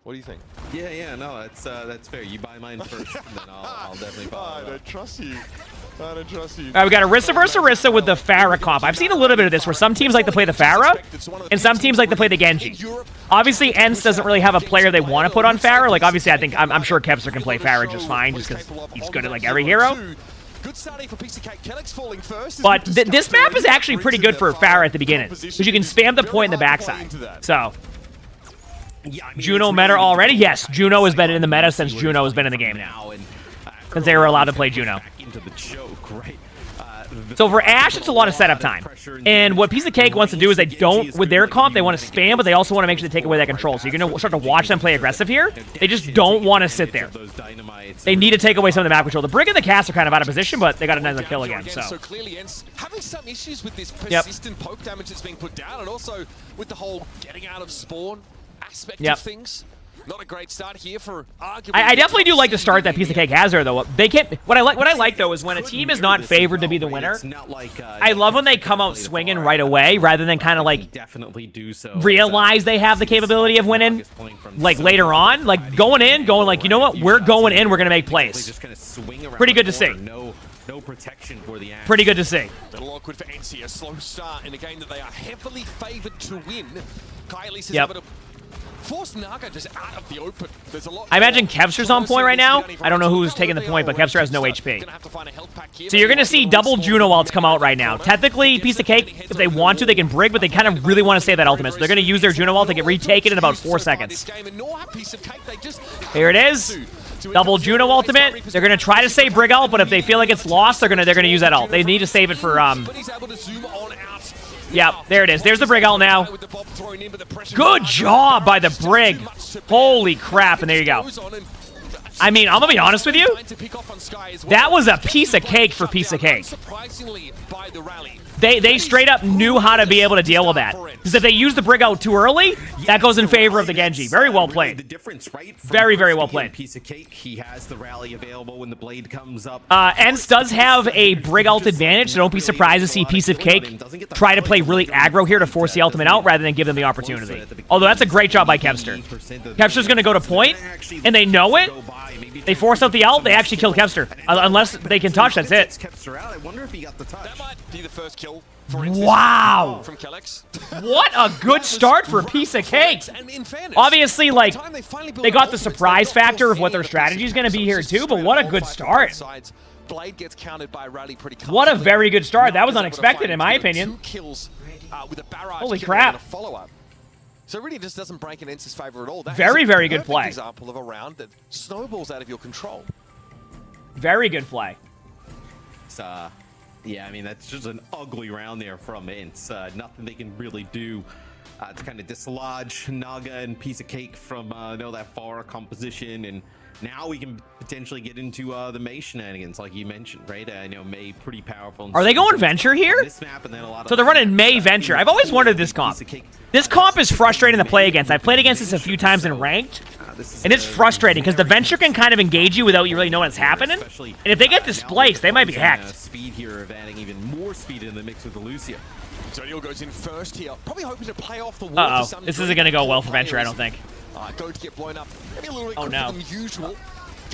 What do you think? Yeah, no, that's fair. You buy mine first, and then I'll definitely follow. I don't trust you. I don't trust you. All right, we got Orisa versus Orisa with the Pharah comp. I've seen a little bit of this where some teams like to play the Pharah, and some teams like to play the Genji. Obviously, ENCE doesn't really have a player they want to put on Pharah. Like, obviously, I'm sure Kevster can play Pharah just fine, just because he's good at, like, every hero. Good starting for PCK. Kellex falling first. But this map is actually pretty good for Pharah at the beginning, because you can spam the point in the backside. So, Juno meta already? Yes, Juno has been in the meta since Juno has been in the game now. Since they were allowed to play Juno. So for Ashe, it's a lot of setup time. And what Piece of Cake wants to do is they don't, with their comp, they want to spam, but they also want to make sure they take away that control. So you're going to start to watch them play aggressive here. They just don't want to sit there. They need to take away some of the map control. The Brig and the Cast are kind of out of position, but they got another kill again. So clearly, ENCE having some issues with this persistent poke damage that's being put down, and also with the whole getting out of spawn aspect of things. Not a great start here for arguably. I definitely do like the start that Piece of Cake has there, though. They can't. What I like though is when a team is not favored to be the winner. I love when they come out swinging right away, rather than kind of like realize they have the capability of winning, like later on, like going like, you know what, we're going in, we're gonna make plays. Pretty good to see. No protection for the Ashe. Pretty good to see. A little awkward for ENCE, a slow start in a game that they are heavily favored to win. Kylie's is able to force Naga just out of the open. There's a lot. I imagine Kevster's on point right now. I don't know who's taking the point, but Kevster has no HP. So you're going to see double Juno ults come out right now. Technically, Piece of Cake, if they want to, they can Brig, but they kind of really want to save that ultimate. So they're going to use their Juno ult. They can retake it in about 4 seconds. Here it is. Double Juno ultimate. They're going to try to save Brig ult, but if they feel like it's lost, they're going to use that ult. They need to save it for yeah, there it is. There's the Brig ult now. Good job by the Brig. Holy crap, and there you go. I mean, I'm going to be honest with you. That was a piece of cake for Piece of Cake. They straight up knew how to be able to deal with that. Because if they use the Brig out too early, that goes in favor of the Genji. Very well played. Very, very well played. Piece of Cake, he has the rally available when the blade comes up. ENCE does have a Brig ult advantage, so don't be surprised to see Piece of Cake try to play really aggro here to force the ultimate out rather than give them the opportunity. Although that's a great job by Kevster. Kevster's going to go to point, and they know it. They force out the ult, they actually kill Kevster. Unless they can touch, that's it. That might be the first kill. Wow! From Kellex. What a good start for Piece of Cake! Obviously, like, they got the surprise factor of what their strategy is going to be here too, but what a good start. What a very good start. That was unexpected, in my opinion. Holy crap. So it really just doesn't break in ENCE's favor at all. Very, very good play. Example of a round that snowballs out of your control. Very good play. Yeah, I mean, that's just an ugly round there from ENCE. Nothing they can really do to kind of dislodge Naga and Piece of Cake from that far composition. And now we can potentially get into the Mei shenanigans, like you mentioned, right? I know Mei pretty powerful. Are they going Venture here? This map, and then a lot so they're running Mei Venture. I've always wondered this comp. This comp is frustrating to play against. I've played against this a few times in ranked, and it's frustrating because the Venture can kind of engage you without you really knowing what's happening. And if they get displaced, they might be hacked. Speed here of adding even more speed in the mix with the Lucio. Zodiel goes in first here, probably hoping to play off the wall. This isn't going to go well for Venture, I don't think. Going to get blown up. Maybe a little bit oh no. than usual.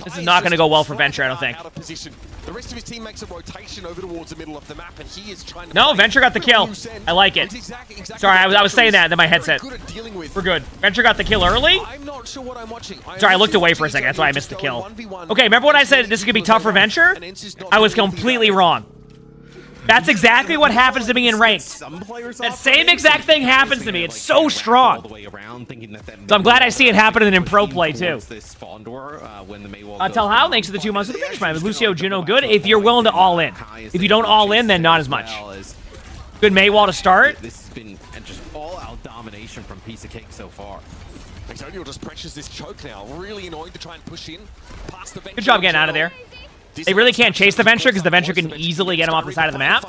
This is not going to go well for Venture, I don't think. Out of position. The rest of his team makes a rotation over towards the middle of the map, and he is trying to. No, Venture got the kill. I like it. Sorry, I was saying that in my headset. We're good. Venture got the kill early. I'm not sure what I'm watching. Sorry, I looked away for a second. That's why I missed the kill. Okay, remember when I said this is going to be tough for Venture? I was completely wrong. That's exactly what happens to me in ranked. That same exact thing happens to me. It's so strong. So I'm glad I see it happening in pro play too. Tell how, thanks to the 2 months of the finish line. With Lucio, Juno, good. If you're willing to all in. If you don't all in, then not as much. Good Mei wall to start. This has been just all-out domination from Piece of Cake so far. Zodiel just pressures this choke now. Really annoying to try and push in. Past the Venture. Good job getting out of there. They really can't chase the Venture because the Venture can easily get him off the side of the map.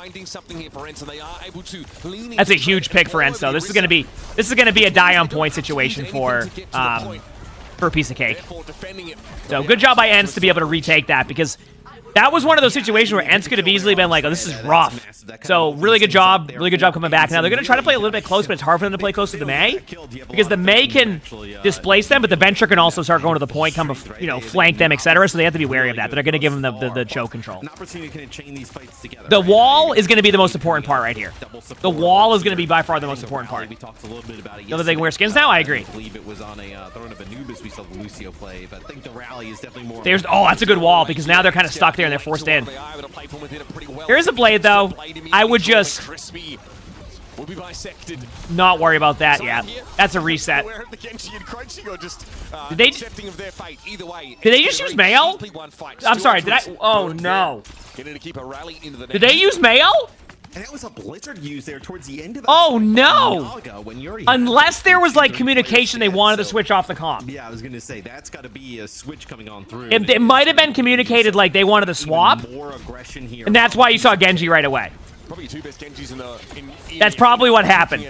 That's a huge pick for ENCE, though. This is going to be a die on point situation for Piece of Cake. So good job by ENCE to be able to retake that, because That was one of those situations where ENCE could have easily been like, oh, this is rough. So really good job coming back. Now they're going to try to play a little bit close, but it's hard for them to play close to the Mei because the Mei can displace them, but the Venture can also start going to the point, come, flank them, etc. So they have to be wary of that. They're going to give them the choke control. The wall is going to be the most important part right here. The wall is going to be by far the most important part. The other thing, wear skins now. I agree. There's that's a good wall because now they're kind of stuck there and they're forced in. There is a blade though. I would just not worry about that. Yeah, that's a reset. Did they just use mail? I'm sorry. Did I? Oh no. Did they use mail? And it was a blizzard used there towards the end of the Oh no! Unless there was like communication they wanted to switch off the comp. Yeah, I was gonna say that's got to be a switch coming on through. It might have been communicated like they wanted to swap, more aggression here, and that's why you saw Genji right away. Probably two best Genjis in That's probably what happened.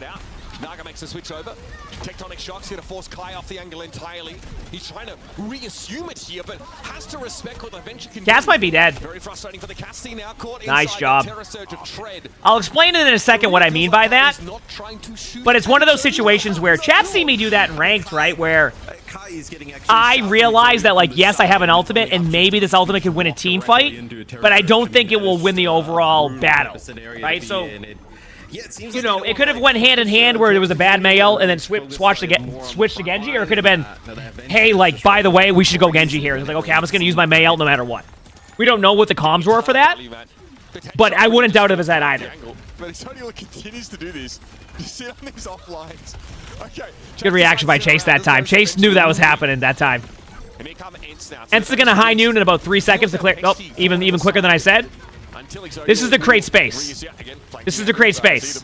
Naga makes a switch over. Tectonic Shocks here to force Kai off the angle entirely. He's trying to reassume it here, but has to respect what the Venture can do. Cass might be dead. Very frustrating for the Cassidy now caught nice job. Terror Surge of Tread. I'll explain it in a second what I mean by that. But it's one of those situations where chat see me do that in ranked, right? Where I realize that, like, yes, I have an ultimate, and maybe this ultimate can win a team fight, but I don't think it will win the overall battle, right? So, you know, it could have went hand in hand where there was a bad Mael and then switched to Genji, or it could have been, hey, like, by the way, we should go Genji here. It's like, okay, I'm just going to use my Mael no matter what. We don't know what the comms were for that, but I wouldn't doubt it was that either. But Antonio continues to do this. You sit on these offlines. Okay. Good reaction by Chase that time. Chase knew that was happening that time. ENCE is going to high noon in about 3 seconds to clear. Oh, even quicker than I said. This is to create space. This is to create space.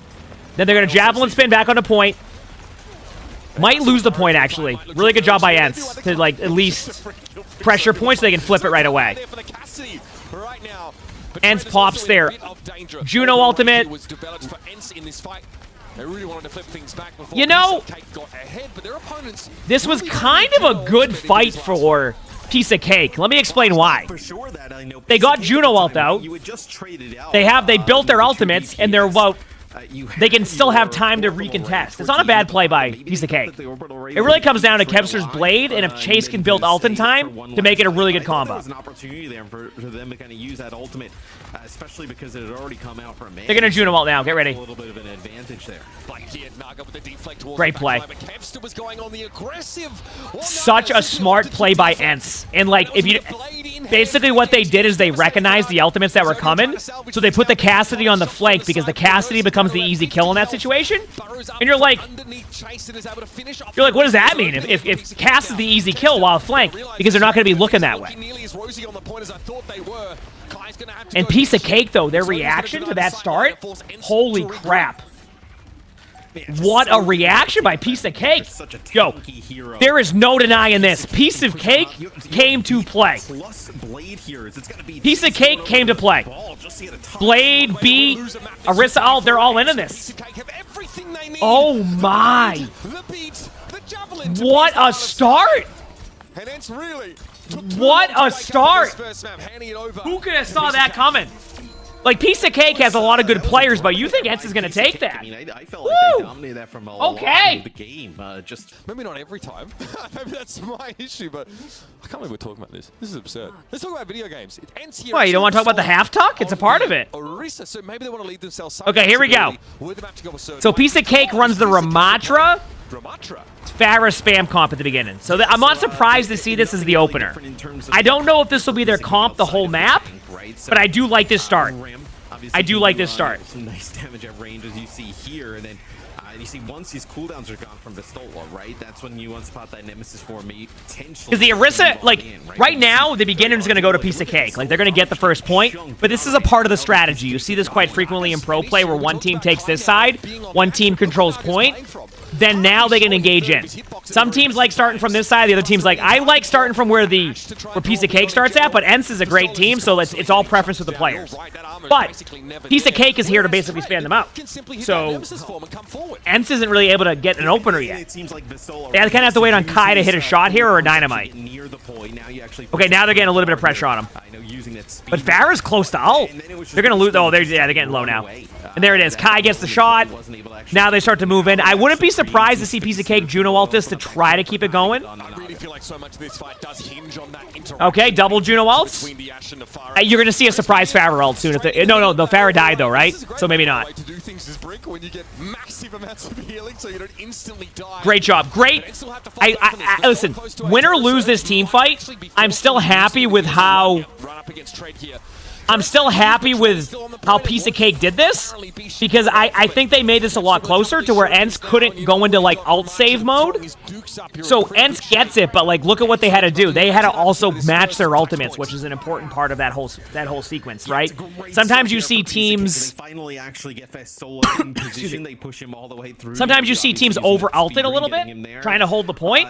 Then they're going to javelin spin back on the point. Might lose the point, actually. Really good job by ENCE to, like, at least pressure points so they can flip it right away. ENCE pops there. Juno ultimate. You know, this was kind of a good fight for Piece of Cake. Let me explain why. They got Juno ult out. They built their ultimates, and they're about. They can still have time to recontest. It's not a bad play by Piece of Cake. It really comes down to Kevster's Blade, and if Chase can build ult in time to make it a really good combo. There's an opportunity there for them to kind of use that ultimate, especially because it had already come out from They're going to Juno ult now. Get ready. A little bit of an advantage there. Great play. Such a smart play by ENCE. And, like, if you... Basically, what they did is they recognized the ultimates that were coming, so they put the Cassidy on the flank because the Cassidy becomes the easy kill in that situation. And you're like, what does that mean? If Cass is the easy kill while flank, because they're not going to be looking that way. And Piece of Cake, though, their reaction to that start, holy crap. What a reaction by Piece of Cake. Yo, there is no denying this. Piece of Cake came to play. Piece of Cake came to play. Blade, B, Arisa, they're all in this. Oh my. What a start. What a start. Who could have saw that coming? Like, Piece of Cake has a lot of good players, but you think ENCE is going to take that? I mean, I felt like they dominated that from a lot of the game. Just maybe not every time. Maybe that's my issue, but I can't believe we're talking about this. This is absurd. Let's talk about video games. Why, you don't want to talk about the half talk? It's a part of it. So maybe they want to lead themselves. Okay, here we go. So Piece of Cake runs the Ramatra. Pharah spam comp at the beginning. So I'm not surprised to see this as the opener. I don't know if this will be their comp the whole map, but I do like this start. I do like this start. Some nice damage at range as you see here, and then you see once these cooldowns are gone from Vistola, right? That's when you unspot that Nemesis for me potentially. Because the Arisa, like, right now, the beginner's going to go to Piece of Cake. Like, they're going to get the first point, but this is a part of the strategy. You see this quite frequently in pro play where one team takes this side, one team controls point, then now they can engage in. Some teams like starting from this side, the other team's like, I like starting from where Piece of Cake starts at, but ENCE is a great team, so it's all preference with the players. But Piece of Cake is here to basically span them out. So ENCE isn't really able to get an opener yet. They kind of have to wait on Kai to hit a shot here or a dynamite. Okay, now they're getting a little bit of pressure on him. speed. But Farah's close to ult. They're going to lose. Oh, they're getting low now. And there it is. Kai gets the shot. Now they start to move in. I wouldn't be surprised to see Piece of Cake Juno ult this to try to keep it going. I really feel like so much of this fight does hinge on that interaction. Okay, double Juno ults. You're going to see a surprise Farah ult soon. No, the Farah died though, right? So maybe not. To do things is Brick when you get massive amounts of healing so you don't instantly die. Great job. Great. Listen, win or lose this team fight, I'm still happy with how... I'm still happy with how Piece of Cake did this, because I think they made this a lot closer to where ENCE couldn't go into, like, ult save mode. So ENCE gets it, but, like, look at what they had to do. They had to also match their ultimates, which is an important part of that whole sequence, right? Sometimes you see teams... Sometimes you see teams over-ulted a little bit, trying to hold the point.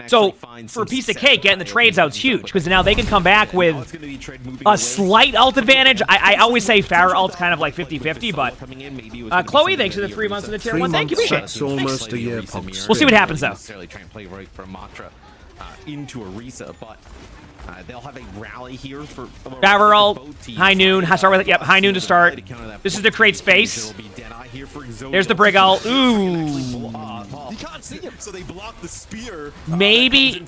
So, for Piece of Cake, getting the trades out's huge, because now they can come back with a slight ult advantage. I always say Farah ult's kind of like 50-50, but Chloe, thanks for the 3 months in the tier 1. Thank you, appreciate it. It's almost a year, Pops. We'll see what happens, though. They'll have a rally here for Farah ult, high noon. Start with it. Yep, high noon to start. This is to create space. There's the Brig ult. Ooh. You can't see him, so they block the spear. Maybe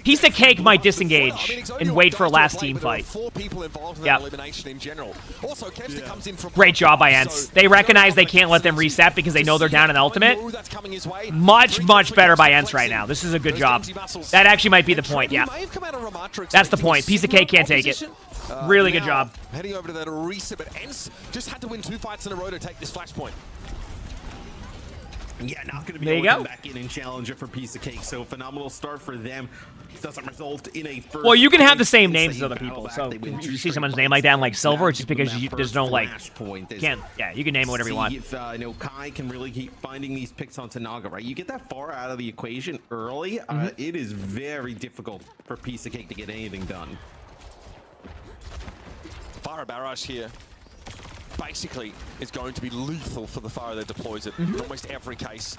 Piece of Cake might disengage and wait for a last team fight. Yep. Great job by ENCE. They recognize they can't let them reset because they know they're down in the ultimate. Much, much better by ENCE right now. This is a good job. That actually might be the point, yeah. That's the point. Piece of Cake can't take it. Really good job. Heading over to that reset, but ENCE just had to win 2 fights in a row to take this Flashpoint. Yeah, not going to be able to come back in and challenge it for Piece of Cake. So phenomenal start for them. Doesn't result in a first. Well, you can have the same names as other people. So if you see someone's name like that in like Silver, it's just because there's no like. Yeah, you can name it whatever you want. If Kai can really keep finding these picks onto Naga, right? You get that far out of the equation early, it is very difficult for Piece of Cake to get anything done. Fire barrage here. Basically is going to be lethal for the Farah that deploys it in almost every case.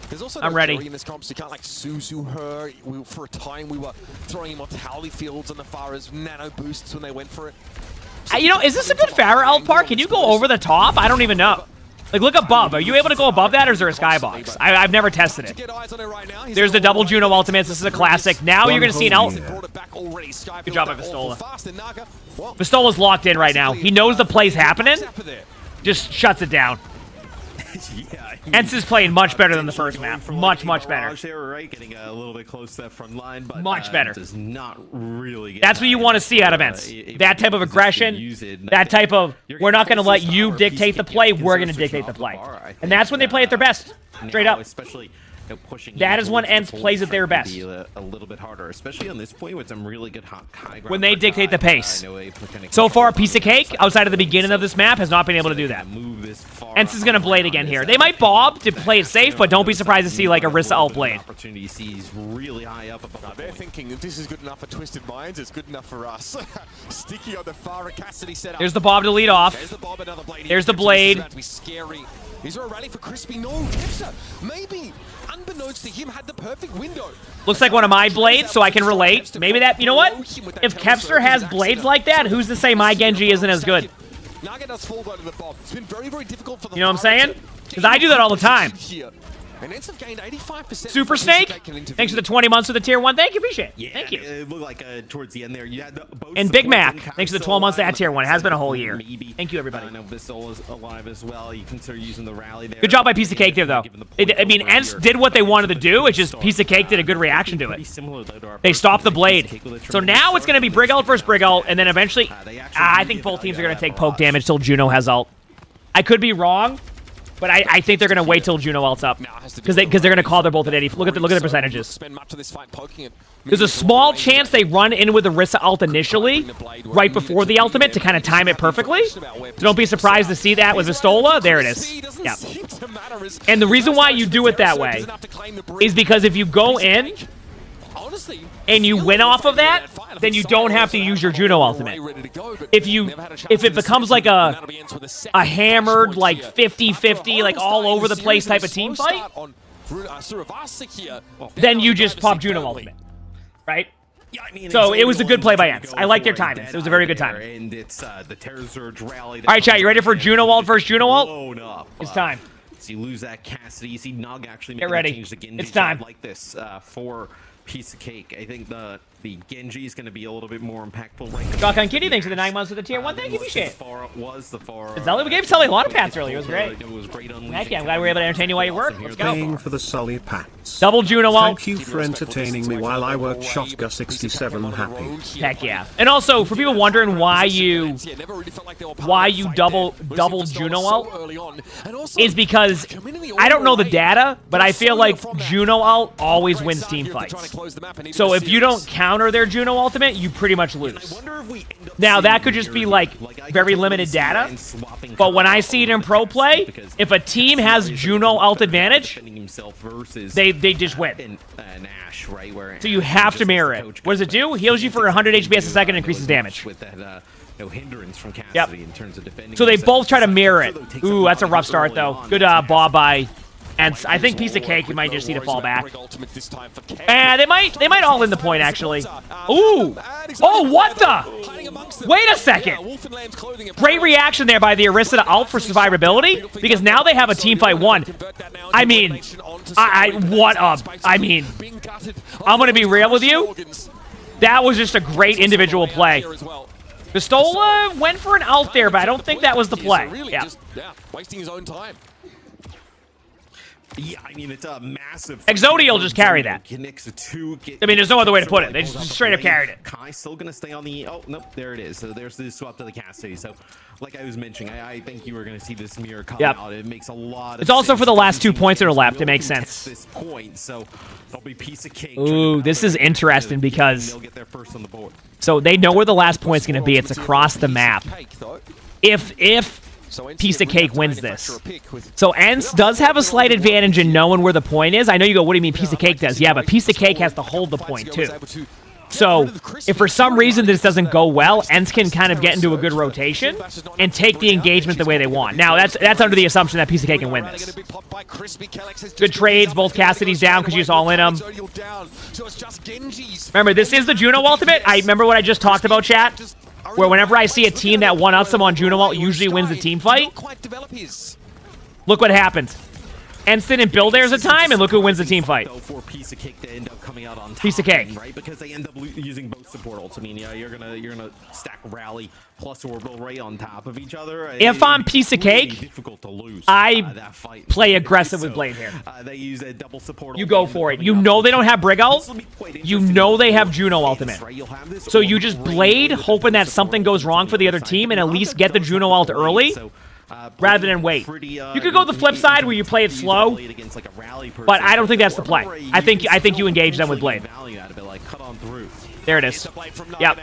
There's also no ready in this comp, so you can't like Suzu her. For a time we were throwing immortality fields on the Farah's nano boosts when they went for it. You know, is this a good Farah ult part? Can you go over the top? I don't even know. Like, look above. Are you able to go above that, or is there a skybox? I've never tested it. There's the double Juno ultimates. This is a classic. Now you're going to see an ult. Good job by Vistola. Vistola's locked in right now. He knows the play's happening. Just shuts it down. ENCE is playing much better than the first map. Much, much better. Getting a little bit close to that front line, but much better. Does not really. That's what you want to see out of ENCE. That type of aggression. That type of, we're not going to let you dictate the play. We're going to dictate the play. And that's when they play at their best. Straight up. Especially pushing. That is when ENCE plays at their best. A little bit harder, especially on this point with some really good high ground. When they dictate the pace. So far, Piece of Cake, outside of the beginning of this map, has not been able to do that. ENCE is going to blade again here. They might bob to play it safe, but don't be surprised to see like a Rissa ult blade. Really high up above. They're thinking if this is good enough for Twisted Minds, it's good enough for us. Sticky on the Farah Cassidy setup. There's the bob to lead off. There's the bob, another blade. There's the blade. About to be scary. Is there a rally for Crispy? No, Kepster, maybe, unbeknownst to him, had the perfect window. Looks like one of my blades, so I can relate. Maybe that, you know what? If Kepster has blades like that, who's to say my Genji isn't as good? Naga does fall though to the bomb. It's been very, very difficult for the. You know what I'm saying? Because I do that all the time. And ENCE have gained 85%. Super Snake, thanks for the 20 months for the tier 1. Thank you, appreciate it. Yeah, thank you. It looked like towards the end there, you had and Big Mac, thanks for the 12 months to that tier 1. It has been a whole year. Thank you, everybody. I know Vistola's alive as well. You consider using the rally there. Good job by Piece of Cake there, though. I mean, ENCE did what they wanted to do. It's just Piece of Cake did a good reaction to it. They stopped the blade. So now it's going to be Brig ult versus Brig ult, and then eventually, I think both teams are going to take poke damage till Juno has ult. I could be wrong. But I think they're going to wait till Juno ults up. Because they're going to call they're both at 80. Look at the percentages. There's a small chance they run in with the Rissa ult initially, right before the ultimate, to kind of time it perfectly. So don't be surprised to see that with Vistola. There it is. Yeah. And the reason why you do it that way is because if you go in and you win off of that, then you don't have to use your Juno ultimate. If it becomes like a hammered, like 50-50, like all over the place type of team fight, then you just pop Juno ultimate, right? Yeah, I mean, So it was a good play by ENCE. I like their timing. It was a very good timing. And it's the Terror Surge rally. All right, chat, you ready for Juno ult versus Juno ult? It's time. So you lose that Cassidy. You see Nog actually Get ready. change to Genji. It's time. Like this for piece of cake. I think the Genji is going to be a little bit more impactful right now. Shotgun Kitty, thanks for the 9 months of the tier 1. Thank you, appreciate it. We gave Sully a lot of pats earlier. It was great. It was great. Heck yeah, I'm glad we were able to entertain you while you work. Let's go. Paying for the Sully pats. Double Juno ult. Thank you for entertaining me while I work Shotgun 67 happy. Heck yeah. And also, for people wondering why you double Juno ult, is because I don't know the data, but I feel like Juno ult always wins team fights. So if you don't counter their Juno ultimate, you pretty much lose. Now, that could just be, like, very limited data, but when I see it in pro play, if a team has Juno ult advantage, they just win. So you have to mirror it. What does it do? Heals you for 100 HPS a second and increases damage. No hindrance from Cassidy Yep. in terms of defending. So they himself. both try to mirror it. Ooh, that's a rough start, though. On. Good ball by... And I think piece of cake, you might just need to fall back. And they might all in the point, actually. Ooh! Oh, what the? Wait a second! Great reaction there by the Orisa to ult for survivability, because now they have a team fight 1. I mean, what up? I mean, I'm gonna be real with you. That was just a great individual play. Pistola went for an ult there, but I don't think that was the play. Yeah. Wasting his own time. Yeah, I mean, it's a massive... Exodia will just carry that. I mean, there's no other way to put it. They just straight up carried it. Kai's still going to stay on the... Oh, nope, there it is. So there's the swap to the Cassidy. So, like I was mentioning, I think you were going to see this mirror come out. It makes a lot of It's also for the last 2 points that are left. It makes sense. This point, so there'll be piece of cake. Ooh, this is interesting because... They'll get there first on the board. So they know where the last point's going to be. It's across the map. If piece of cake wins this. So ENCE does have a slight advantage in knowing where the point is. I know you go, what do you mean piece of cake does? Yeah, but piece of cake has to hold the point too. So if for some reason this doesn't go well, ENCE can kind of get into a good rotation and take the engagement the way they want. Now that's under the assumption that piece of cake can win this. Good trades, both Cassidy's down because you just all in them. Remember, this is the Juno ultimate. I remember what I just talked about, chat. Where whenever I see a team that one-ups them on Juno ult, usually wins the team fight. Look what happens. ENCE didn't build theirs a time, and look who wins the team fight. Piece of cake to end up coming out on top, piece of cake, right? Because they end up using both support ults. I mean, yeah, you're gonna stack rally plus orbital ray on top of each other. If I'm piece of cake, difficult to lose. I play aggressive with Blade here. They use a double support. You go for it. You know they don't have Brig ult. You know they have Juno ultimate. So you just Blade, hoping that something goes wrong for the other team, and at least get the Juno ult early. Rather than wait. You could go the flip side where you play it slow, but I don't think that's the play. I think you engage them with Blade. There it is. Yep.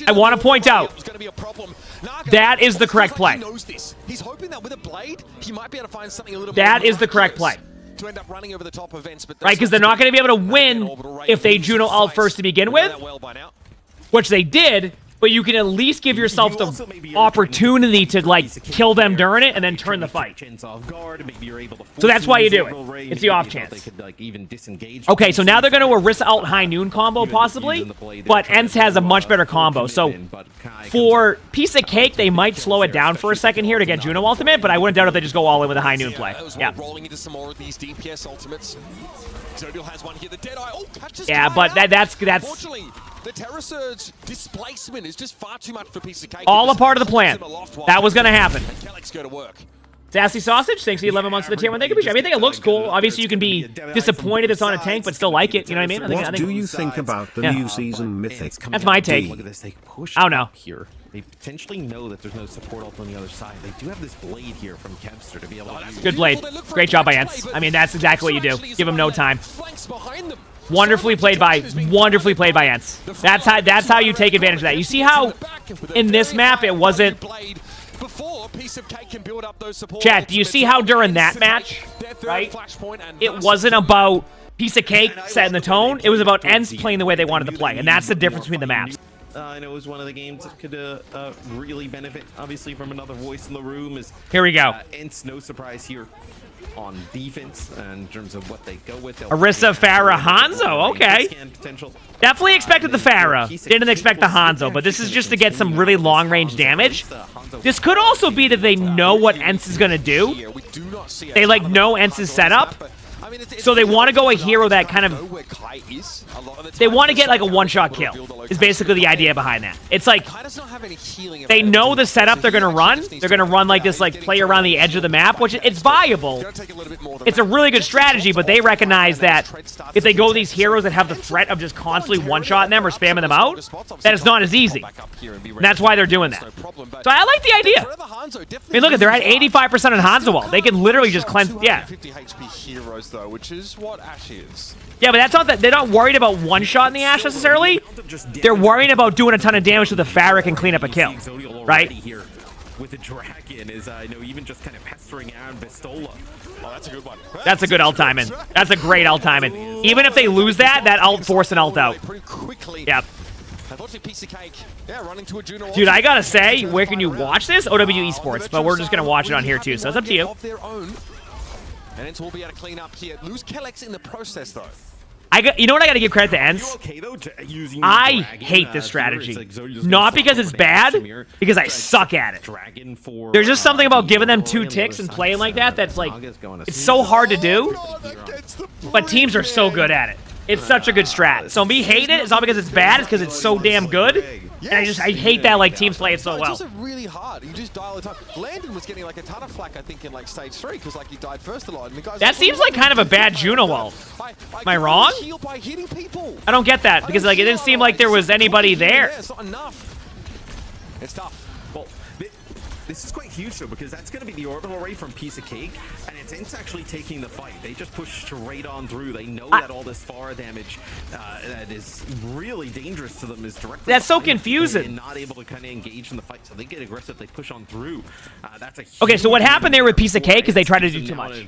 I want to point out, that is the correct play. That is the correct play. Right, because they're not going to be able to win if they Juno ult first to begin with, which they did. But you can at least give yourself the opportunity to, like, kill them during it and then turn the fight. So that's why you do it. It's the off chance. Okay, so now they're going to Orisa ult high noon combo, possibly. But ENCE has a much better combo. So for piece of cake, they might slow it down for a second here to get Juno ultimate, but I wouldn't doubt if they just go all in with a high noon play. Yeah. Yeah, but that's the Terror Surge displacement is just far too much for piece of cake. All a part of the plan. That was going to happen. Go to work. Sassy Sausage, thanks for the 11 months of the tier 1. Thank you. I think it looks cool. Obviously, you can be disappointed it's on a tank, but still like it. You know what I mean? What do you think about the new season Mythic? That's my take. I don't know. They potentially know that there's no support ult on the other side. They do have this blade here from Kevster to be able to use. Good blade. Great job by ENCE. I mean, that's exactly what you do. Give him no time. Wonderfully played by ENCE. That's how you take advantage of that. You see how in this map it wasn't. Chat, do you see how during that match, right? It wasn't about piece of cake setting the tone. It was about ENCE playing the way they wanted to play, and that's the difference between the maps. I know it was one of the games that could really benefit, obviously, from another voice in the room. Here we go. ENCE, no surprise here. on defense in terms of what they go with. Orisa, Pharah, Hanzo. Okay. Definitely expected the Pharah. Didn't expect the Hanzo, but this is just to get some really long-range damage. This could also be that they know what ENCE is going to do. They, like, know ENCE's setup. So they want to go a hero that kind of... They want to get, like, a one-shot kill, is basically the idea behind that. It's like, they know the setup they're going to run. They're going to run, like, this, like, play around the edge of the map, which it's viable. It's a really good strategy, but they recognize that if they go these heroes that have the threat of just constantly one-shotting them or spamming them out, that it's not as easy. And that's why they're doing that. So I like the idea. I mean, look, they're at 85% on Hanzo wall. They can literally just cleanse... Yeah. Which is what Ashe is. Yeah, but that's not that. They're not worried about one shot in the Ashe necessarily. They're worrying about doing a ton of damage to the Pharah and clean up a kill, right? With the dragon is even just kind of pestering out Vistola. Oh, that's a good one. That's a good ult timing. That's a great ult timing. Even if they lose that ult force an ult out. Yep. Dude, I gotta say, where can you watch this? OWCS, but we're just gonna watch it on here too, so it's up to you. And ENCE will be able to clean up here. Lose Kellex in the process, though. You know what I gotta give credit to ENCE? I hate this strategy. Not because it's bad, because I suck at it. There's just something about giving them 2 ticks and playing like that that's like, it's so hard to do, but teams are so good at it. It's such a good strat. So me hating it, it's not because it's bad, it's because it's so damn good. And I hate that like teams play it so well. It's also really hard. You just dial it up. Landon was getting like a ton of flack, I think, in like stage 3 because like he died first a lot. And the guys that seems like kind of a bad Juno ult. Am I wrong? By hitting people. I don't get that because like it didn't seem like there was anybody there. It's not enough. It's tough. Well, this is quite huge though because that's going to be the orbital ray from Piece of Cake, and it's ENCE actually taking the fight. They just push straight on through. They know that all this Pharah damage that is really dangerous to them is directly. That's so confusing. And not able to kind of engage in the fight, so they get aggressive. They push on through. That's a okay. So what happened there with Piece of Cake is they tried to do too much.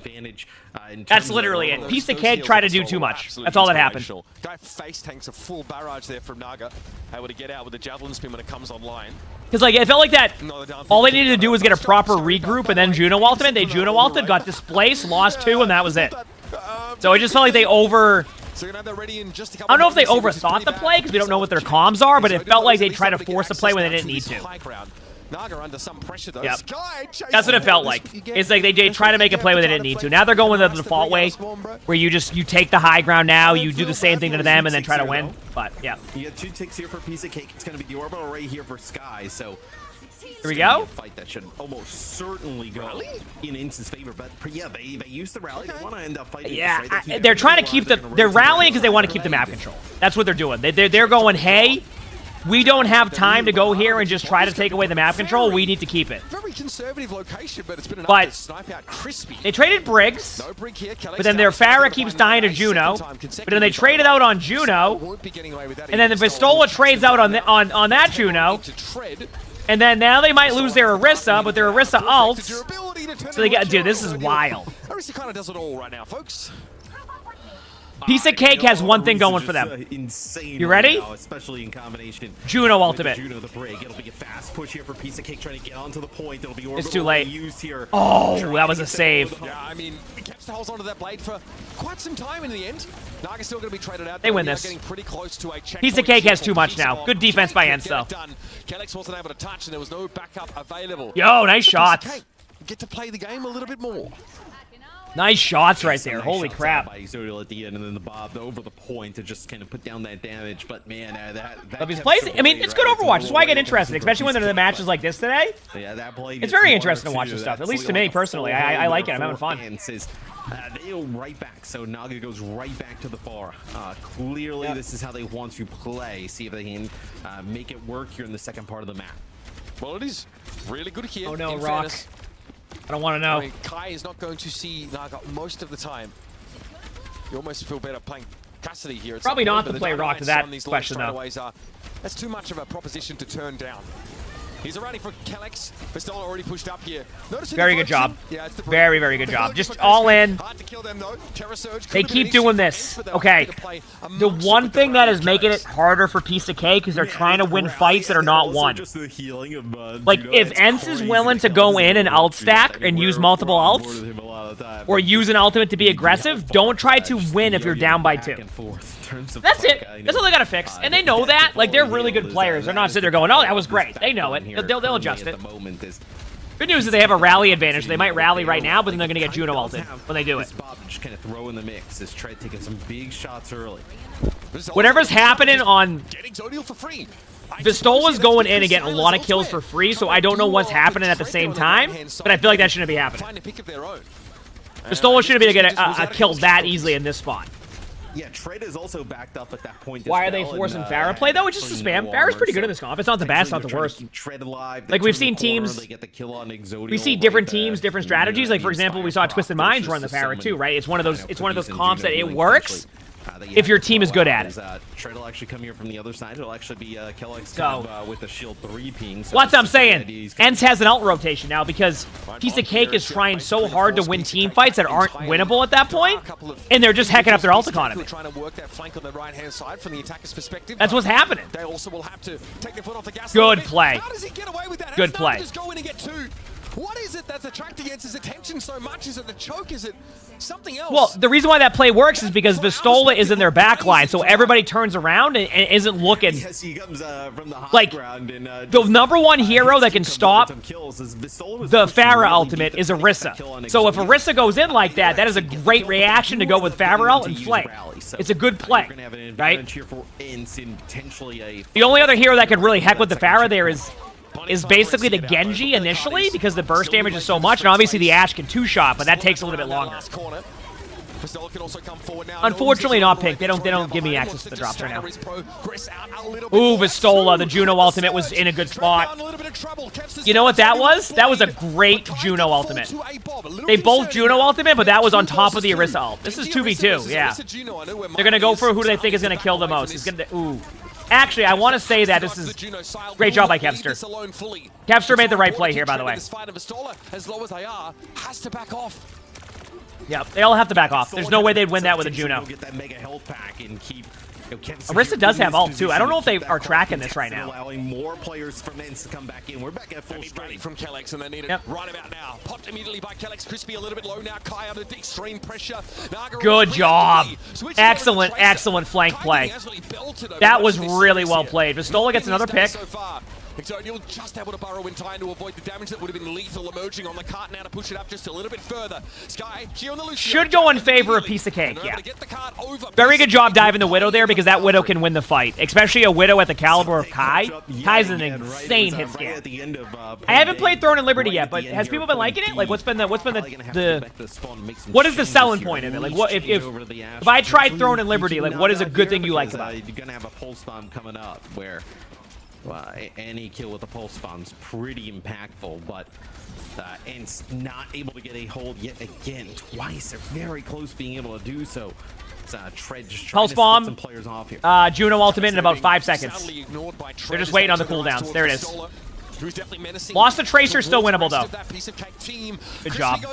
That's literally it. Piece of Cake tried to do too much. That's all that happened. Guy face tanks a full barrage there from Naga, able to get out with the javelin spin when it comes online. Because like it felt like that. All they needed to do was get a proper regroup, and then Juno ulted. They Juno ulted, got displaced, lost 2, and that was it. So it just felt like they over. I don't know if they overthought the play because we don't know what their comms are, but it felt like they tried to force the play when they didn't need to. Naga under some pressure though. Yep. That's what it felt like. It's like they try to make a play when they didn't need to. Now they're going the default way, where you take the high ground now, you do the same thing to them, and then try to win. But yeah. You get 2 ticks here for Piece of Cake. It's going to be the orbital array here for Sky. So here we go. A fight that should almost certainly go in ENCE's favor. But yeah, they use the rally. They want to end up fighting. Yeah, they're trying to keep they're rallying because they want to keep the map control. That's what they're doing. They're going, hey. We don't have time to go here and just try to take away the map control. We need to keep it. Very conservative location, but it's been enough to snipe out Crispy. They traded Briggs, but then their Pharah keeps dying to Juno. But then they traded out on Juno, and then the Vistola trades out on that Juno. And then now they might lose their Orisa, but their Orisa ults. So they get, dude, this is wild. Orisa kind of does it all right now, folks. Piece of Cake has one thing going for them. Insane. You ready? Right now, especially in combination. Juno ultimate. Juno the break. It'll be a fast push here for Piece of Cake trying to get onto the point. It'll be it's too late. Used here. Oh, that was a save. Yeah, I mean, he kept holds onto that blade for quite some time in the end. Naga's still going to be traded out. They win this. Getting pretty close to a Piece of Cake has too much now. Good defense by ENCE though. Kellex wasn't able to touch, and there was no backup available. Yo, nice shots. Get to play the game a little bit more. Nice shots right there. Holy crap. By Exodial at the end, and then the Bob over the point to just kind of put down that damage. But man, that his plays, I mean, it's good Overwatch. That's why I get interested, especially when there are the matches like this today. Yeah, that play. It's very interesting to watch this stuff, at least to me personally. I like it. I'm having fun. They go right back, so Naga goes right back to the far. Clearly, this is how they want to play. See if they can make it work here in the second part of the map. Well, it is really good here. Oh no, Rock. I don't want to know. I mean, Kai is not going to see Naga most of the time. You almost feel better playing Cassidy here. Probably not to play Rock to that question, though. That's too much of a proposition to turn down. He's already for Kellex. Vistola already pushed up here. Very good job. Yeah, very, very good job. Just all in. Hard to kill them, though. They keep doing this. Okay. The one thing that is making it harder for Piece of Cake is they're trying to win fights that are not won. Like, if ENCE is willing to go in and ult stack and use multiple ults, or use an ultimate to be aggressive. Don't try to win if you're down by 2. That's it. That's all they gotta fix, and they know that. Like, they're really good players. They're not sitting there going, "Oh, that was great." They know it. They'll adjust it. Good news is they have a rally advantage. They might rally right now, but then they're gonna get Juno ulted when they do it. Just kind of throw in the mix. Is Tread taking some big shots early. Whatever's happening on Vistola's going in and getting a lot of kills for free, so I don't know what's happening at the same time, but I feel like that shouldn't be happening. Vistola shouldn't be able to get a kill that easily in this spot. Yeah, Tread is also backed up at that point. Why are they forcing Pharah play, though? It's just a spam. Pharah's pretty good in this comp. It's not the bad, it's not the worst. Like, we've seen teams... We see different teams, different strategies. Like, for example, we saw Twisted Minds run the Pharah, too, right? It's one of those comps that it works if your team is good at it. Tread will actually come here from the other side. It'll actually be Kellex with a shield 3 ping. So what's I'm saying? Ents has an ult rotation now because Piece of Cake is trying so hard to win team fights that aren't winnable at that point, and they're just hecking up their ult economy. That's what's happening. Good play. Good play. What is it that's attracting his attention so much? Is it the choke? Is it something else? Well, the reason why that play works is because Vistola is in their backline, so everybody turns around and isn't looking. Yes, he comes from the high like, ground and, the #1 hero that can stop the Pharah ultimate is Orisa. So if Orisa goes in like that, that is a great reaction to go with Pharah ult and flank. It's a good play, right? The only other hero that could really heck with the Pharah there is basically the Genji initially, because the burst damage is so much, and obviously the Ashe can 2-shot, but that takes a little bit longer. Unfortunately not Pink. They don't give me access to the drops right now. Ooh, Vistola, the Juno ultimate was in a good spot. You know what that was? That was a great Juno ultimate. They both Juno ultimate, but that was on top of the Orisa ult. This is 2v2, yeah. They're gonna go for who they think is gonna kill the most. It's gonna ooh. Actually, I want to say that this is great job by Kevster. Kevster made the right play here, by the way. Yep, they all have to back off. There's no way they'd win that with a Juno. Orisa does have ult, too. I don't know if they are tracking this right now. Allowing more players from Ents to come back in. We're back at full strength from Kellex, and they need it right about now. Popped immediately by Kellex. Crispy a little bit low now. Kai under extreme pressure. Good job. Excellent, excellent flank play. That was really well played. Vistola gets another pick. Exodial just able to burrow in time to avoid the damage that would have been lethal emerging on the cart now to push it up just a little bit further. Sky here on the Lucio. Should go in favor of Piece of Cake, yeah. Very good job diving the Widow there because that Widow can win the fight, especially a Widow at the caliber of Kai. Kai's an insane hit scan. I haven't played Throne and Liberty yet, but has people been liking it? Like, what is the selling point of it? Like, what if I tried Throne and Liberty, like, what is a good thing you like about it? You're gonna have a pulse bomb coming up where any kill with a pulse bomb's pretty impactful, but Ents not able to get a hold yet again. Twice, they're very close being able to do so. Tread just trying pulse to bomb, some players off here. Juno ultimate in about 5 seconds. They're just waiting on the cooldowns. There it is. Lost the Tracer, still winnable though. Good job.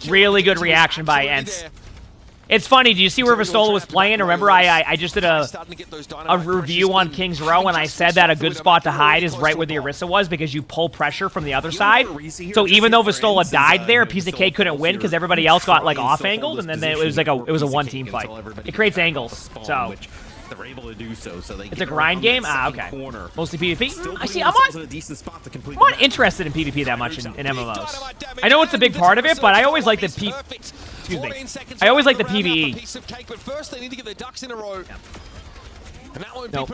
Really good reaction by Ents. It's funny, do you see where Vistola was playing? Remember, I just did a review on King's Row, and I said that a good spot to hide is right where the Orisa was because you pull pressure from the other side. So even though Vistola died there, Piece of Cake couldn't win because everybody else got like off-angled, and then it was like a one-team fight. It creates angles, so. They're able to do so, it's a grind game? Ah, okay. Mostly PvP? I see, I'm not interested in PvP that much in MMOs. I know it's a big part of it, but I always like the Excuse me. I always like the PvE. Nope.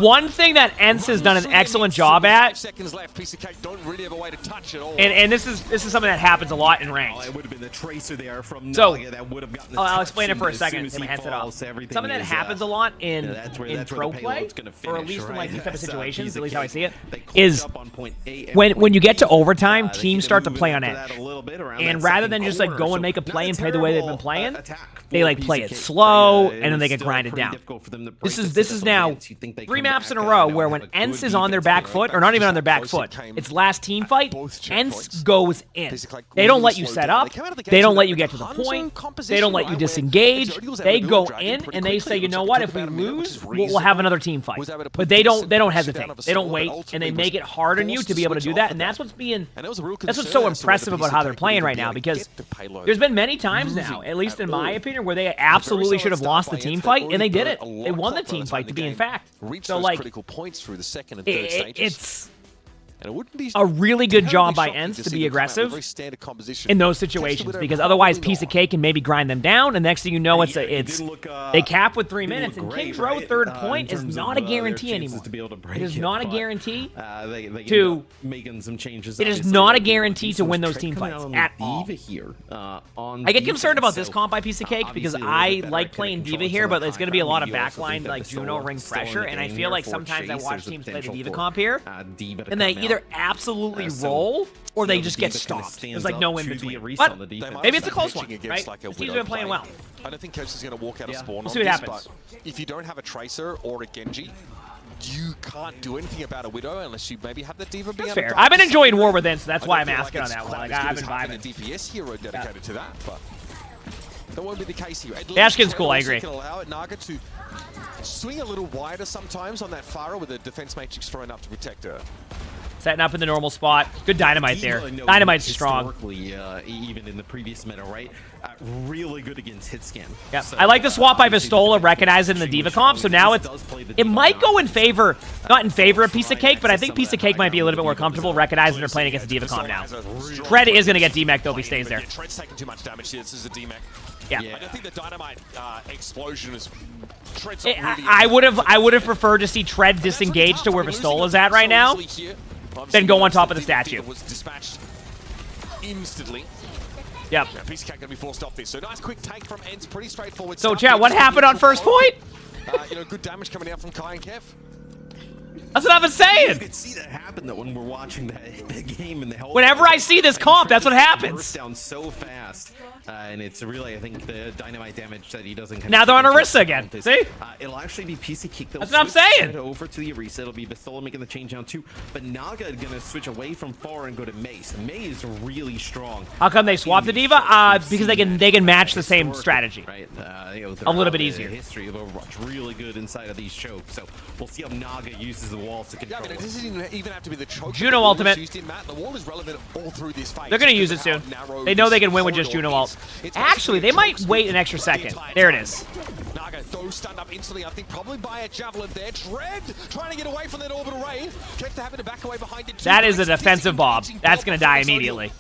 One thing that Ents has done an excellent job at, and this is something that happens a lot in ranked. So, I'll explain it for a second. Get my headset off. Something that happens a lot in pro play, or at least in like these type of situations, at least how I see it, is when you get to overtime, teams start to play on edge. And rather than just like go and make a play and play the way they've been playing, they like play it slow and then they can grind it down. This is now 3 maps in a row where when ENCE is on their back foot, or not even on their back foot, it's last team fight, ENCE goes in. They don't let you set up, they don't let you get to the point, they don't let you disengage, they go in and they say, you know what, if we lose, we'll have another team fight. But they don't hesitate, they don't wait, and they make it hard on you to be able to do that, and that's what's so impressive about how they're playing right now, because there's been many times now, at least in my opinion, where they absolutely should have lost the team fight, and they did it. They won the team fight, to be in fact. So, like, it's a really good job by ENCE to be aggressive in those situations, because otherwise Piece of Cake can maybe grind them down, and next thing you know, they cap with 3 minutes, and King's Row third point is not a guarantee anymore. It is not a guarantee to win those team fights at all. I get concerned about this comp by Piece of Cake because I like playing D.Va here, but it's going to be a lot of backline, like Juno ring pressure, and I feel like sometimes I watch teams play the D.Va comp here, and they either absolutely roll or they just get stopped. There's like no in between. But maybe it's a close one, right? The team's been playing well. I don't think Coach is going to walk out of spawn. We'll see what happens. If you don't have a Tracer or a Genji, you can't do anything about a Widow unless you maybe have the D.Va be. That's fair. I've been enjoying War Within, so that's why I'm asking on that one. Like, I've been vibing. A DPS hero dedicated to that, but that won't be the case here. Ashkin's cool, I agree. Can allow it, Naga to swing a little wider sometimes on that Pharah with a defense matrix thrown up to protect her. Setting up in the normal spot. Good Dynamite there. Dynamite's strong. Even in the previous meta, right? Really good against hit scan. Yeah, so, I like the swap by Vistola, recognize it in the D.Va comp, so now it might go in favor, not in favor of Piece of Cake, but I think Piece of Cake might be a little bit more comfortable recognizing they're playing against the D.Va comp now. Tread is going to get D-Mech though if he stays there. Tread's taking too much damage here. This is a D-Mech. Yeah. I don't think the Dynamite explosion is... I would have preferred to see Tread disengage to where Vistola's at right now, then go on top of the statue. Was dispatched instantly. Yep. Piece of Cake gonna be forced off this. So nice quick take from ENCE, pretty straightforward. So chat, what happened on first point? You know, good damage coming out from Kai and Kev. That's what I've been saying. You could see that happen though when we're watching the game and the whole. Whenever I see this comp, that's what happens. Down so fast, and it's really, I think, the Dynamite damage that he doesn't. Now they're on Orisa again. See? It'll actually be Piece of Cake. That's what I'm saying. Over to the Orisa, it'll be Vistola making the change down too, but Naga is gonna switch away from Pharah and go to Mace. May is really strong. How come they swapped the D.Va? Because they can match the same strategy. Right. A little bit easier. History of Overwatch really good inside of these chokes, so we'll see how Naga uses the walls to control. Yeah, I mean, it doesn't even have to be the choke. Juno ultimate. The wall is relevant all through this fight. They're going to use it soon. They know they can win with just Juno ult. Actually, they might wait an extra second. There it is. Naga, though, stunned up instantly. I think probably by a javelin there. Tread trying to get away from that orbital ray. Kept having to back away behind it. That is a defensive bob. That's going to die immediately.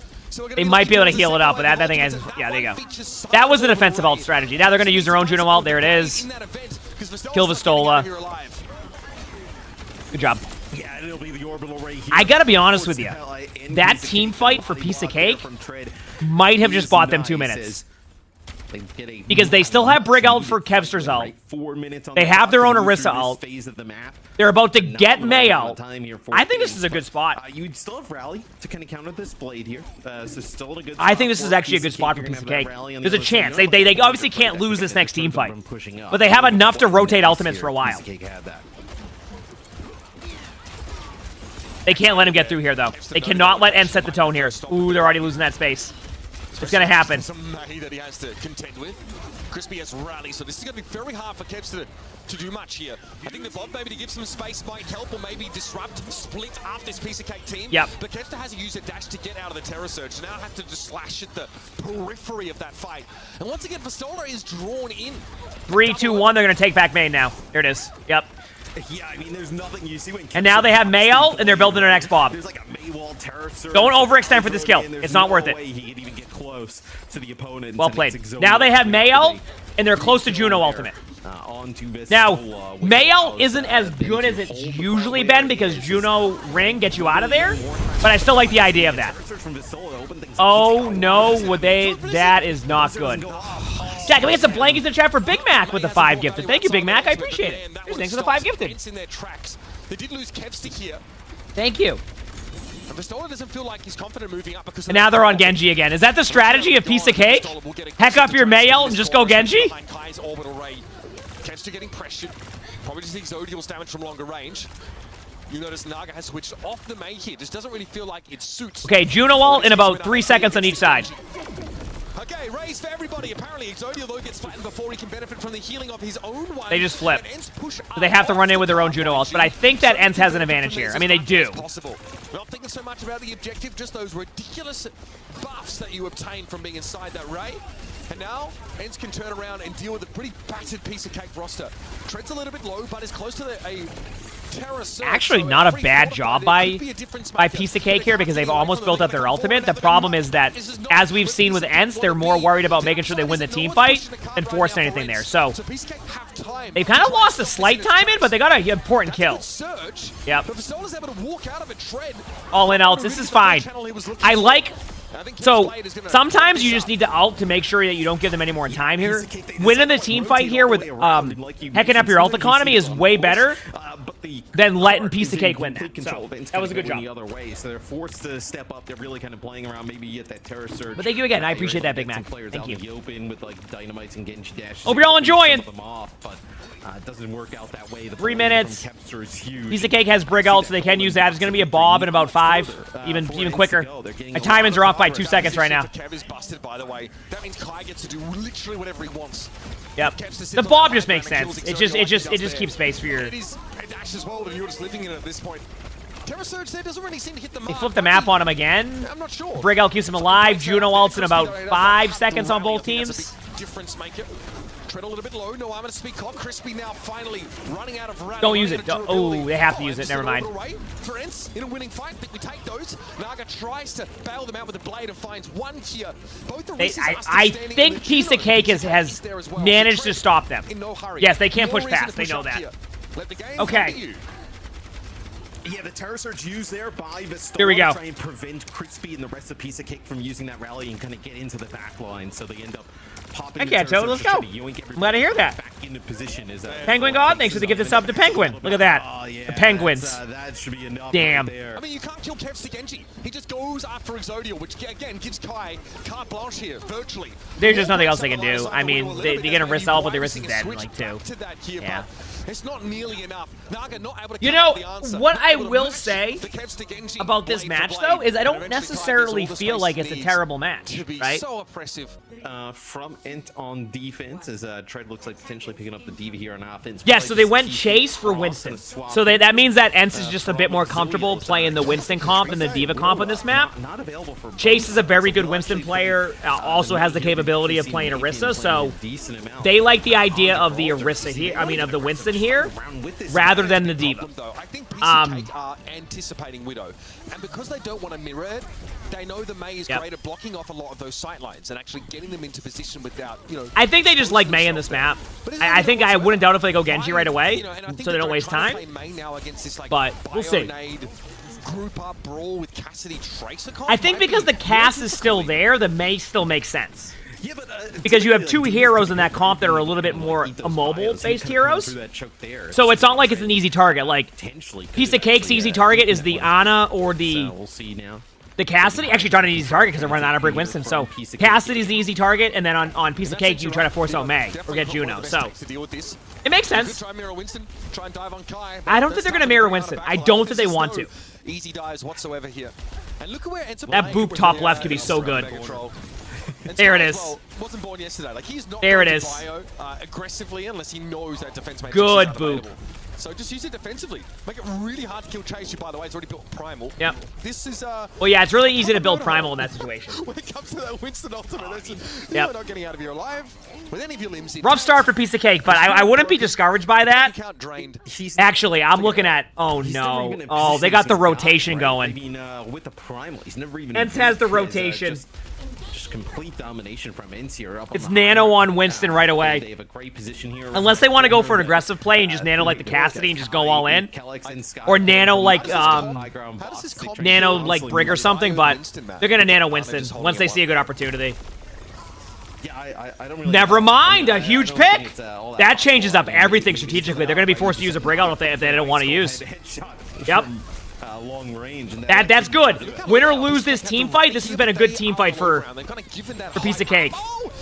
They might be able to heal it up, but that thing has... Yeah, there you go. That was a defensive ult strategy. Now they're going to use their own Juno ult. There it is. Kill Vistola. Good job. Yeah, it'll be the orbital ray here. I gotta be honest with you. That team fight for Piece of Cake might have just bought them 2 minutes. Because they still have Brig ult for Kevster's ult. They have their own Orisa ult. They're about to get May ult. I think this is a good spot. You'd still have Rally to kind of counter this Blade here. So still a good I think this is actually a good spot for Piece of Cake. There's a chance. They obviously can't lose this next team fight. But they have enough to rotate ultimates for a while. They can't let him get through here, though. They cannot let ENCE set the tone here. Ooh, they're already losing that space. It's going to happen. Some May that he has to contend with. Crispy has Rally, so this is going to be very hard for Kevs to do much here. I think the Bob maybe to give some space might help, or maybe disrupt, split up this Piece of Cake team. Yep. But Kevster has to use a dash to get out of the Terror Surge. Now have to just slash at the periphery of that fight. And once again, Vistola is drawn in. 3, 2, 1, they're going to take back main now. There it is. Yep. Yeah, I mean, there's nothing you see when. And now they have May ult, and they're building their next Bob. There's like a May wall terror surge. Don't overextend for this kill. It's not worth it. He can even get close to the opponent. Well played. Now they have May ult, and they're close to Juno ultimate. Now, May ult isn't as good as it's usually been because Juno ring gets you out of there, but I still like the idea of that. Oh no, would they? That is not good. Jack, can we get some blankets in the chat for Big Mac with the 5 gifted? Thank you, Big Mac. I appreciate it. Thanks for the 5 gifted. They did lose Kevster here. Thank you. Vistola doesn't feel like he's confident moving up because. And now they're on Genji again. Is that the strategy of Piece of Cake? Heck up your Mael and just go Genji? Kev's getting pressured. Probably just Exodial's damage from longer range. You notice Naga has switched off the Mei here. Just doesn't really feel like it suits. Okay, Juno ult in about 3 seconds on each side. Okay, raise for everybody. Apparently, Exodial though gets flattened before he can benefit from the healing of his own one. They just flip. So they have to run in with their own Juno ults, but I think that ENCE has an advantage here. I mean, they do. We're not thinking so much about the objective, just those ridiculous buffs that you obtain from being inside that Ray. And now, ENCE can turn around and deal with a pretty battered Piece of Cake roster. Tread's a little bit low, but is close to a terror surge. Actually, not a bad job by Piece of Cake here because they've almost built up their ultimate. The problem is that, as we've seen with ENCE, they're more worried about making sure they win the team fight than force anything there. So, they've kind of lost a slight time in, but they got an important kill. Yep. All in ults. This is fine. I like... So, sometimes you just need to ult to make sure that you don't give them any more time here. Winning the team fight here with hacking up your ult economy is way better than letting Piece of Cake win that. So, that was a good job. So they're forced to step up. They're really kind of playing around, maybe get that terror surge. But thank you again. I appreciate that, Big Mac. Thank you. Hope you're all enjoying. It doesn't work out that way. 3 minutes. Piece of Cake has Brig ult, so they can use that. It's going to be a Bob in about 5, even quicker. My timings are off by 2 seconds right now. Kev is busted, by the way. That means Kai gets to do literally whatever he wants. Yep. The Bob just makes sense. It just keeps space for your... It is Ash's world, and you're just living in it at this point. Terror Surge there doesn't really seem to hit the mark. They flipped the map on him again. I'm not sure. Brig ult keeps him alive. Juno ults in about 5 seconds on both teams. Difference maker. Tread a little bit low, no armor to speak of. Crispy now finally running out of round. Don't use it. Oh, they have to use it. Never mind. For ENCE, in a winning fight, I think we take those. Naga tries to bail them out with a blade and finds one here. Both the I think Piece of Cake has managed to stop them. Yes, they can't push past. They know that. Okay. Yeah, the terror surge used there by Vistola. Here we go. Try and prevent Crispy and the rest of Piece of Cake from using that rally and kind of get into the back line, so they end up popping. Okay, Joe, let's go. I'm glad to hear that. Back into position is Penguin God, thanks for the gifted sub to Penguin. Look at that. Oh, yeah, the Penguins. That should be enough. Damn. Right there. I mean, you can't kill Kev's to Genji. He just goes after Exodial, which again gives Kai carte blanche here, virtually. There's just nothing else they can do. I mean, they're gonna risk all, but the risk is dead in like 2. Yeah. It's not nearly enough. Naga not able to you know, what I will say about this match, though, is I don't necessarily feel like it's a terrible match, right? So oppressive. From ENCE on defense, as Tread looks like potentially picking up the Diva here on offense. Yeah, so they went Chase for Winston. So that means that ENCE is just a bit more comfortable playing the Winston comp than the Diva comp on this map. Chase is a very good Winston player, also has the capability of playing Orisa, so they like the idea of the Orisa here, I mean of the Winston here, rather than the Diva. I think Piece of Cake are anticipating Widow, and because they don't want to mirror it, they know the Mei is great at blocking off a lot of those sight lines and actually getting them into position without, you know... I think they just like Mei in this map. I think I wouldn't doubt if they go Genji right away, so they don't waste time. But we'll see. Group up brawl with Cassidy Tracer I think because the Cass is still there, the Mei still makes sense. Because you have 2 heroes in that comp that are a little bit more immobile-based heroes. So it's not like it's an easy target. Like, Piece of Cake's easy target is the Ana or the Cassidy. Actually, it's not an easy target because they're running out of Brig Winston. So Cassidy's the easy target, and then on Piece of Cake, you try to force out Mei or get Juno. So it makes sense. I don't think they're going to mirror Winston. I don't think they want to. Easy dives whatsoever here. And look at where that boop top left could be so good. There it is. Wasn't born yesterday. Like he's not there it is. Bio, aggressively unless he knows that defense matrix good is boop. So just use it defensively. Make it really hard to kill Chase. By the way, it's already built Primal. Yep. This is well, yeah, it's really easy to build Primal in that situation. When it comes to that Winston ultimate, you're not getting out of here alive with any of your limbs. Rough start for Piece of Cake, but I wouldn't be discouraged by that. Actually, I'm looking at. Oh no! Oh, they got the rotation going. With the Primal, he's never even. ENCE has the rotation. Complete domination from ENCE here. It's nano on Winston right away. They have a great position here. Unless they want to go for an aggressive play and just nano like the Cassidy and just go all in, or nano like nano like Brig or something. But they're gonna nano Winston once they see a good opportunity. Yeah, I don't really Never mind, a huge pick. That changes up everything strategically. They're gonna be forced to use a Brig out if they don't want to use. Yep. long range. And That's good. Win or lose this team fight, this has been a good team fight for Piece of Cake.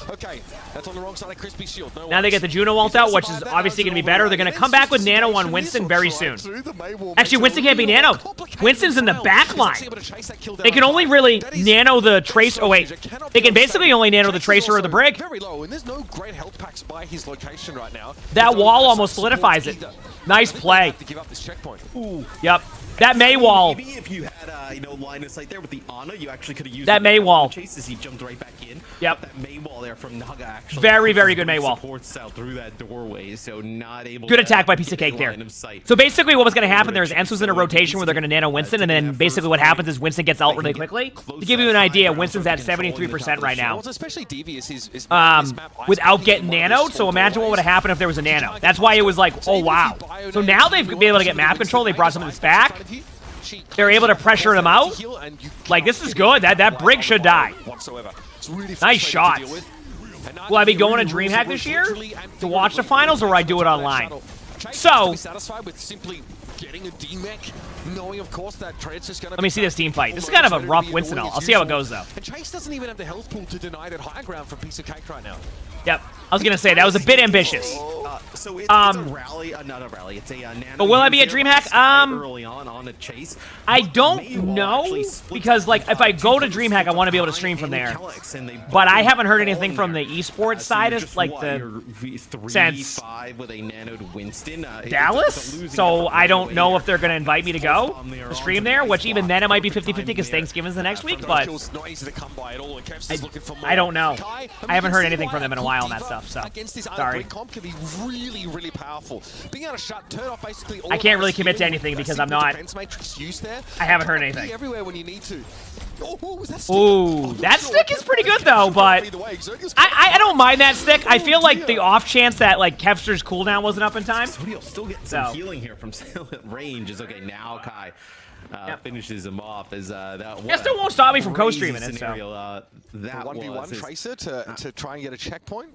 Okay, that's on the wrong side of Crispy Shield. Now they get the Juno ult out, which is obviously going to be better. They're going to come back with Nano on Winston very soon. Actually, Winston can't be Nano. Winston's in the back line. They can only really Nano the Tracer. Oh, wait. They can basically only Nano the Tracer or the Brig. Very low, and there's no great health packs by his location right now. That wall almost solidifies it. Nice play. Yep. That May wall. Maybe if you had, line of sight there with the Ana, you actually could have used that May wall. Chase as he jumped right back in. Yep. That May wall there from Naga actually. Very, very good May wall. Supports out through that doorway, so not able. Good attack by Piece of Cake there. So basically, what was going to happen there is EMS was in a rotation where they're going to Nano Winston, and then basically what happens is Winston gets out really quickly. To give you an idea, Winston's at 73% right now. Without getting nanoed, so imagine what would have happened if there was a nano. That's why it was like, oh wow. So now they've been able to get map control. They brought some of this back. They're able to pressure them out. Like, this is good. That Brig should die. Nice shot. Will I be going to DreamHack this year to watch the finals, or will I do it online? So, let me see this team fight. This is kind of a rough Winston ult. I'll see how it goes, though. And Chase doesn't even have the health pool to deny that high ground from Piece of Cake right now. Yep. I was going to say, that was a bit ambitious. So it's a rally, not a rally. It's a nano. But will I be at DreamHack? Early on a Chase. I don't know, because like if I go to DreamHack, I want to be able to stream from there. But I haven't heard anything from the esports side of like the since with a nanoed Winston, Dallas. So I don't know if they're going to invite me to go to stream there. Which even then it might be 50-50 because Thanksgiving's the next week. But I don't know. I haven't heard anything from them in a while on that stuff. So sorry. Really, really powerful. Being able to turn off basically all I can't really commit to anything because I'm not. I haven't heard anything. Everywhere when you need to. Ooh, that stick is pretty good though, but I don't mind that stick. I feel like the off chance that like Kevster's cooldown wasn't up in time. Still getting some healing here from range. Is okay now. Kai finishes him off as that. Still won't stop me from co-streaming it. So that 1v1 Tracer to try and get a checkpoint.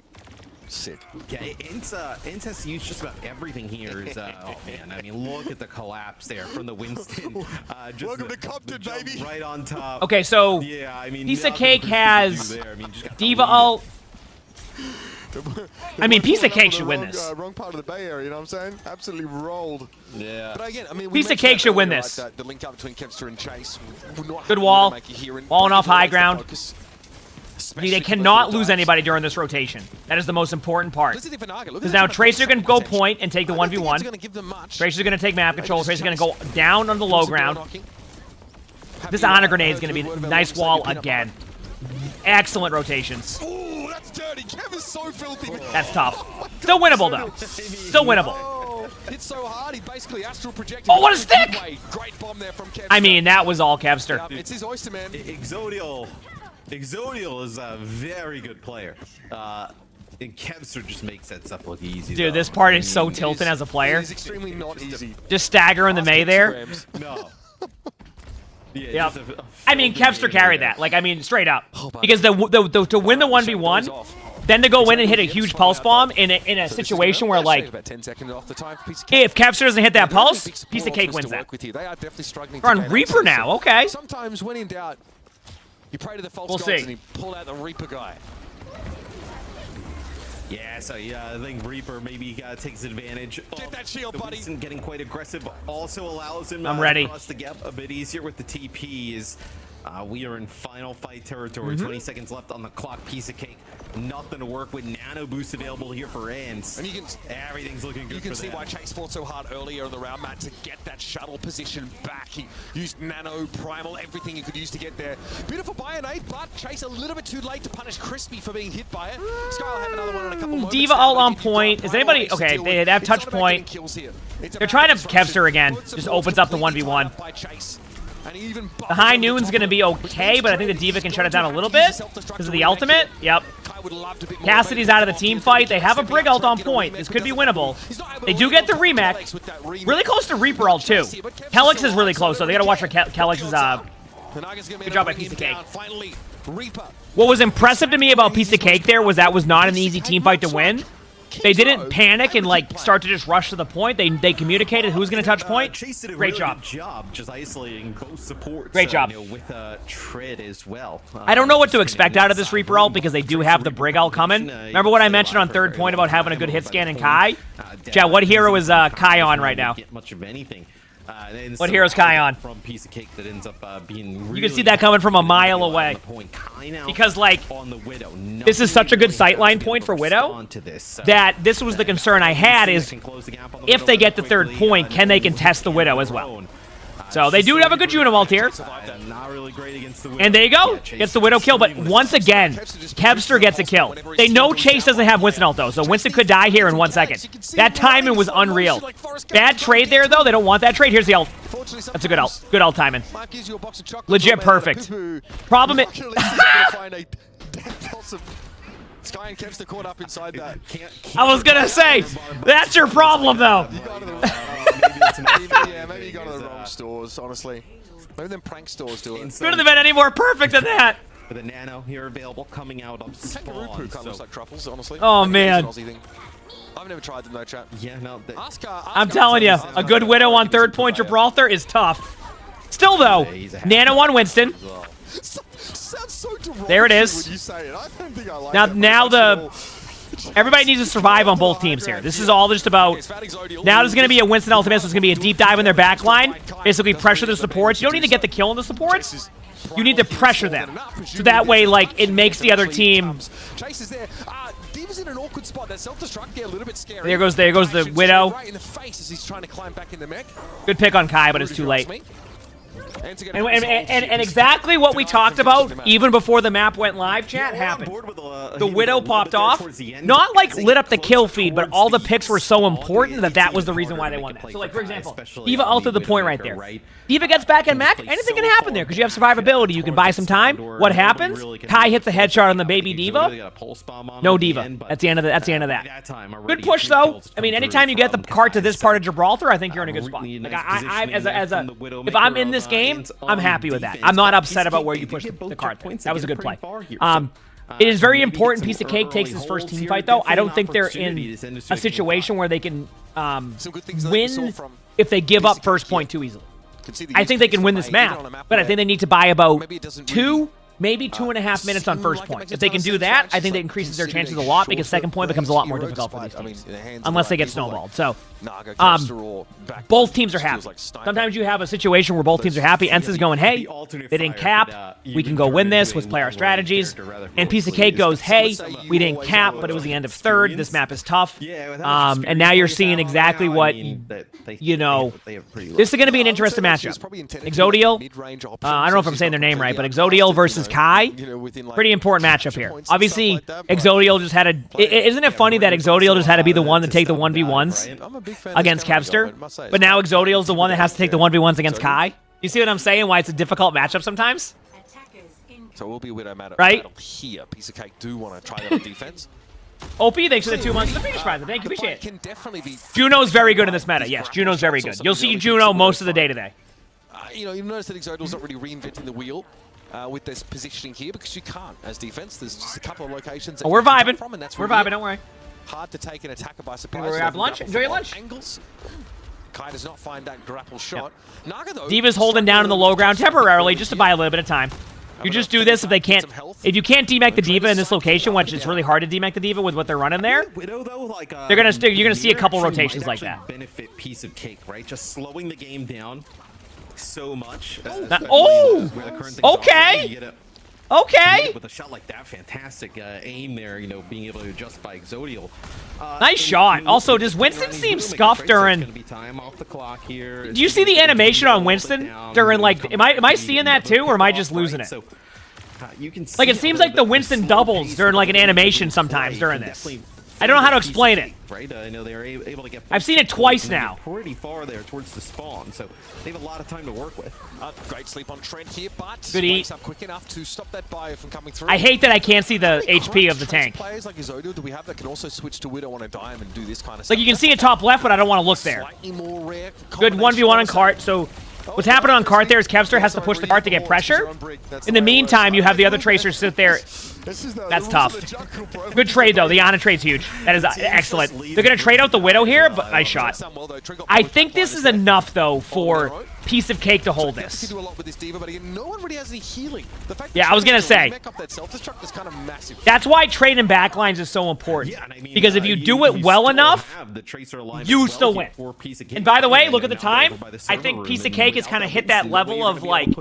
Sick. Yeah, Ints has to use just about everything here. Is, oh man, I mean, look at the collapse there from the Winston. Welcome to Compton, baby. Right on top. Okay, so yeah, I mean, Piece of Cake has Diva ult. I mean, Piece of Cake should win this. Wrong part of the Bay Area, you know what I'm saying? Absolutely rolled. Yeah. But again, I mean, Piece of Cake should win this. The link up between Kevster and Chase. Good wall. Walling off high ground. They cannot lose anybody during this rotation. That is the most important part. Because now Tracer can go point and take the 1v1. Tracer's going to take map control. Tracer's going to go down on the low ground. This Honor Grenade is going to be a nice wall again. Excellent rotations. Ooh, that's dirty. Kev is so filthy. That's tough. Still winnable, though. Still winnable. Hit so hard, he basically astral projected. Oh, what a stick! Great bomb there from Kevster. I mean, that was all Kevster. It's his oyster, man. Exodial is a very good player. And Kevster just makes that stuff look easy. Dude, this part is so tilting as a player. It's extremely not easy. Just staggering the May there. No. Yeah, I mean, Kevster carried that. Like, I mean, straight up. Because to win the 1v1, then to go in and hit a huge pulse bomb in a situation where, like, if Kevster doesn't hit that pulse, Piece of Cake wins that. We're on Reaper now, okay. Sometimes when in doubt, you pray to the false gods and you pull out the Reaper guy. Yeah, so yeah, I think Reaper maybe takes advantage. Get that shield, buddy. Getting quite aggressive also allows him I'm ready. To cross the gap a bit easier with the TPs. We are in final fight territory. 20 seconds left on the clock. Piece of Cake. Nothing to work with. Nano boost available here for Ants. And everything's looking good. You can see why Chase fought so hard earlier in the round, Matt, to get that shuttle position back. He used Nano, Primal, everything he could use to get there. Beautiful buy and 8, but Chase a little bit too late to punish Crispy for being hit by it. Sky will have another one in a couple moments. Diva all on point. Is anybody... Okay, they have touch point. They're trying to Kevster again. Just opens up the 1v1. The high noon's going to be okay, but I think the Diva can shut it down a little bit because of the ultimate. Yep. Cassidy's out of the team fight. They have a Brig ult on point. This could be winnable. They do get the remake. Really close to Reaper ult, too. Kelix is really close, so they got to watch for Kelix's... Good job by Piece of Cake. What was impressive to me about Piece of Cake there was that was not an easy team fight to win. They didn't panic and like start to just rush to the point. They communicated who's going to touch point. Chase did a Great really job. good job just isolating both supports. Great job. With Tread as well. I don't know what to expect out of this Reaper ult because they do have the Brig ult coming. Remember what I mentioned on third point about having a good hit scan in Kai? Chad, what hero is Kai on right now? Get much of anything. What hero's Kai on? From piece of cake that ends up being You can see that coming from a mile away. Because, like, this is such a good sightline point for Widow that this was the concern I had is if they get the third point, can they contest the Widow as well? So they do have a good Juno ult here. And there you go. Gets the Widow kill. But once again, Kevster gets a kill. They know Chase doesn't have Winston ult, though. So Winston could die here in 1 second. That timing was unreal. Bad trade there, though. They don't want that trade. Here's the ult. That's a good ult. Good ult timing. Legit perfect. Problem is... Sky and Kevster caught up inside that. I was gonna say, that's your problem, though. Maybe you got to the wrong stores, honestly. Maybe them prank stores do it. Couldn't have been any more perfect than that. With a nano here available coming out of Kangaroo spawn. poo kind of looks like truffles, honestly. Oh, man. I've never tried them, though, chat. Yeah, no. I'm telling you, a good Widow on third point Gibraltar is tough. Still, though, Nano on Winston. Sounds so there it is. when you say it. I don't think I like now everybody needs to survive on both teams here. This is all just about... Now there's going to be a Winston ultimate, so it's going to be a deep dive in their back line. Basically pressure the supports. You don't need to get the kill on the supports. You need to pressure them. So that way, like, it makes the other team... Chase is there. Diva's in an awkward spot. That self-destruct get a little bit scary. There goes the Widow. Right in the face as he's trying to climb back in the mech. Good pick on Kai, but it's too late. And exactly what we talked about even before the map went live, chat, happened. The Widow popped off. Not like lit up the kill feed, but all the picks were so important that was the reason why they won that. So like, for example, Diva ulted the point right there. Diva gets back in mech, anything can happen there because you have survivability. You can buy some time. What happens? Kai hits a headshot on the baby Diva. No Diva. That's the end of that. Good push though. I mean, anytime you get the cart to this part of Gibraltar, I think you're in a good spot. Like if I'm in this game, I'm happy with that. I'm not upset about where you push the cart. That was a good play. It is very important Piece of Cake takes his first team fight, though. I don't think they're in a situation where they can win if they give up first point too easily. I think they can win this map, but I think they need to buy about 2, maybe 2.5 minutes on first point. If they can do that, I think that increases their chances a lot because second point becomes a lot more difficult for these teams, unless they get snowballed. So, both teams are happy. Sometimes you have a situation where both teams are happy. Ensa's going, hey, they didn't cap. We can go win this with player strategies. And Piece of Cake goes, hey, we didn't cap, but it was the end of third. This map is tough. And now you're seeing exactly what, you know, this is going to be an interesting matchup. Exodial, I don't know if I'm saying their name right, but Exodial versus Kai, pretty important matchup here. Obviously, Exodial just had isn't it funny that Exodial just had to be the one to take the 1v1s against Kevster, but now Exodial's the one that has to take the 1v1s against Kai? You see what I'm saying? Why it's a difficult matchup sometimes? So it will be a Widow battle here. Piece of Cake do want to try that on defense. OP, thanks for the 2 months of the Phoenix Prize. Thank you, appreciate it. Juno's very good in this meta. Yes, Juno's very good. You'll see Juno most of the day today. You know, you'll notice that Exodial's not really reinventing the wheel with this positioning here because you can't as defense. There's just a couple of locations. We're vibing. We're vibing, don't worry. Hard to take an attacker by surprise. We're grab lunch. Enjoy your lunch. Angles. Kai does not find that grapple shot. Naga, though, Diva's holding down in the low ground temporarily just to buy a little bit of time. You just do this if they can't. If you can't demech the Diva in this location, which it's really hard to demech the Diva with what they're running there, they're gonna you're gonna see a couple rotations like that. Benefit Piece of Cake, right? Just slowing the game down so much. Okay. Okay. With a shot like that, fantastic aim there, you know, being able to adjust by Exodial. Nice shot. Also, does Winston seem scuffed during... Do you see the animation on Winston during, like... Am I seeing that too, or am I just losing it? Like, it seems like the Winston doubles during, like, an animation sometimes during this. I don't know how to explain it. Right? I know they're able to get. I've seen it twice now. Pretty far there towards the spawn, so they have a lot of time to work with. Great sleep on Trent here, but good eat. Up quick enough to stop that bio from coming through. I hate that I can't see the HP of the tank. Players like Exodial, do we have that can also switch to Widow on a dime and do this kind of stuff? Like you can see it top left, but I don't want to look there. Good 1v1 on cart. So what's happening on cart there is Kevster has to push the cart to get pressure. In the meantime, you have the other tracers sit there That's tough. Good trade, though. The Ana trade's huge. That is excellent. They're going to trade out the Widow here, but nice shot. I think this is enough, though, for Piece of Cake to hold this. Yeah, I was going to say. That's why trading backlines is so important. Because if you do it well enough, you still win. And by the way, look at the time. I think Piece of Cake has kind of hit that level of, like,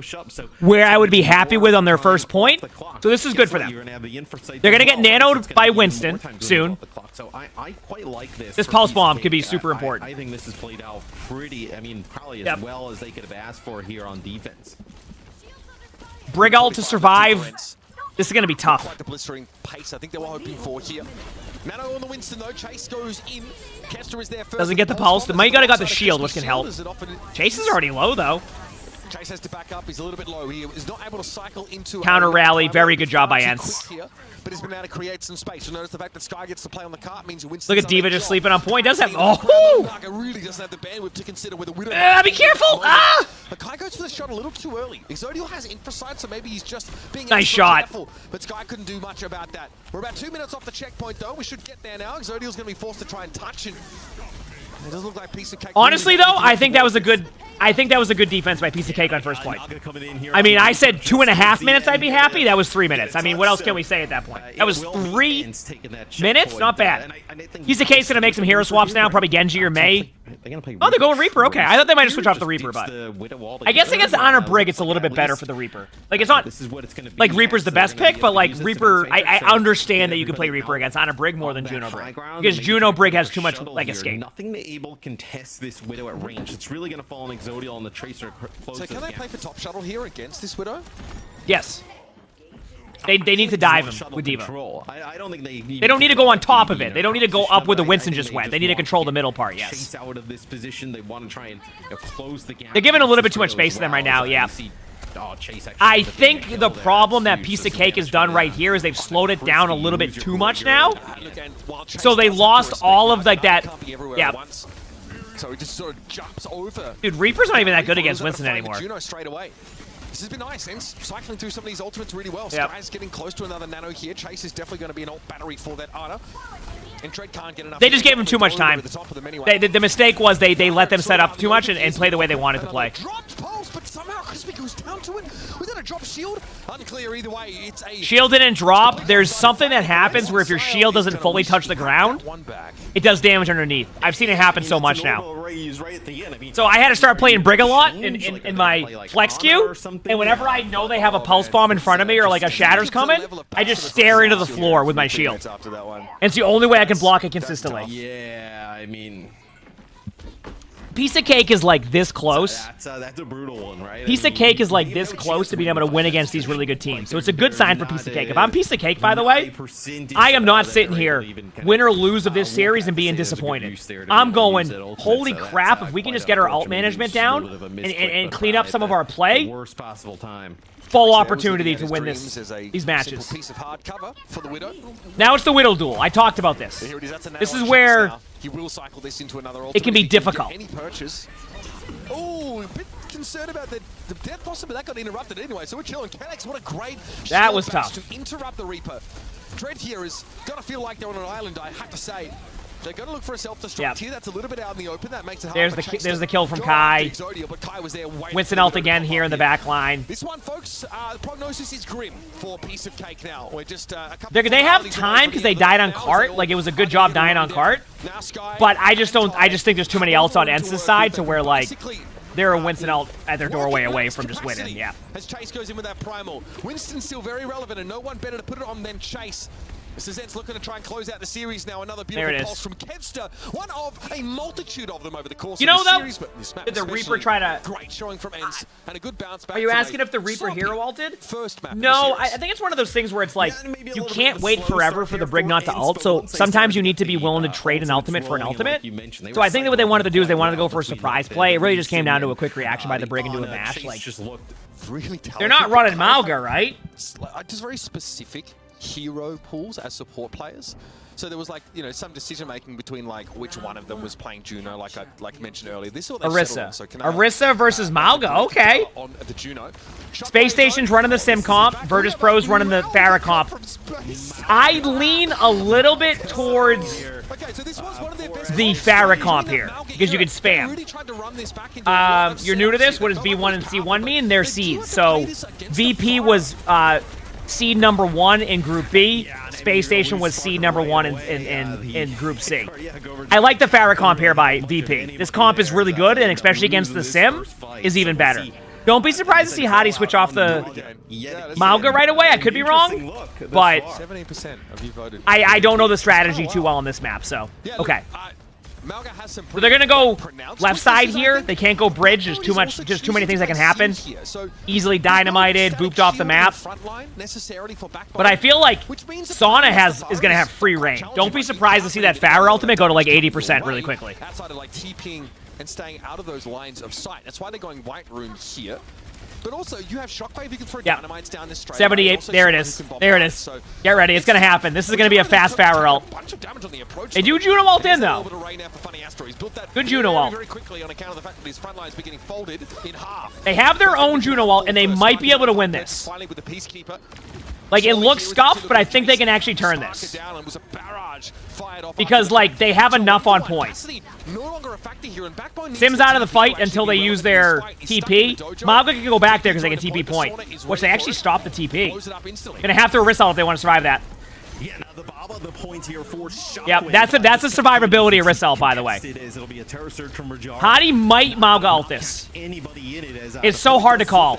where I would be happy with on their first point. So this is good for them. They're going to get nanoed by Winston soon. This pulse bomb could be super important. I think this has played out pretty, probably as well as they could have asked for here on defense. Brig ult to survive. This is going to be tough. Quite the blistering pace I think they were hoping for here. Nano on the Winston though. Chase goes in. Kester is there first. Doesn't get the pulse. The Mighty got the shield, which can help. Chase is already low though. Chase has to back up. He's a little bit low. He is not able to cycle into counter rally. Very good job by Ents. But he's been able to create some space. You'll notice the fact that Sky gets to play on the cart means Winston's look at D.Va just sleeping on point. Does have really doesn't have the bandwidth to consider with a Widow. Be careful! But Kai goes for the shot a little too early. Exodial has infrasight, so maybe he's just being nice shot. Careful. But Sky couldn't do much about that. We're about 2 minutes off the checkpoint though. We should get there now. Exodial's going to be forced to try and touch it. It doesn't look like Piece of Cake. Honestly though, I think that was a good defense by Piece of Cake on first point. I mean, I said 2.5 minutes I'd be happy. That was 3 minutes. I mean, what else can we say at that point? That was 3 minutes? Not bad. Piece of Cake's going to make some hero swaps now. Probably Genji or Mei. Oh, they're going Reaper. Okay, I thought they might have switched off the Reaper, but I guess against Honor Brig, it's a little bit better for the Reaper. Like, it's not like Reaper's the best pick, but like Reaper, I understand that you can play Reaper against Honor Brig more than Juno Brig. Because Juno Brig has too much, like, escape. Nothing to able contest this Widow at range. It's really going to fall on Exodial and the Tracer close. So can they play for top shuttle here against this Widow? Yes. They need to dive him with D.Va. I don't think they don't need to go on top of it. They don't need to go up where the Winston just went. They need to control the middle part, yes. Chase out of this position. They want to try and close the gap. They're giving a little bit too much space to them right now, yeah. I think the problem that Piece of Cake has done right here is they've slowed it down a little bit too much now. So they lost all of like that. Yeah. So he just sort of jumps over. Dude, Reaper's not even that good against Winston anymore. Juno straight away. This has been nice, and cycling through some of these ultimates really well. Sky's getting close to another nano here. Chase is definitely going to be an ult battery for that Ana. And Tread can't get enough. They just gave him too much time. The mistake was they let them set up too much and play the way they wanted to play. Dropped pulse, but somehow Crispy goes down to it. Was that a drop shield? Unclear either way. It's a shield didn't drop. There's something that happens where if your shield doesn't fully touch the ground, it does damage underneath. I've seen it happen so much now. So I had to start playing Brig a lot in my flex queue, and whenever I know they have a pulse bomb in front of me or like a shatter's coming, I just stare into the floor with my shield. And it's the only way I can block it consistently. Yeah, I mean, Piece of Cake is like this close. That's a brutal one, right? Piece of Cake is like this close to being able to win against these really good teams. So it's a good sign for Piece of Cake. If I'm Piece of Cake, by the way, I am not sitting here, win or lose of this series and being disappointed. I'm going, holy crap, if we can just get our ult management down and clean up some of our play, worst possible time. Full opportunity to win these matches. Now it's the Widow duel. I talked about this. This is where it can be difficult. Oh, a bit concerned about the death possibly. That got interrupted anyway, so we're chilling. Canex, what a great that was tough to interrupt the Reaper. Dread here has got to feel like they're on an island, I have to say. They're going to look for a self-destruct here. That's a little bit out in the open. That makes it hard. There's the kill from Kai. Winston ult again here in the back line. This one, folks, the prognosis is grim for Piece of Cake now. We're just a couple they have time because they died on cart. Like, it was a good job dying on cart. But I just think there's too many ults on Ents' side to where, like, they're a Winston ult at their doorway away from just winning. Yeah. As Chase goes in with that primal. Winston's still very relevant, and no one better to put it on than Chase. This is Ents looking to try and close out the series now. Another beautiful pulse from Kevster. One of a multitude of them over the course of the series. But this map did the Reaper try to... Great showing from Ents and a good bounce back. Are you asking if the Reaper hero ulted? First map. No, I think it's one of those things where it's like, you can't wait forever for the Brig not to ult, so sometimes you need to be willing to trade an ultimate for an ultimate. So I think that what they wanted to do is they wanted to go for a surprise play. It really just came down to a quick reaction by the Brig into a mash. Like, they're not running Malga, right? Just very specific hero pools as support players. So there was like, you know, some decision making between like which one of them was playing Juno, like I mentioned earlier. This is what they Arissa. settled on. So Arissa versus Malga. Okay. On the Juno. Space Station's running the Sim comp. Virtus Pro's running the Pharah comp. I lean a little bit towards the Pharah comp here because you can spam. You're new to this. What does B1 and C1 mean? They're seeds. So VP was seed number 1 in Group B. Space Station was seed number 1 in Group C. I like the Pharah comp here by VP. This comp is really good, and especially against the Sim, is even better. Don't be surprised to see Hottie switch off the Malga right away. I could be wrong, but 70% of you voted. I don't know the strategy too well on this map, so okay. So they're gonna go left side here. They can't go bridge. There's too many things that can happen. Easily dynamited, booped off the map. But I feel like Sauna is gonna have free reign. Don't be surprised to see that Pharah ultimate go to like 80% really quickly. Outside of like TPing and staying out of those lines of sight. That's why they're going white room here. But also, you have Shockwave, you can throw dynamites down this straight. 78, there it is. There it is. So, get ready, it's gonna happen. This is gonna be a fast Pharah ult. They do Juno ult in, though. Good Juno ult. They have their own Juno ult, and they might be able to win this. Like, it looks scuffed, but I think they can actually turn this. Because, like, they have enough on point. Sim's out of the fight until they use their TP. Malga can go back there because they can TP point. Which they actually stop the TP. Gonna have to Arissa if they want to survive that. Yep, that's a survivability Arissa, by the way. Hottie might Malga ult this. It's so hard to call.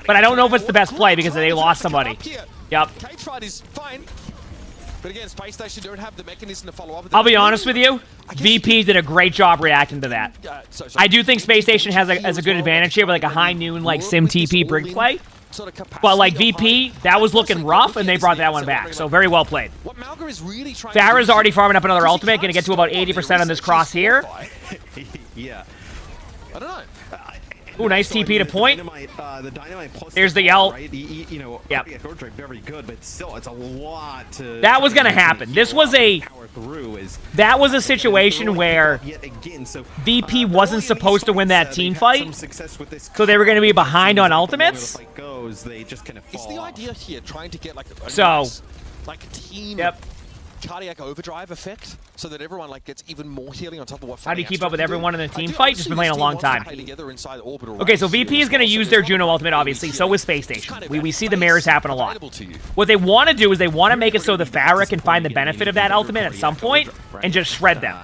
But I don't know if it's the best play because they lost somebody. Yep. But again, Space Station don't have the mechanism to follow up. I'll be honest with you, VP did a great job reacting to that. I do think Space Station has a good advantage here with like a high noon like Sim TP brig play. But like VP, that was looking rough, and they brought that one back. So very well played. Pharah's already farming up another ultimate, going to get to about 80% on this cross here. Yeah. I don't know. Ooh, nice TP to point. There's the ult. Yep. Very good, but still, it's a lot to. That was gonna happen. This was a. That was a situation where VP wasn't supposed to win that team fight, so they were going to be behind on ultimates. Is the idea here trying to get like a team? Yep. Cardiac overdrive effect, so that everyone like gets even more healing on top of what. How do you keep up with everyone in the team fight? Just been playing a long time. Okay, so VP is going to use their Juno ultimate, obviously. So is Space Station. We see the mirrors happen a lot. What they want to do is they want to make it so the Pharah can find the benefit of that ultimate at some point and just shred them.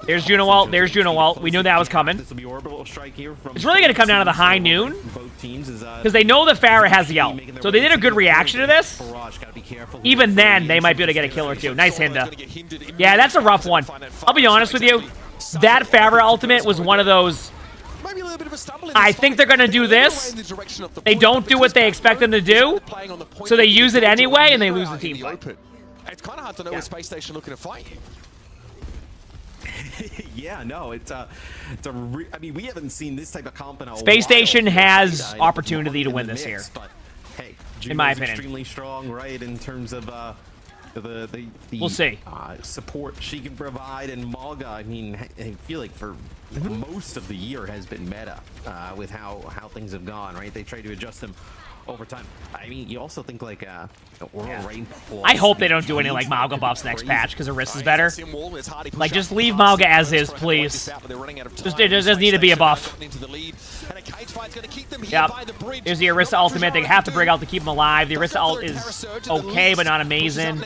There's Juno ult. There's Juno ult. We knew that was coming. It's really going to come down to the high noon because they know the Pharah has the ult. So they did a good reaction to this. Even then, they might be able to get a kill or two. Nice Hinda. Yeah, that's a rough one. I'll be honest with you. That Pharah ultimate was one of those. I think they're going to do this. They don't do what they expect them to do. So they use it anyway, and they lose the team fight. It's kind of hard to know where Space Station looking to fight. Yeah, no, I mean, we haven't seen this type of comp in a while. Space Station has opportunity to win this here. But hey, in my opinion, extremely strong, right? In terms of the we'll see support she can provide, and Malga. I mean, I feel like for most of the year has been meta with how things have gone, right? They try to adjust them over time. I mean, you also think like Rain Plus. I hope they don't do any like Malga buffs next patch because Arissa's better. Like, just leave Malga as is, please. It doesn't need to be a buff. Yep. There's the Arissa ultimate. They have to bring out to keep him alive. The Arissa ult is okay, but not amazing.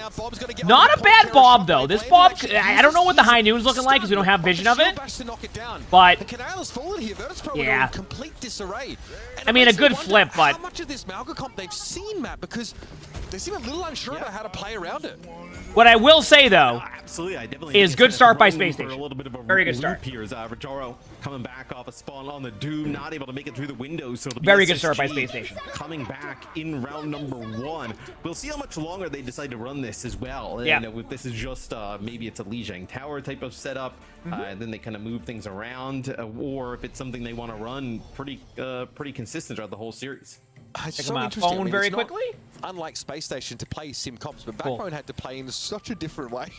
Not a bad Bob, though. This Bob, I don't know what the high noon's looking like because we don't have vision of it. But, yeah. I mean, a good flip, but... How much of this Malga comp they've seen, Matt? Because they seem a little unsure about how to play around it. What I will say, though, is good start by Space Station. Very good start. Here is Rajaro coming back off a spawn on the Doom, not able to make it through the window. So very good start by Space Station. Coming back in round number 1. We'll see how much longer they decide to run this as well. Yeah. And if this is just maybe it's a Lijiang Tower type of setup, and then they kind of move things around, or if it's something they want to run pretty consistent throughout the whole series. It's Check so my interesting. I phone mean, very it's not quickly. unlike Space Station to play sim comps, but Cool. Backbone had to play in such a different way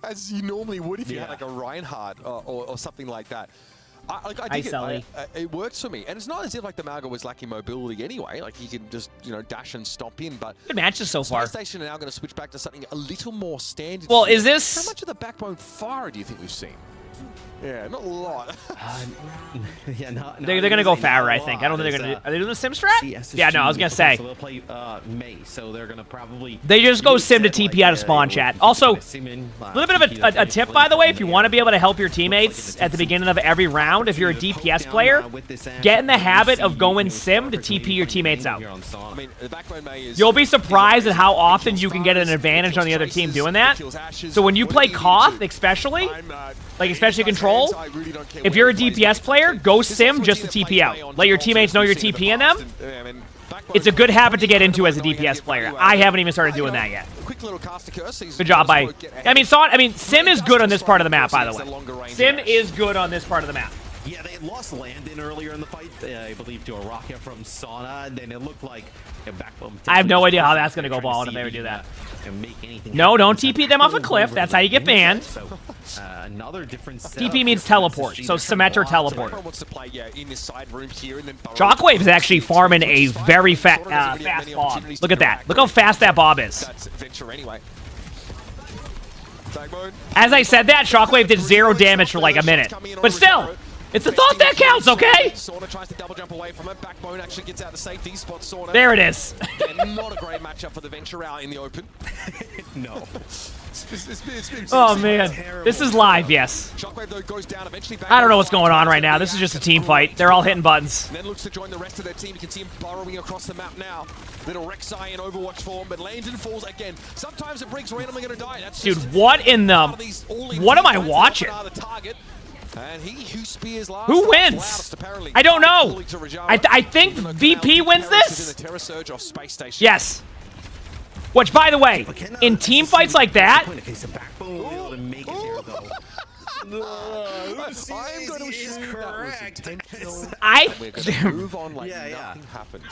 as you normally would if you had like a Reinhardt or something like that. I dig it. It works for me, and it's not as if like the Malga was lacking mobility anyway. Like he can just dash and stomp in. But Good matches so far. Space Station are now going to switch back to something a little more standard. Well, is this? How much of the Backbone fire do you think we've seen? Yeah, not a lot. They're going to go Farah, I think. I don't think they're going to do... Are they doing the sim strat? Yeah, no, I was going to say. So they'll play May, so they're going to probably... They just go sim to TP out of spawn, chat. Also, a little bit of a tip, by the way, if you want to be able to help your teammates at the beginning of every round, if you're a DPS player, get in the habit of going sim to TP your teammates out. You'll be surprised at how often you can get an advantage on the other team doing that. So when you play Koth, especially Control, if you're a DPS player, go sim just to TP out. Let your teammates know you're TPing them. It's a good habit to get into as a DPS player. I haven't even started doing that yet. Good job by... I mean, sim is good on this part of the map, by the way. Sim is good on this part of the map. Yeah, they lost Landon earlier in the fight, I believe, to a rocket from Sauna, and then it looked like a Backbone. I have no idea how that's going to go ball if they would do that. No, don't TP them off a cliff. That's how you get banned. Another different TP means teleport, so Symmetra teleport. Shockwave is actually farming a very fast Bob. Look at that. Look how fast that Bob is. As I said that, Shockwave did 0 damage for like a minute. But still, it's the thought that counts, okay? There it is. Not a great matchup for the Venture out in the open. No. Oh man, this is live, yes. I don't know what's going on right now. This is just a team fight. They're all hitting buttons. Then looks to join the rest of their team. You can see him burrowing across the map now. Little Rek'Sai in Overwatch form, but lands and falls again. Sometimes it brings randomly going to die. That's dude, what in the... What am I watching? And who spears last who wins? I don't know. I think VP wins this? Yes. Which, by the way, in team fights like that... I'm going to assume correct. Move on like nothing happened.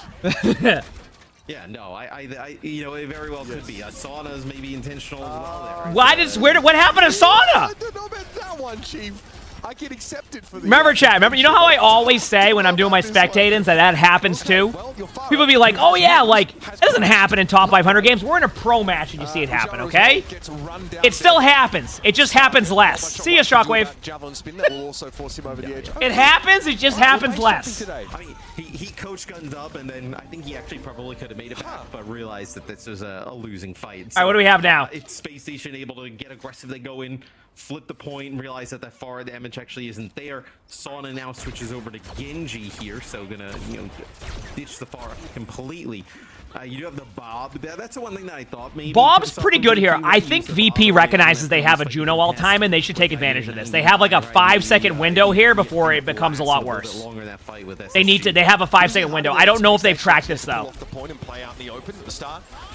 Yeah, no, it very well could be. Sauna's maybe intentional as well there. What happened to Sauna? I don't know about that one, Chief. I can accept it for the... Remember, chat, you know how I always say when I'm doing my spectatings that happens too? People be like, oh yeah, like, that doesn't happen in top 500 games. We're in a pro match and you see it happen, okay? It still happens. It just happens less. See ya, Shockwave. It happens, it just happens less. I mean, he coach gunned up, and then I think he actually probably could have made it back, but realized that this was a losing fight. So, all right, what do we have now? It's Space Station able to get aggressive. They go in, flip the point, and realize that far damage actually isn't there. Sauna now switches over to Genji here, so gonna ditch the far completely. You do have the Bob. That's the one thing that I thought maybe. Bob's pretty good here. I think VP recognizes they have a Juno all the time, and they should take advantage of this. They have like a 5-second window here before it becomes a lot worse. They have a 5-second window. I don't know if they've tracked this though.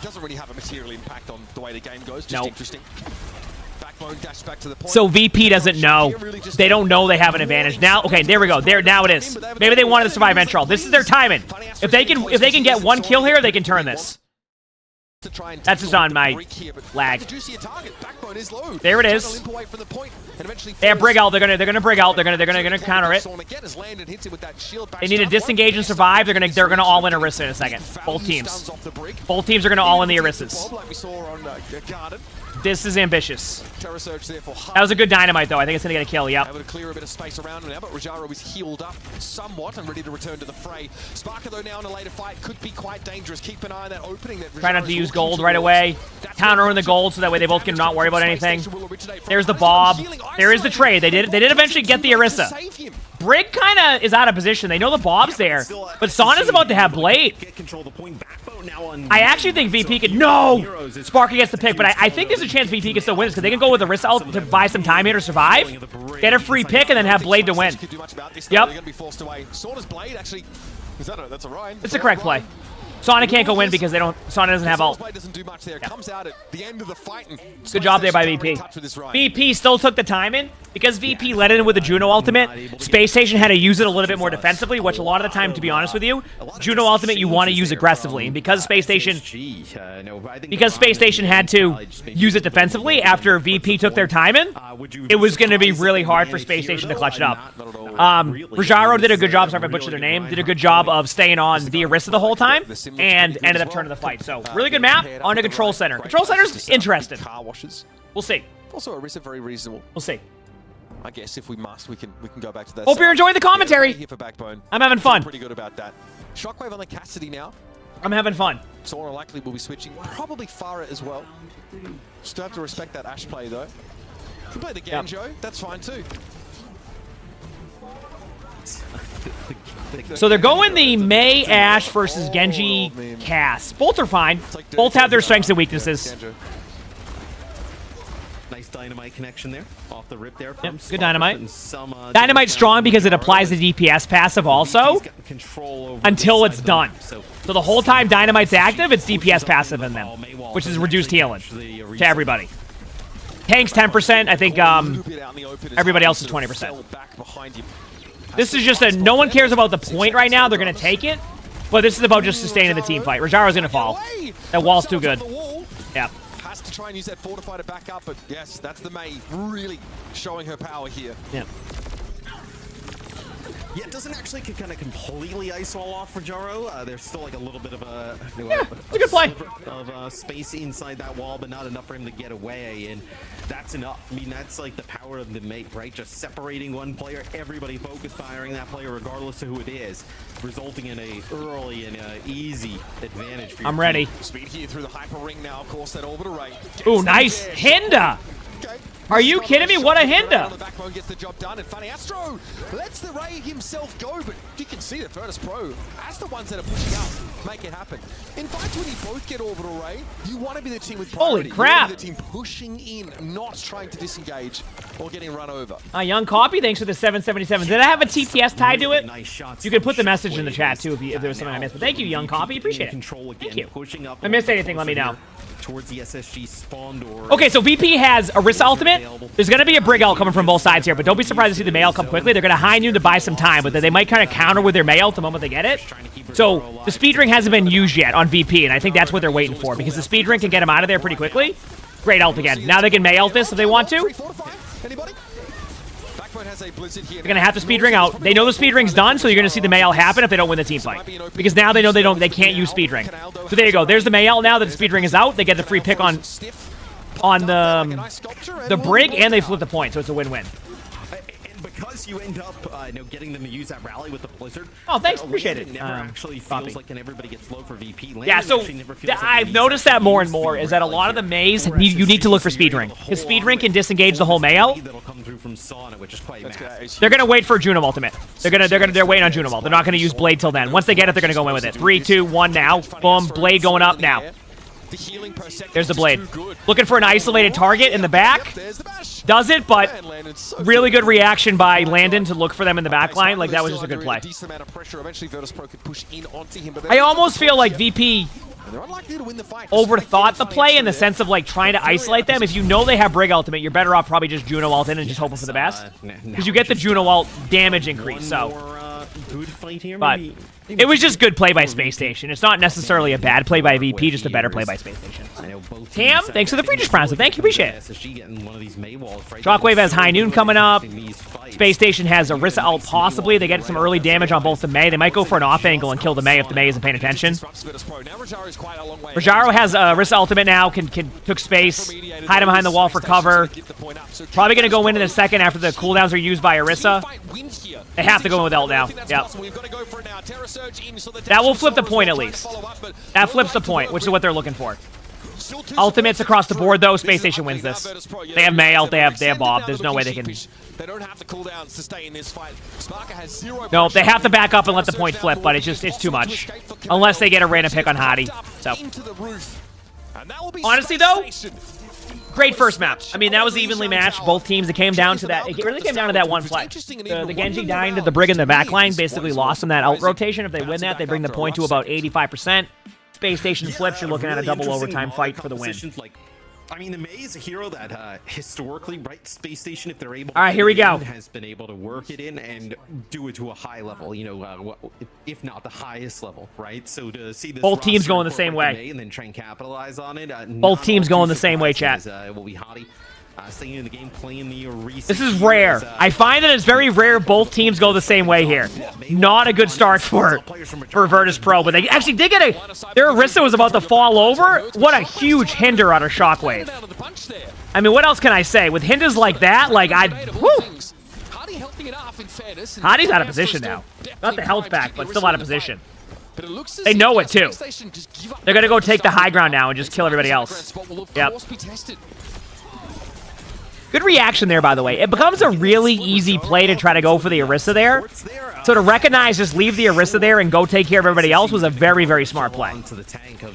Doesn't really have a material impact on the way the game goes. Just interesting. Dash back to the point. So VP doesn't know. They don't know they have an advantage. Now, okay, there we go. Now it is. Maybe they wanted to survive Entral. This is their timing. If they can get one kill here, they can turn this. That's just on my lag. There it is. They have Brig out. They're gonna Brig out. They're gonna counter it. They need to disengage and survive. They're gonna all in Orisa in a second. Both teams. Both teams are gonna all in the Orisas. This is ambitious. That was a good dynamite, though. I think it's going to get a kill, yep. Able to clear a bit of space around him now, but Rajaro is healed up somewhat and ready to return to the fray. Sparker, though, now in a later fight could be quite dangerous. Keep an eye on that opening. Try not to use gold right away. Countering the gold so that way they both can not worry about anything. There's the Bob. There is the trade. They did eventually get the Orisa. Brig kind of is out of position. They know the Bob's there, but Sauna's about to have Blade. I actually think VP could... No! Sparky gets the pick, but I think there's a chance VP can still win this because they can go with the Orisa ult to buy some time here to survive, get a free pick, and then have Blade to win. Yep. That's a Ryan. It's the correct play. Sonic can't go in because they don't. Sonic doesn't have ult. Doesn't do much there. Comes out at the end of the fight and Good job there by VP. VP still took the time in because VP led in with the Juno ultimate. Space Station had to use it a little bit more defensively, which a lot of the time, to be honest with you, Juno ultimate you want to use aggressively, and because Space Station had to use it defensively after VP took their time in, it was going to be really hard for Space Station to clutch it up. Rajaro did a good job. Sorry if I butchered their name. Did a good job of staying on the Orisa the whole time and ended up turning the fight. So really good map on the Control Center. Control Center's interesting. We'll see. Also, Orisa very reasonable. We'll see. I guess if we must, we can go back to that. Hope you're enjoying the commentary. Here for Backbone. I'm having fun. Pretty good about that. Shockwave on the Cassidy now. I'm having fun. Sora likely will be switching. Probably Farah as well. Still have to respect that Ashe play though. Can play the Ganjo. That's fine too. So they're going the Mei Ashe versus Genji Cass. Both are fine. Both have their strengths and weaknesses. Nice dynamite connection there. Off the rip there. Yep, good dynamite. Dynamite's strong because it applies the DPS passive also until it's done. So the whole time Dynamite's active, it's DPS passive in them, which is reduced healing to everybody. Tank's 10%. I think everybody else is 20%. This is just a no one cares about the point right now. They're going to take it, but this is about just sustaining the team fight. Rajaro's going to fall. That wall's too good. Yeah. Has to try and use that fortify to back up, but yes, that's the Mei really showing her power here. Yeah. Yeah, it doesn't actually kind of completely ice wall off for Jaro. There's still like a little bit of a, it's a good play of space inside that wall, but not enough for him to get away, and that's enough. I mean, that's like the power of the mate, right? Just separating one player, everybody focus firing that player regardless of who it is, resulting in a early and easy advantage for your I'm ready. Speed here through the hyper ring now, of course, that orbital ray. Ooh, nice Hinda. Okay. Are you kidding me? What a Hinda! The backbone gets the job done, and Funny Astro lets the Ray himself go, but you can see that Virtus Pro, as the ones that are pushing out, make it happen. In fights when you both get orbital Ray, you want to be the team with priority. Holy crap! You want to be the team pushing in, not trying to disengage or getting run over. Young Copy, thanks for the 777. Did I have a TTS tied to it? You can put the message in the chat too if there was something I missed. But thank you, Young Copy. Appreciate it. Thank you. If I missed anything, let me know. Towards the SSG spawn door. Okay, so VP has Orisa ultimate. There's going to be a Brig ult coming from both sides here, but don't be surprised to see the Mei ult come quickly. They're going to high noon to buy some time, but they might kind of counter with their Mei ult the moment they get it. So the speed ring hasn't been used yet on VP, and I think that's what they're waiting for, because the speed ring can get them out of there pretty quickly. Great ult again. Now they can Mei ult this if they want to. They're going to have to speed ring out. They know the speed ring's done, so you're going to see the Mei ult happen if they don't win the team fight. Because now they know they can't use speed ring. So there you go. There's the Mei ult now that the speed ring is out. They get the free pick on the Brig, and they flip the point, so it's a win-win. Because you end up getting them to use that rally with the Blizzard. Oh, thanks. Appreciate it. Never actually feels like everybody gets low for VP. Yeah, so I've noticed that more and more is that a lot of the Meis, you need to look for speed ring. Because speed ring can disengage the whole Mei ult. They're gonna wait for Juno ultimate. They're waiting on Juno ult. They're not gonna use Blade till then. Once they get it, they're gonna go in with it. 3, 2, 1 now. Boom. Blade going up now. There's the Blade. Looking for an isolated target in the back. Does it, but really good reaction by Landon to look for them in the back line. Like, that was just a good play. I almost feel like VP overthought the play in the sense of, like, trying to isolate them. If you know they have Brig ultimate, you're better off probably just Juno ult in and just hoping for the best. Because you get the Juno ult damage increase, so... But it was just good play by Space Station. It's not necessarily a bad play by VP, just a better play by Space Station. Tam, thanks for the free prime, so thank you, appreciate it. Shockwave has High Noon coming up. Space Station has Orisa ult possibly. They get some early damage on both the Mei. They might go for an off angle and kill the Mei if the Mei isn't paying attention. Rajaro has Orisa ultimate now, took space, hide him behind the wall for cover. Probably going to go in a second after the cooldowns are used by Orisa. They have to go in with ult now. Yep. That will flip the point at least. That flips the point, which is what they're looking for. Ultimates across the board, though. Space Station wins this. They have Mei ult, they have Bob. There's no way they can... They don't have the cooldowns to stay in this fight. Sparker has 0. No, they have to back up and let the point flip, but it's too much. Unless they get a random pick on Hadi. So, honestly, though, great first map. I mean, that was evenly matched. Both teams, it came down to that. It really came down to that one play. The Genji dying to the Brig in the backline basically lost them that ult rotation. If they win that, they bring the point to about 85%. Space Station flips, you're looking at a really double interesting overtime Naga fight for the win. composition. Like, I mean, EMEA is a hero that historically, right, Space Station, if they're able to, all right, here we go, has been able to work it in and do it to a high level, you know, if not the highest level, right? So to see this both teams going the roster same way, EMEA and then try and capitalize on it. Both teams going the same way, chat. Will be Hottie. Staying in the game, playing the Orisa. This is rare. I find that it's very rare both teams go the same way here. Not a good start for Virtus Pro, but they actually did get a... Their Orisa was about to fall over. What a huge hinder on a Shockwave. I mean, what else can I say? With hinders like that, like, whew. Hottie's out of position now. Got the health back, but still out of position. They know it, too. They're going to go take the high ground now and just kill everybody else. Yep. Good reaction there, by the way. It becomes a really easy play to try to go for the Orisa there. So to recognize, just leave the Orisa there and go take care of everybody else was a very, very smart play.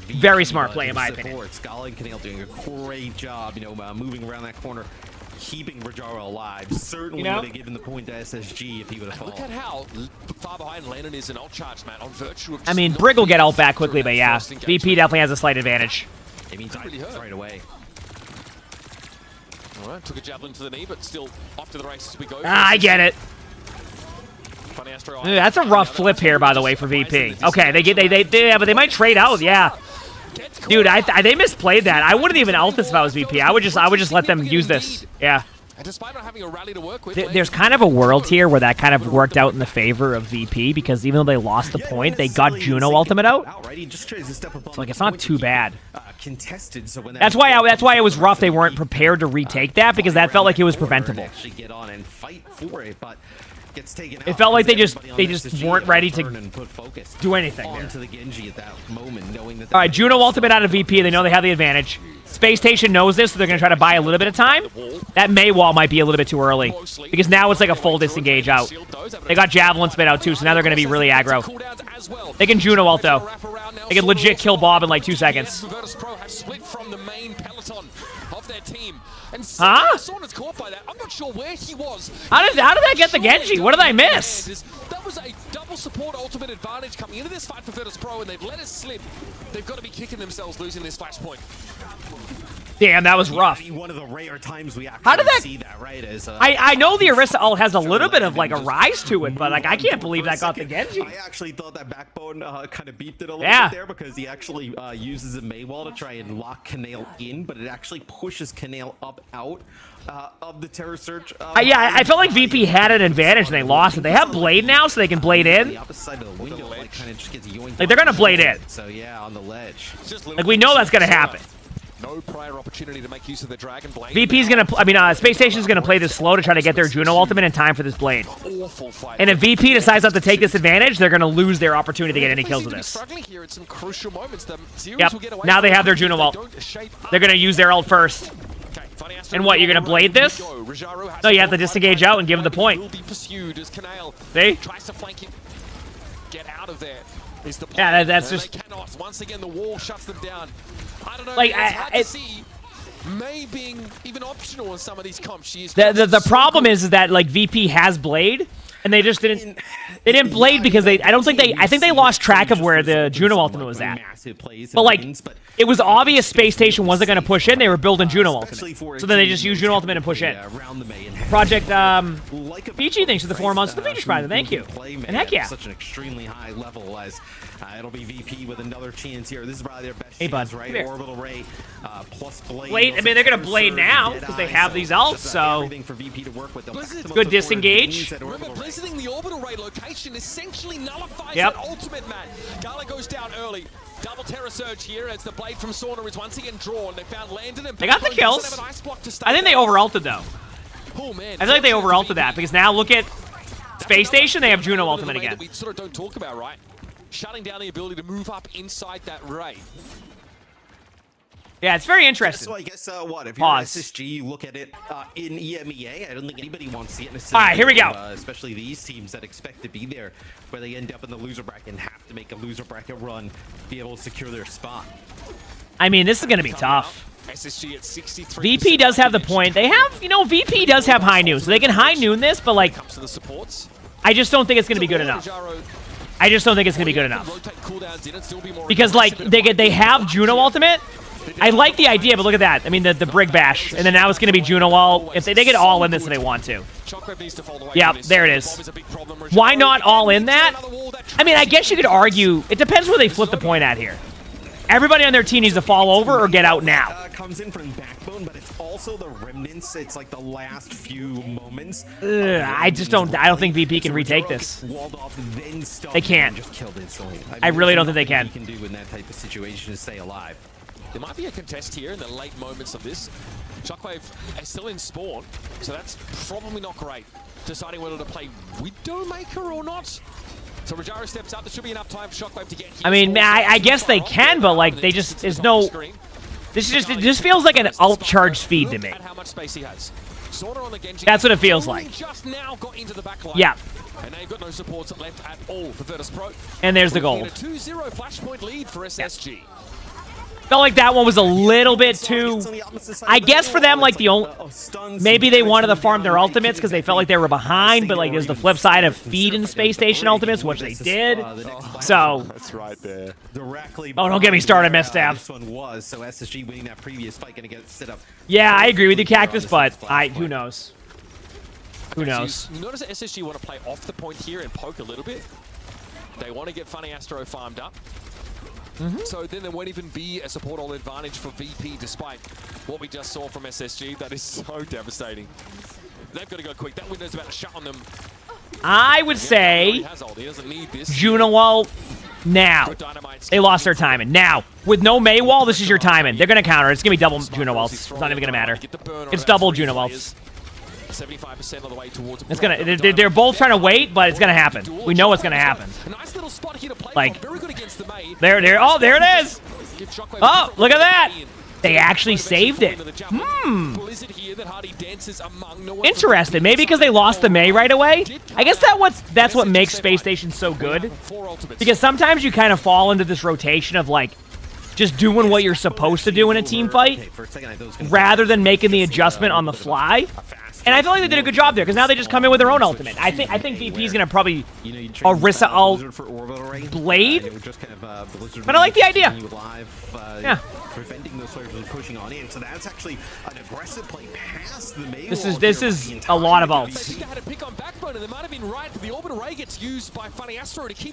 Very smart play, in my opinion. Scala and Canale doing a great job, you know, moving around that corner, keeping Rajaro alive. Certainly would have given the point to SSG if he would have fallen. Look at how far behind Lennon is in ult charge, man. On virtue of I mean, Brig will get ult back quickly, but yeah, VP definitely has a slight advantage. It means right away. All right, took a javelin to the knee, but still off to the races we go. I get it. That's a rough flip here, by the way, for VP. Okay, yeah, but they might trade out, yeah. Dude, they misplayed that. I wouldn't even ult this if I was VP. I would just let them use this. Yeah. Despite not having a rally to work with, there's kind of a world here where that kind of worked out in the favor of VP because even though they lost the point, they got Juno ultimate out. So, like, it's not too bad. That's why it was rough. They weren't prepared to retake that because that felt like it was preventable. It felt like they just weren't ready to do anything there. All right, Juno ultimate out of VP. They know they have the advantage. Space Station knows this, so they're going to try to buy a little bit of time. That May wall might be a little bit too early because now it's like a full disengage out. They got Javelin spit out too, so now they're going to be really aggro. They can Juno ult though. They can legit kill Bob in like 2 seconds. Huh? I'm not sure where he was. How did that get the Genji? What did I miss? That was a double support ultimate advantage coming into this fight for Virtus Pro, and they've let it slip. They've got to be kicking themselves losing this Flashpoint. Damn, that was rough. One of the rare times we How did that see that, right? I know the Orisa ult has a little bit of like a rise to it, but like I can't believe that got the Genji. I actually thought that Backbone kind of beeped it a little bit there because he actually uses a Maywall to try and lock Canale in, but it actually pushes Canale up out of the Terror Search. Yeah, I felt like VP had an advantage and they lost it. They have Blade now, so they can Blade in. The opposite side of the window, like, kind of just gets yoinked. Like they're gonna Blade in. So yeah, on the ledge. Like we know that's gonna happen. No prior opportunity to make use of the Dragon Blade. VP's gonna, Space Station's gonna play this slow to try to get their Juno ultimate in time for this Blade. And if VP decides not to take this advantage, they're gonna lose their opportunity to get any kills with this. Yep, now they have their Juno ult. They're gonna use their ult first. And what, you're gonna Blade this? No, you have to disengage out and give him the point. See? Get out of there. Yeah, that's just... Once again, the wall shuts them down. I don't know. Like, it's hard to see May being even optional in some of these comps. The problem is that like VP has Blade, and they just didn't Blade because I think they lost track of where the Juno ultimate was at. But like it was obvious Space Station wasn't going to push in. They were building Juno ultimate, so then they just used Juno ultimate and push in. Project Peachy, thanks for the 4 months to the Phoenix Prize. Thank you. And heck yeah. Such an extremely high level as it'll be VP with another chance here. This is probably their best chance, right? Orbital Ray plus Blade. I mean, they're going to Blade now because they have these ults, so for VP to work with. Good disengage. Remember, blizzarding the Orbital Ray location essentially nullifies that ultimate, man. Gala goes down early. Double Terror Surge here as the Blade from Sauna is once again drawn. They found Landon and they got the kills. I think they over-ulted though. Oh, man. I feel like they over-ulted that because now look at Space Station, they have Juno ultimate again. We sort of don't talk about, right? Shutting down the ability to move up inside that Ray. Yeah, it's very interesting. So I guess what if you're SSG, you look at it in EMEA. I don't think anybody wants to see it in a all right, here we go. Especially these teams that expect to be there, where they end up in the loser bracket and have to make a loser bracket run to be able to secure their spot. I mean, this is going to be tough. SSG at 63%. VP does have the point. They have, VP does have high noon, so they can high noon this, but like, I just don't think it's going to be good enough. I just don't think it's going to be good enough. Because, like, they have Juno ultimate. I like the idea, but look at that. I mean, the Brig Bash. And then now it's going to be Juno all. If they get all in this if they want to. Yeah, there it is. Why not all in that? I mean, I guess you could argue. It depends where they flip the point at here. Everybody on their team needs to fall over or get out now. Comes in from backbone, but it's also the remnants. It's like the last few moments. I don't think VP can retake this. They can't. I really don't think they can. Can do in that type of situation is stay alive. There might be a contest here in the late moments of this. Shockwave is still in spawn, so that's probably not great. Deciding whether to play Widowmaker or not. So Rajara steps up. There should be enough time for Shockwave to get. I mean, I guess they can, but like they just there's no. This is just it just feels like an alt charge speed to me. How much space he has. On the Genji. That's what it feels like. Just now got into the back line. Yeah. And they've got no supports left at all for Virtus Pro. And there's the gold. A 2-0 Flashpoint lead for SSG. Yeah. Felt like that one was a little bit too. I guess for them, like the only maybe they wanted to farm their ultimates because they felt like they were behind, but like there's the flip side of feed in Space Station ultimates, which they did. So that's right there. Directly. Oh, don't get me started, Misstaff. This one was so SSG winning that previous fight gonna get set up. Yeah, I agree with you, Cactus, but who knows? Who knows? You notice that SSG want to play off the point here and poke a little bit. They want to get Funny Astro farmed up. So then there won't even be a support all advantage for VP despite what we just saw from SSG. That is so devastating. They've got to go quick. That window's about to shut on them. I would say Juno ult now. They lost their timing. Now, with no May wall, this is your timing. They're going to counter. It's going to be double Juno ults. It's not even going to matter. It's double Juno ults. 75% of the way towards it's gonna. They're both trying to wait, but it's gonna happen. We know it's gonna happen. Like, there. Oh, there it is. Oh, look at that. They actually saved it. Interesting. Maybe because they lost the May right away. I guess that's what makes Space Station so good. Because sometimes you kind of fall into this rotation of like just doing what you're supposed to do in a team fight, rather than making the adjustment on the fly. And I feel like they did a good job there, because now they just come in with their own ultimate. I think VP is going to probably Orisa ult Blade, but I like the idea. Yeah. Preventing those players from pushing on in, so that's actually an aggressive play past the May. This is a lot of ults.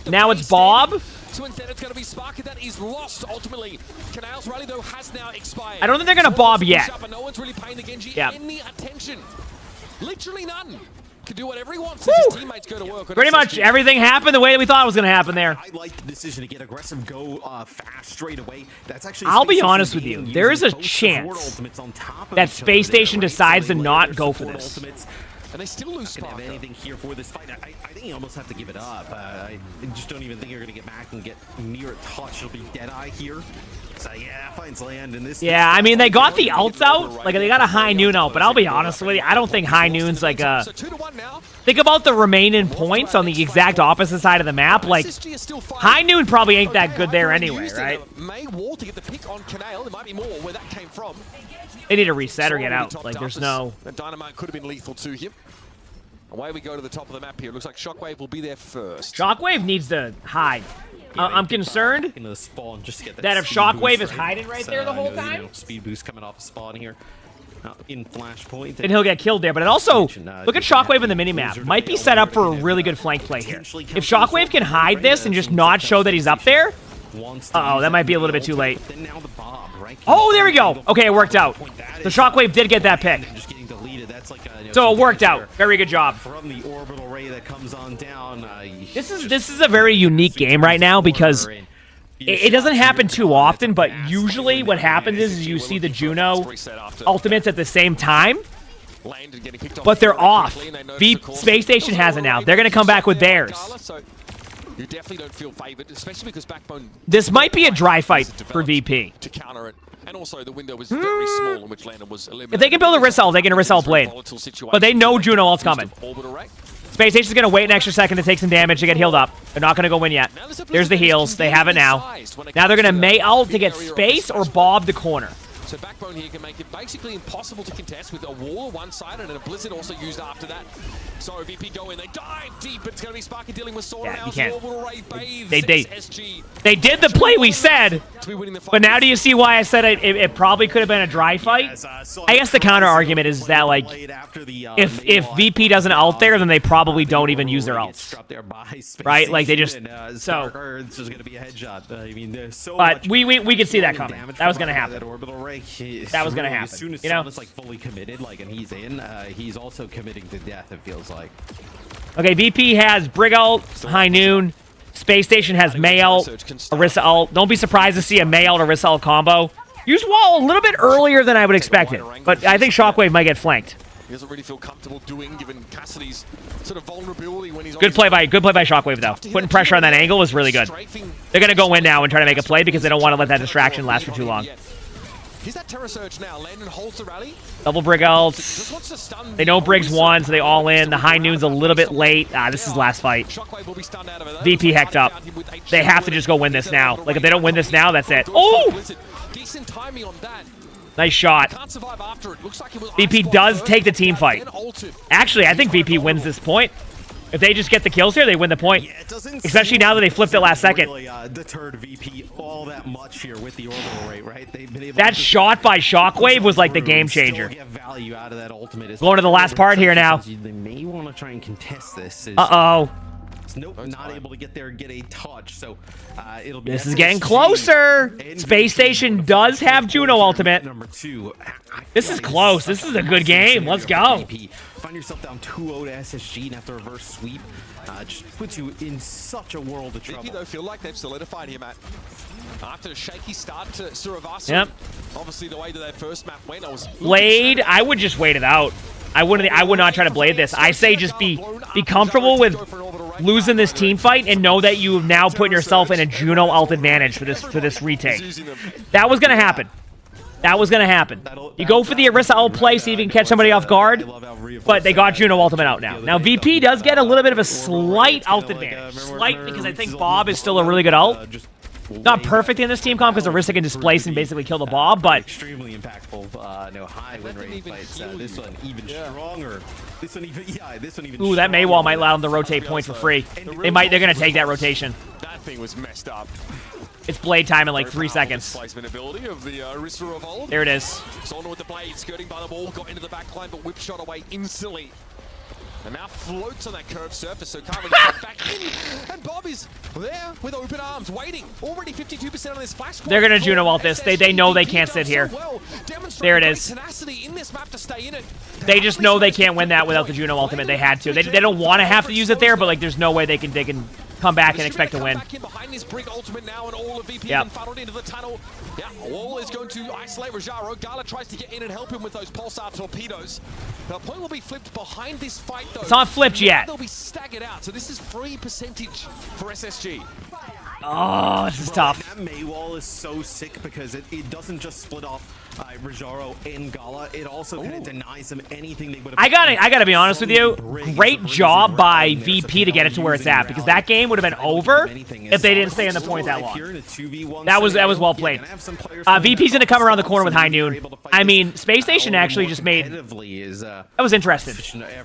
Now it's Bob. So instead it's going to be Spark, and that is lost ultimately. Canal's rally though has now expired. I don't think they're going to Bob yet. No one's really paying the Genji any attention. Literally none. Can do whatever he wants. His teammates go to work. Pretty much everything happened the way that we thought it was going to happen there. I like the decision to get aggressive, go fast straight away. That's actually. I'll be honest with you. There is a chance that Space Station decides to not go for this. And they still lose Spark. Have anything here for this fight? I think you almost have to give it up. I just don't even think you're going to get back and get near a touch. It'll be Deadeye here. So yeah, finds land in this. Yeah, I mean they got the ults out, like they got a High Noon out, but I'll be honest with you, I don't think High Noon's like a. Think about the remaining points on the exact opposite side of the map. Like High Noon probably ain't that good there anyway, right? May wall to get the pick on Canal. There might be more where that came from. They need to reset or get out. Like there's no. That Dynamite could have been lethal to him. Away we go to the top of the map here. Looks like Shockwave will be there first. Shockwave needs to hide. I'm concerned that if Shockwave is hiding right there the whole time, speed boost coming off a spawn here in Flashpoint, and he'll get killed there. But it also, look at Shockwave in the minimap. Might be set up for a really good flank play here. If Shockwave can hide this and just not show that he's up there, uh-oh, that might be a little bit too late. Oh, there we go. Okay, it worked out. The Shockwave did get that pick. So it worked out. Very good job. From the orbital ray that comes on down. This is a very unique game right now because it doesn't happen too often, but usually what happens is you see the Juno ultimates at the same time, but they're off. Space Station has it now. They're going to come back with theirs. You definitely don't feel favored, especially because Backbone. This might be a dry fight for VP. To counter it. And also the window was very small in which Landon was eliminated. If they can build a Risal, they can Risal Blade. But they know Juno ult's coming. Space Station's going to wait an extra second to take some damage to get healed up. They're not going to go win yet. There's the heals. They have it now. Now they're going to May ult to get space or Bob the corner. So Backbone here can make it basically impossible to contest with a wall on one side and a blizzard also used after that. So VP go in, they dive deep, but it's going to be Sparky dealing with Sword. Yeah, you can't. They did the play we said, but now do you see why I said it probably could have been a dry fight? I guess the counter argument is that, like, if VP doesn't ult there, then they probably don't even use their ults. Right? Like, they just... So... But we could see that coming. That was going to happen. That was going to happen. As soon as you know? someone's like fully committed, like, and he's in, he's also committing to death, it feels like. Okay, VP has Brig ult, High Noon. Space Station has Mei ult, Orisa ult. Don't be surprised to see a Mei ult, Orisa ult combo. Use Wall a little bit earlier than I would expect it, but I think Shockwave might get flanked. He doesn't really feel comfortable doing, given Cassidy's sort of vulnerability when he's good play by Shockwave though. Putting pressure on that angle was really good. They're gonna go in now and try to make a play because they don't want to let that distraction last for too long. He's that Terror Surge now. Landon holds the rally. Double Brig ults. They know Brig's won, so they all in. The High Noon's a little bit late. This is last fight. VP hecked up. They have to just go win this now. Like, if they don't win this now, that's it. Oh! Decent timing on that. Nice shot. VP does take the team fight. Actually, I think VP wins this point. If they just get the kills here, they win the point. Yeah, especially now that they flipped it last second. Really, deterred VP all that much here with the orbital rate, right? They've been able that shot by Shockwave was like the game changer. Value out of that ultimate. Going to the last part here now. They may want to try and contest this. Uh-oh. Nope, not able to get there and get a touch, so it'll be... This is getting closer! Space Station does have Juno ultimate. Number 2. This is close. This is a good game. Let's go. Find yourself down 2-0 to SSG and have to reverse sweep. Just puts you in such a world of trouble. VP, though, feel like they've solidified here, Matt. After a shaky start to Suravasa, yep. Obviously the way that their first map went, I was... Blade, I would just wait it out. I would not try to blade this. I say just be comfortable with losing this team fight and know that you've now put yourself in a Juno ult advantage for this retake. That was gonna happen. That was gonna happen. You go for the Orisa ult play, see if you can catch somebody off guard, but they got Juno ultimate out now. Now VP does get a little bit of a slight ult advantage. Slight, because I think Bob is still a really good ult. Not perfect in this team comp because Orisa can displace and basically kill the Bob, but extremely impactful. High win rate fights. This one even stronger. This one even. Ooh, that Maywall might allow them to rotate points for free. They're gonna take that rotation. That thing was messed up. It's blade time in like 3 seconds. Placement ability of the Orisa Revolt. There it is. Solna with the blade, skirting by the wall, got into the backline, but whip shot away instantly. And now floats on that curved surface, so can't really get back in. And Bob is there with open arms, waiting. Already 52% on this flash. They're gonna Juno ult this. They know they can't sit here. There it is. They just know they can't win that without the Juno ultimate. They had to. They don't want to have to use it there, but like there's no way they can come back and expect to win. Yep. Yeah, Wall is going to isolate Rajaro. Gala tries to get in and help him with those pulsar torpedoes. The point will be flipped behind this fight, though. It's not flipped yet. They'll be staggered out, so this is free percentage for SSG. Oh, this is tough. That Maywall is so sick because it doesn't just split off Rajaro and Gala. It also kind of denies them anything they would have. I gotta be honest with you. Great job by VP to get it to where it's at, because that game would have been over if they didn't stay in the point that long. That was well played. VP's gonna come around the corner with High Noon. I mean, Space Station actually just made. That was interesting. They're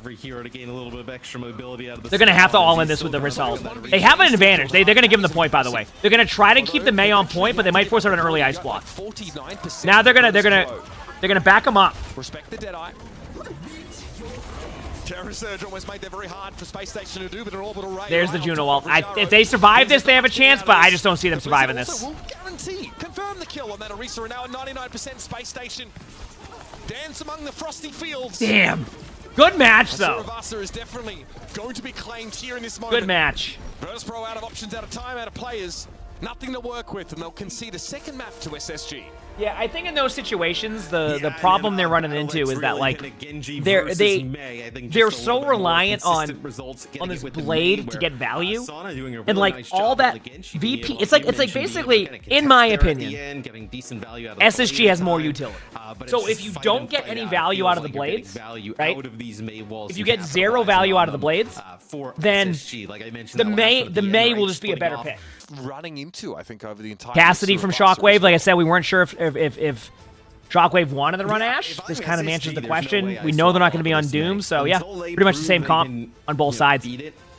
gonna have to all in this with the result. They have an advantage. They're gonna give them the point, by the way. They're gonna try to keep the Mei on point, but they might force out an early ice block. Now they're gonna back them up. Respect the Deadeye. Terror Surge almost made that very hard for Space Station to do, but an orbital ray. There's the Juno ult. If they survive this, they have a chance, but I just don't see them surviving this. Will guarantee, confirm the kill on that Orisa, and now at 99% Space Station. Dance among the frosty fields. Damn. Good match, though. Suravasa is definitely going to be claimed here in this moment. Good match. Virtus Pro out of options, out of time, out of players. Nothing to work with, and they'll concede a second map to SSG. Yeah, I think in those situations, the problem they're running into is that, like, they're so reliant on this blade to get value, and like all that VP, it's like basically, in my opinion, SSG has more utility. So if you don't get any value out of the blades, right? If you get zero value out of the blades, then the Mei will just be a better pick. Running into, I think, over the entire Cassidy from Shockwave. Like I said, we weren't sure if Shockwave wanted to run Ashe. This kind of answers the question. We know they're not going to be on Doom, so yeah, pretty much the same comp on both sides.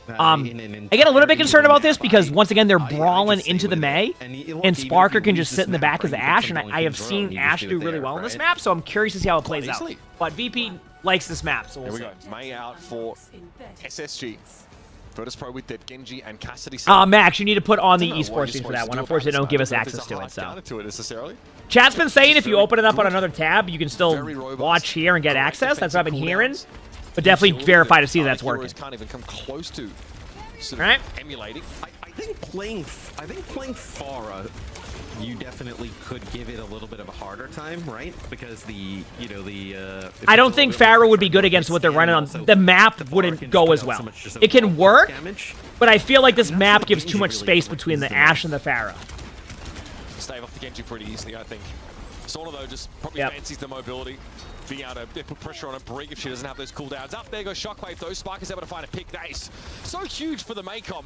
I get a little bit concerned about this because, once again, they're brawling into the Mei, and Sparker can just sit in the back as the Ashe, and I have seen Ashe do really well on this map, so I'm curious to see how it plays out. But VP likes this map, so we'll see. Mei out for SSG. Virtus Pro with that Genji and Cassidy. Max, you need to put on the esports team for that one. Unfortunately, they don't give us access to it, so. Chat's been saying if you open it up on another tab, you can still watch here and get access. That's what I've been hearing. But definitely verify to see that that's working. Can't even come close to right? emulating. I think playing Pharah, you definitely could give it a little bit of a harder time, right? Because I don't think Pharah would be good against what they're running on. The map wouldn't go as well. It can work, but I feel like this map gives too much space between the Ashe and the Pharah. Stave off the Genji pretty easily, I think. Sona, though, just probably fancies the mobility. Being able to put pressure on a Brig if she doesn't have those cooldowns. Up there goes Shockwave, though. Spark is able to find a pick. That is so huge for the Maycom.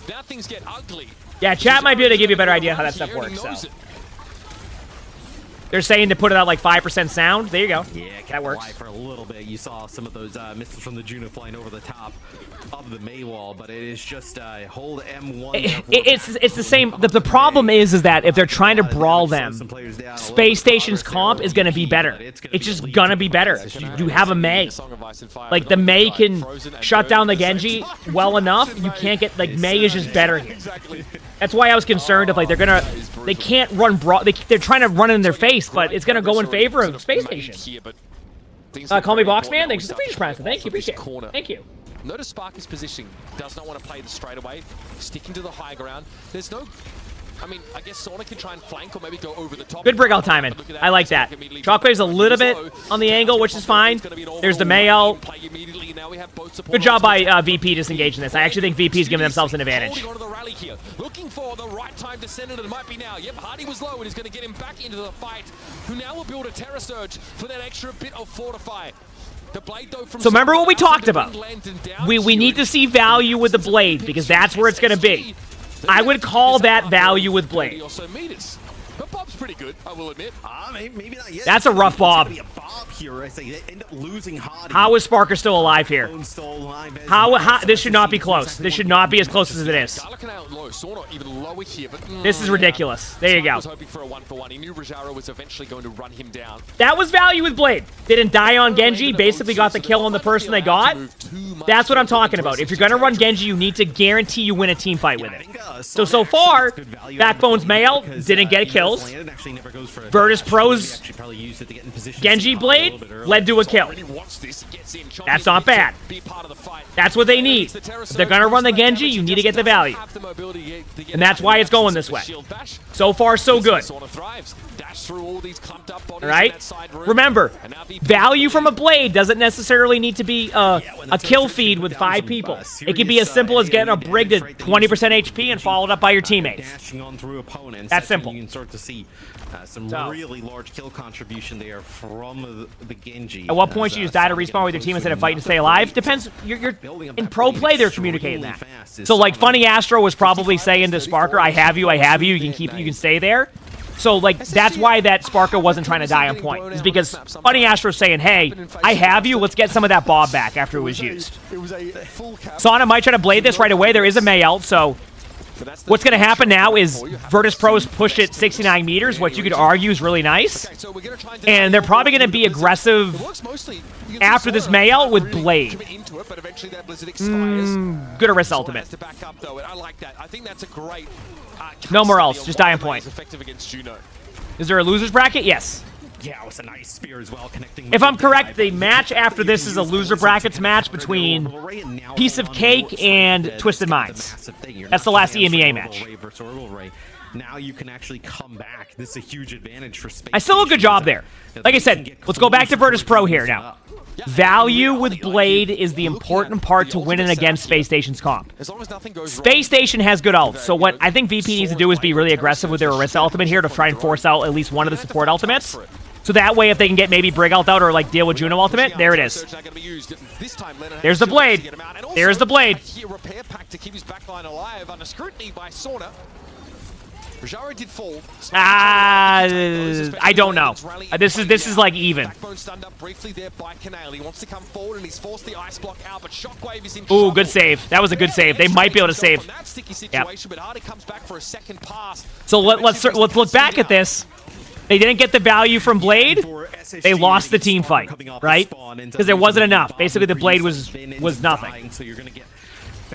Now things get ugly. Yeah, chat might be able to give you a better idea how that stuff works, so. They're saying to put it at like 5% sound. There you go. Yeah, that works. For a little bit, you saw some of those missiles from the Juno flying over the top of the Mei wall, but it is just hold M1. It's the same. The problem is that if they're trying to brawl them, Space Station's comp is going to be better. It's just going to be better. You have a Mei. Like, the Mei can shut down the Genji well enough. You can't get, like, Mei is just better here. That's why I was concerned if, like, they can't run brawl. They're trying to run in their face, but it's going to go in favor of Space Station. Call me Boxman. Thanks for the feature prize. Thank you. Appreciate it. Thank you. Notice Sparker's positioning. Does not want to play the straightaway. Sticking to the high ground. There's no... I mean, I guess Sona can try and flank or maybe go over the top. Good breakout timing. I like that. Shockwave's a little bit on the angle, which is fine. There's the Mayo. Good job by VP disengaging this. I actually think VP's giving themselves an advantage. Looking for the right time to send it, and it might be now. Yep, Hardy was low and he's going to get him back into the fight. Who now will build a Terror Surge for that extra bit of Fortify. The blade, though, from so remember what we talked about. We need to see value with the blade because that's where it's going to be. I would call that value with blade. But Bob's pretty good, I will admit. Maybe not yet. That's a rough Bob. How is Sparker still alive here? How this should not be close. This should not be as close as it is. This is ridiculous. There you go. That was value with blade. They didn't die on Genji, basically got the kill on the person they got. That's what I'm talking about. If you're going to run Genji, you need to guarantee you win a team fight with it. So far, Backbone's Mail didn't get a kill. Virtus Pro's Genji blade led to a kill. That's not bad. That's what they need. If they're going to run the Genji, you need to get the value. And that's why it's going this way. So far, so good. Alright? Remember, value from a blade doesn't necessarily need to be a kill feed with 5 people. It can be as simple as getting a Brig to 20% HP and followed up by your teammates. That's simple. You can start to see some really large kill contribution there from the Genji. At what point do you just die to respawn with your team instead of fighting to stay alive? Depends. You're in pro play, they're communicating that. So, like, Funny Astro was probably saying to Sparker, I have you, you can stay there. So, like, that's why that Sparker wasn't trying to die on point. Is because Funny Astro's saying, hey, I have you, let's get some of that Bob back after it was used. Sona might try to blade this right away. There is a Mei ult, so what's going to happen now is Virtus Pros push it 69 meters, which you could argue is really nice. And they're probably going to be aggressive after this Mei ult with Blade. Good Arista ultimate. No more else, just die on point. Is there a loser's bracket? Yes. Yeah, it was a nice spear as well, connecting. If I'm correct, the match after this is a loser brackets match between Piece of Cake and Twisted Minds. That's the last EMEA match. Now you can actually come back. This is a huge advantage for Space. I still do a good job there. Like I said, let's go back to Virtus Pro here now. Value with Blade is the important part to winning against Space Station's comp. Space Station has good ults, so what I think VP needs to do is be really aggressive with their Arista ultimate here to try and force out at least one of the support ultimates. So that way, if they can get maybe Brig ult out or like deal with Juno ultimate, there it is. There's the Blade. There's the Blade. Rajaro did fall. I don't know. This is like even. Backbone stunned up briefly there by Canale. He wants to come forward and he's forced the ice block out, but Shockwave is in Ooh, trouble. good save. That was a good save. They might be able to save. That sticky situation, but Hardy comes back for a second pass. So let's look back at this. They didn't get the value from Blade. They lost the team fight, right? Because there wasn't enough. Basically, the Blade was nothing.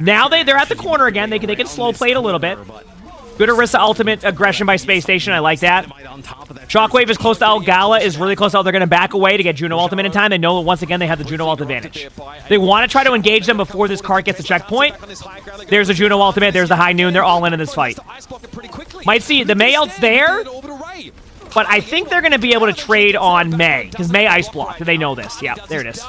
Now they're at the corner again. They can slow play it a little bit. Good Orisa ultimate aggression by Space Station. I like that. Shockwave is close to out. Gala is really close out. They're going to back away to get Juno ultimate in time. They know that once again they have the Juno ult advantage. They want to try to engage them before this cart gets a checkpoint. There's a Juno ultimate. There's the high noon. They're all in this fight. Might see the Mei ult's there. But I think they're going to be able to trade on Mei, because Mei ice blocked. They know this. Yeah, there it is.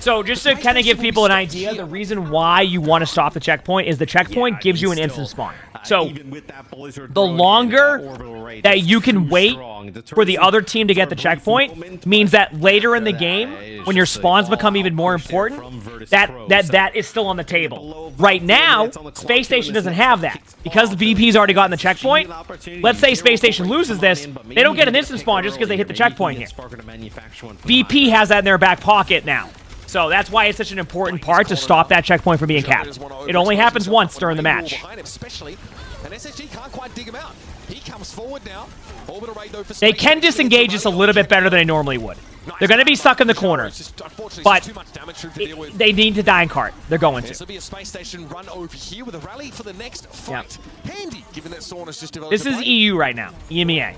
So just to kind of give people an idea, the reason why you want to stop the checkpoint is the checkpoint gives you an instant spawn. So the longer that you can wait for the other team to get the checkpoint means that later in the game, when your spawns become even more important, that is still on the table. Right now, Space Station doesn't have that. Because the VP's already gotten the checkpoint, let's say Space Station loses this, they don't get an instant spawn just because they hit the checkpoint here. VP has that in their back pocket now. So that's why it's such an important part to stop that checkpoint from being capped. It only happens once during the match. They can disengage us a little bit better than they normally would. They're going to be stuck in the corner, but they need to die in cart. They're going to. This will be a Space Station run over here with a rally for the next fight. Handy, given that Sauna's just developed. This is EU right now, EMEA.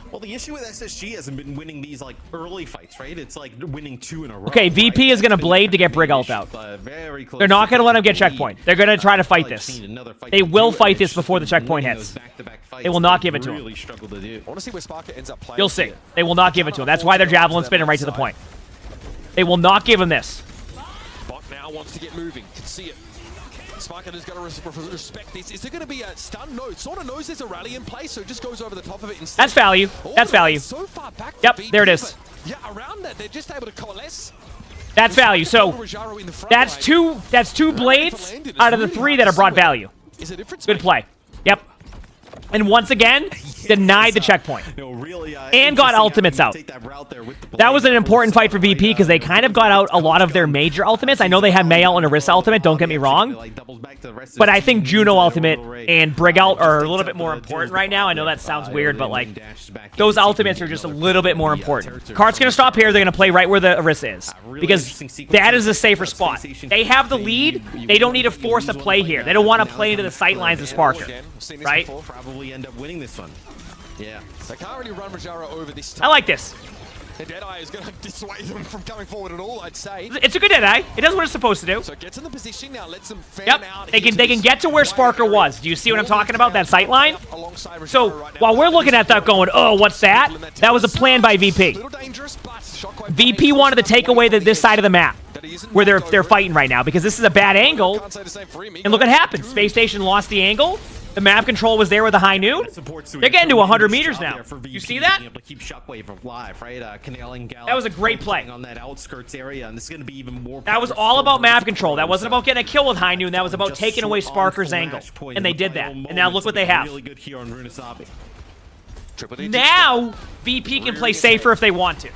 Well, the issue with SSG hasn't been winning these like early fights, right? It's like winning 2 in a row. Okay, VP is going to Blade to get Brig ult out. They're not going to let him get checkpoint. They're going to try to fight this. They will fight this before the checkpoint hits. They will not give it to him. You'll see. They will not give it to him. That's why they're javelin spinning right to the point. They will not give him this. Bot now wants to get moving. Can see it. Sparker is going to respect this. Is there going to be a stun? No. Sort of knows there's a rally in place, so it just goes over the top of it instead. That's value. That's value. So far back. Yep, there it is. Yeah, around that, they're just able to coalesce. That's value. So that's two blades out of the 3 that have brought value. Good play. Yep. And once again, denied the checkpoint. And got ultimates out. That was an important fight for VP because they kind of got out a lot of their major ultimates. I know they have Mei ult and Orisa ultimate, don't get me wrong. But I think Juno ultimate and Brig ult are a little bit more important right now. I know that sounds weird, but like those ultimates are just a little bit more important. Cart's going to stop here. They're going to play right where the Orisa is. Because that is a safer spot. They have the lead. They don't need to force a play here. They don't want to play into the sight lines of Sparker. Right? Probably end up winning this one. Yeah. They can't really run Rajaro over this time. I like this. The Deadeye is going to dissuade them from coming forward at all, I'd say. It's a good Deadeye. It does what it's supposed to do. So it gets in the position now, lets them fan out. They can get to where Sparker was. Do you see what I'm talking about? That sight line? So while we're looking at that going, oh, what's that? That was a plan by VP. VP wanted to take away this side of the map where they're fighting right now because this is a bad angle. And look what happened. Space Station lost the angle. The map control was there with the high noon. They're getting to 100 meters now. You see that? That was a great play. That was all about map control. That wasn't about getting a kill with high noon. That was about taking away Sparker's angle. And they did that. And now look what they have. Now, VP can play safer if they want to.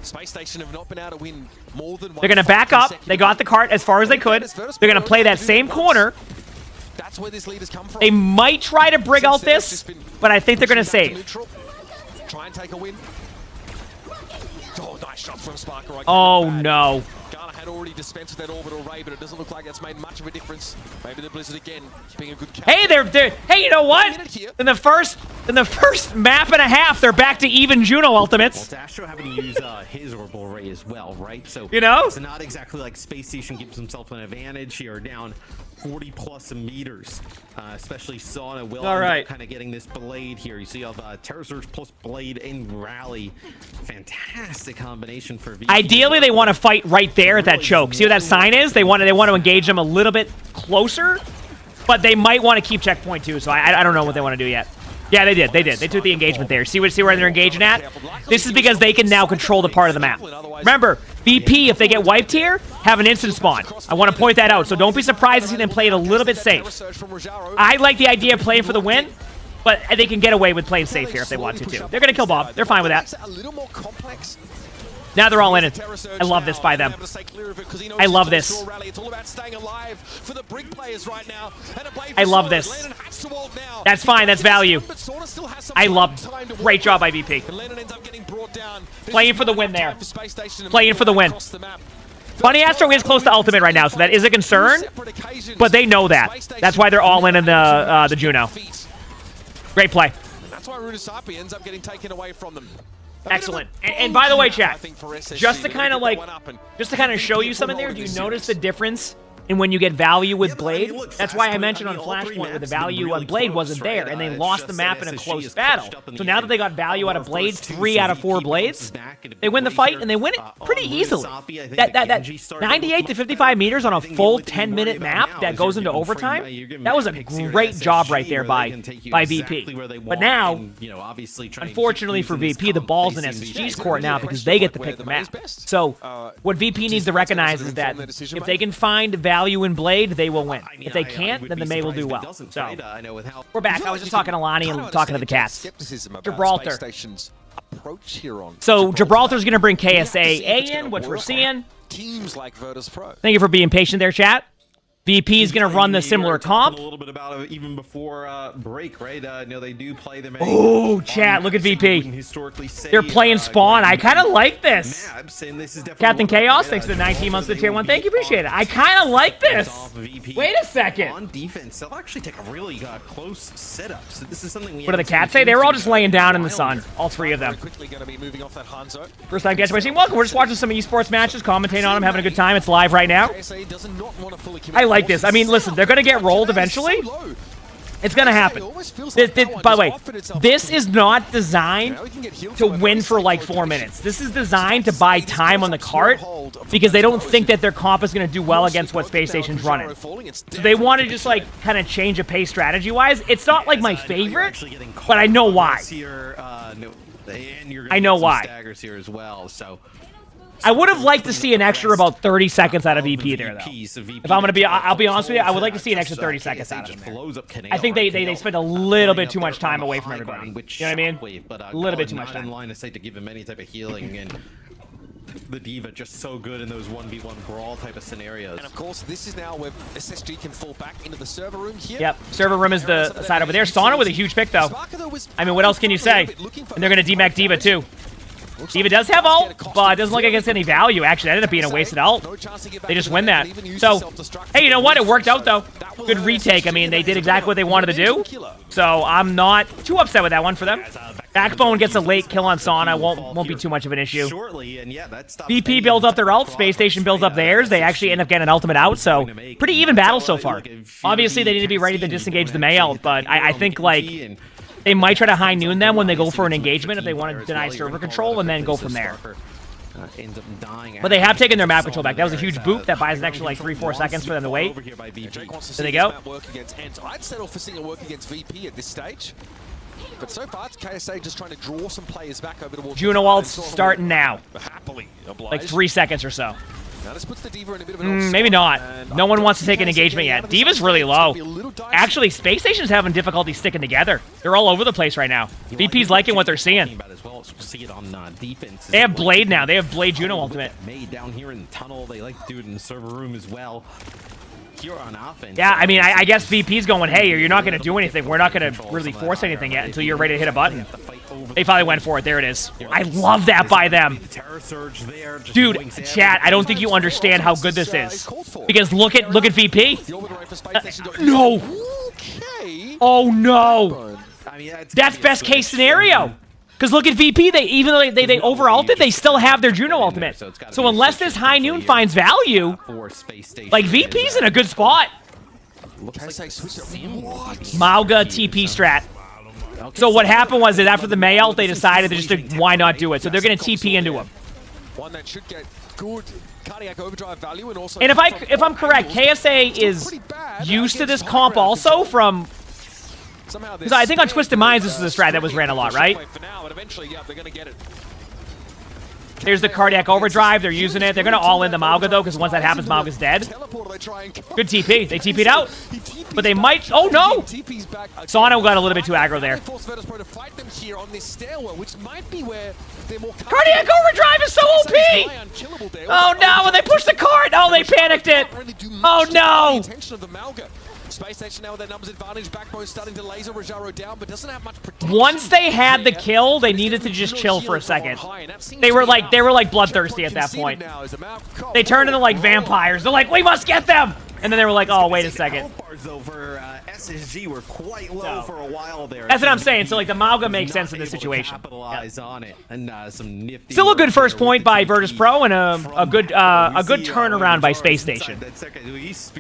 Space Station have not been able to win more than one. They're going to back up. They got the cart as far as they could. They're going to play that same corner. That's where this lead has come from. They might try to Brig out this, but I think they're going to save. Try and take a win. Oh, nice shot from Sparker. Oh, no. Ghana had already dispensed with that orbital ray, but it doesn't look like that's made much of a difference. Maybe the Blizzard again being a good captain. Hey, hey, you know what? In the first map and a half, they're back to even Juno ultimates. Well, Astro having to use his orbital ray as well, right? So you know, it's not exactly like Space Station gives himself an advantage here, down 40+ meters. Especially Sauna will kind of getting this Blade here. You see you have Terror Surge plus Blade in Rally. Fantastic combination for VP. Ideally, they want to fight right there at that choke. See what that sign is? They want to engage them a little bit closer, but they might want to keep checkpoint too. So I don't know what they want to do yet. Yeah, they did. They took the engagement there. See where they're engaging at? This is because they can now control the part of the map. Remember, VP, if they get wiped here, have an instant spawn. I want to point that out, so don't be surprised to see them play it a little bit safe. I like the idea of playing for the win, but they can get away with playing safe here if they want to, too. They're going to kill Bob. They're fine with that. Now they're all in it. I love this by them. I love this. I love this. That's fine. That's value. I love. Great job by VP. Playing for the win there. Playing for the win. Bunny Astro is close to ultimate right now, so that is a concern, but they know that. That's why they're all in the Juno. Great play. That's why Rudisapi ends up getting taken away from them. Excellent. And by the way, chat, just to kind of show you something there, do you notice the difference in when you get value with Blade? That's why I mentioned on Flashpoint where the value on Blade wasn't there, and they lost the map in a close battle. So now that they got value out of Blades, 3 out of 4 Blades, they win the fight, and they win it pretty easily. That 98 to 55 meters on a full 10-minute map that goes into overtime, that was a great job right there by VP. But now, unfortunately for VP, the ball's in SSG's court now because they get to pick the map. So what VP needs to recognize is that if they can find value in Blade, they will win. If they can't, then the May will do well. So, we're back. I was just talking to Lonnie and talking to the cats. Gibraltar. So, Gibraltar's going to bring KSA in, which we're seeing. Thank you for being patient there, chat. VP is going to run the similar comp. A little bit about it even before break, right? They do play them. Oh, chat, look at VP. They're playing Spawn. I kind of like this. Captain Chaos, thanks for the 19 months to the tier 1. Thank you, appreciate it. I kind of like this. Wait a second. On defense, they'll actually take a really close setup. So this is something. What do the cats say? They were all just laying down in the sun. All 3 of them. First time guest by team. Welcome. We're just watching some esports matches, commentating on them, having a good time. It's live right now. I like this. I mean, listen, they're going to get rolled eventually. It's going to happen. By the way, this is not designed to win for like 4 minutes. This is designed to buy time on the cart because they don't think that their comp is going to do well against what Space Station's running. So they want to just like kind of change a pace strategy-wise. It's not like my favorite, but I know why. I know why. I would have liked to see an extra about 30 seconds out of VP there, though. If I'm going to be, I'll be honest with you, I would like to see an extra 30 seconds out of him there. I think they spent a little bit too much time away from everybody. You know what I mean? A little bit too much time. Line of sight to give him any type of healing, and the D.Va just so good in those 1v1 brawl type of scenarios. And of course, this is now where SSG can fall back into the server room here. Yep, server room is the side over there. Sauna with a huge pick, though. I mean, what else can you say? And they're going to DMAC D.Va, too. D.Va does have ult, but it doesn't look like it gets any value. Actually, that ended up being a wasted ult. They just win that. So, hey, you know what? It worked out, though. Good retake. I mean, they did exactly what they wanted to do. So, I'm not too upset with that one for them. Backbone gets a late kill on Sauna. Won't be too much of an issue. VP builds up their ult. Space Station builds up theirs. They actually end up getting an ultimate out, so pretty even battle so far. Obviously, they need to be ready to disengage the May ult, but I think, like, they might try to high noon them when they go for an engagement if they want to deny server control and then go from there. But they have taken their map control back. That was a huge boop that buys an extra like 3-4 seconds for them to wait. There they go. I'd settle for seeing it work against VP at this stage. But so far, it's KSA just trying to draw some players back over towards Juno ult's starting now. Like 3 seconds or so. Now this puts the D.Va in a bit of an maybe not. No one wants to take an engagement yet. D.Va's really low. Actually, Space Station's having difficulty sticking together. They're all over the place right now. VP's liking what they're seeing. They have Blade now. They have Blade Juno ultimate. Down here in the tunnel, they like to do it in the server room as well. On offense. Yeah, I mean, I guess VP's going, hey, you're not going to do anything. We're not going to really force anything yet until you're ready to hit a button. They finally went for it. There it is. I love that by them. Dude, chat, I don't think you understand how good this is. Because look at VP. No. Oh, no. That's best case scenario. Because look at VP, even though they over-ulted, they still have their Juno ultimate. So unless this high noon finds value, like VP's in a good spot. Mauga TP strat. So what happened was that after the May ult, they decided why not do it. So they're going to TP into him. And if I'm correct, KSA is used to this comp also from... Because I think on Twisted Minds, this is a strat that was ran a lot, right? There's the cardiac overdrive. They're using it. They're going to all in the Mauga, though, because once that happens, Mauga's dead. Good TP. They TP'd out. But they might... Oh, no! Sauna got a little bit too aggro there. Cardiac overdrive is so OP! Oh, no! When they push the card! Oh, they panicked it! Oh, no! Space Station now with their numbers advantage. Backbone starting to laser Rajaro down, but doesn't have much protection. Once they had the kill, they needed to just chill for a second. They were like bloodthirsty at that point. They turned into like vampires. They're like, we must get them! And then they were like, oh, wait a second. SSG were quite low for a while there. That's what I'm saying. So like the Mauga makes sense in this situation. Capitalize on it, and some nifty. Still a good first point by Virtus Pro and a good turnaround by Space Station.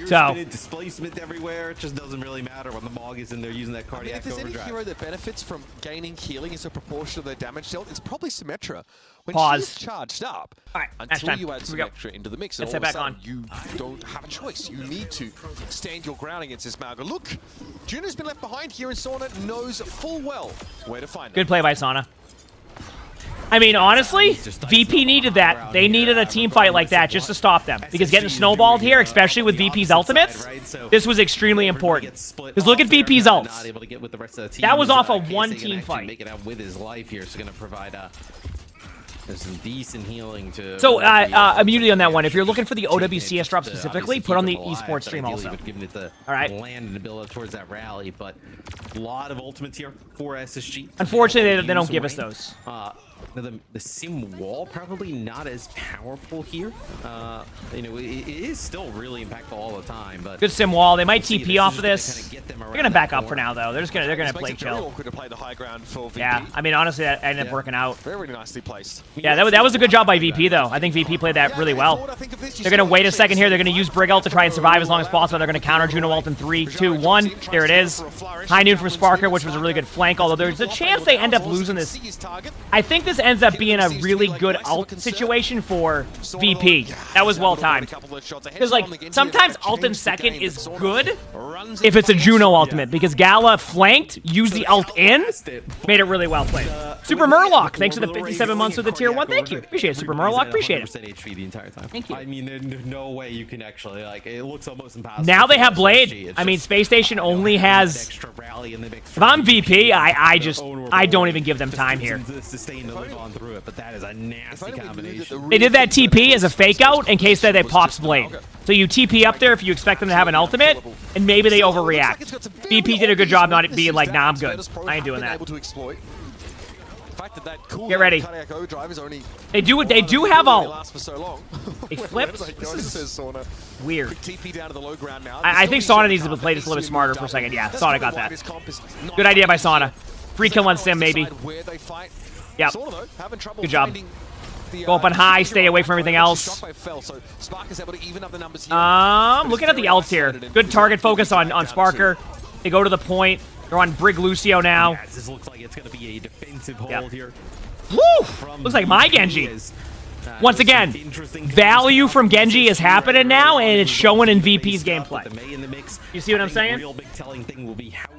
So displacement everywhere. It just doesn't really matter when the Mog is in there using that cardiac overdrive. If there's any hero that benefits from gaining healing as a proportion of their damage dealt, it's probably Symmetra. When Pause. she's charged up, all right, until you add Symmetra into the mix, and let's all head of a back sudden on. You don't have a choice. You need to stand your ground against this Mauga. Look, Juno's been left behind here, and Sauna knows full well where to find Good play by Sauna. I mean, honestly, VP needed that. They needed a team fight like that just to stop them. Because getting snowballed here, especially with VP's ultimates, this was extremely important. Because look at VP's ults. That was off a one-team fight. Make it out with his life here, so going to provide some decent healing to. So, immunity on that one. If you're looking for the OWCS drop specifically, put on the esports stream also. All right. Land and build up towards that rally, but a lot of ultimates here for SSG. Unfortunately, they don't give us those. The sim wall probably not as powerful here. You know, it is still really impactful all the time. But good sim wall. They might TP off of this. They're gonna back up for now, though. They're gonna play chill. Yeah, I mean, honestly, that ended up working out. Very nicely placed. Yeah, that was a good job by VP, though. I think VP played that really well. They're gonna wait a second here. They're gonna use Brig ult to try and survive as long as possible. They're gonna counter Juno ult in 3, 2, 1. There it is. High noon from Sparker, which was a really good flank. Although there's a chance they end up losing this. I think this ends up being a really good ult situation for VP. That was well timed. Because like sometimes ult in second is good if it's a Juno ultimate. Because Gala flanked, used the ult in, made it really well played. Super Murloc, thanks for the 57 months with the tier 1. Thank you. Appreciate it, Super Murloc. Appreciate it. HP the entire time. Thank you. I mean, there's no way you can actually like. It looks almost impossible. Now they have Blade. I mean, Space Station only has. If I'm VP, I don't even give them time here. But that is a nasty combination. They did that TP as a fake out in case that they pops Blade. So you TP up there if you expect them to have an ultimate, and maybe they overreact. VP did a good job not being like, nah, I'm good. I ain't doing that. Get ready. They do have ult. They flipped. This is weird. I think Sauna needs to play this a little bit smarter for a second. Yeah, Sauna got that. Good idea by Sauna. Free kill on Sim, maybe. Yep. Good job. Go up on high, stay away from everything else. Looking at the ults here. Good target focus on Sparker. They go to the point. They're on Brig Lucio now. Yeah, this looks like it's going to be a defensive hold here. Woo! Looks like my Genji. Once again, value from Genji is happening now, and it's showing in VP's gameplay. You see what I'm saying?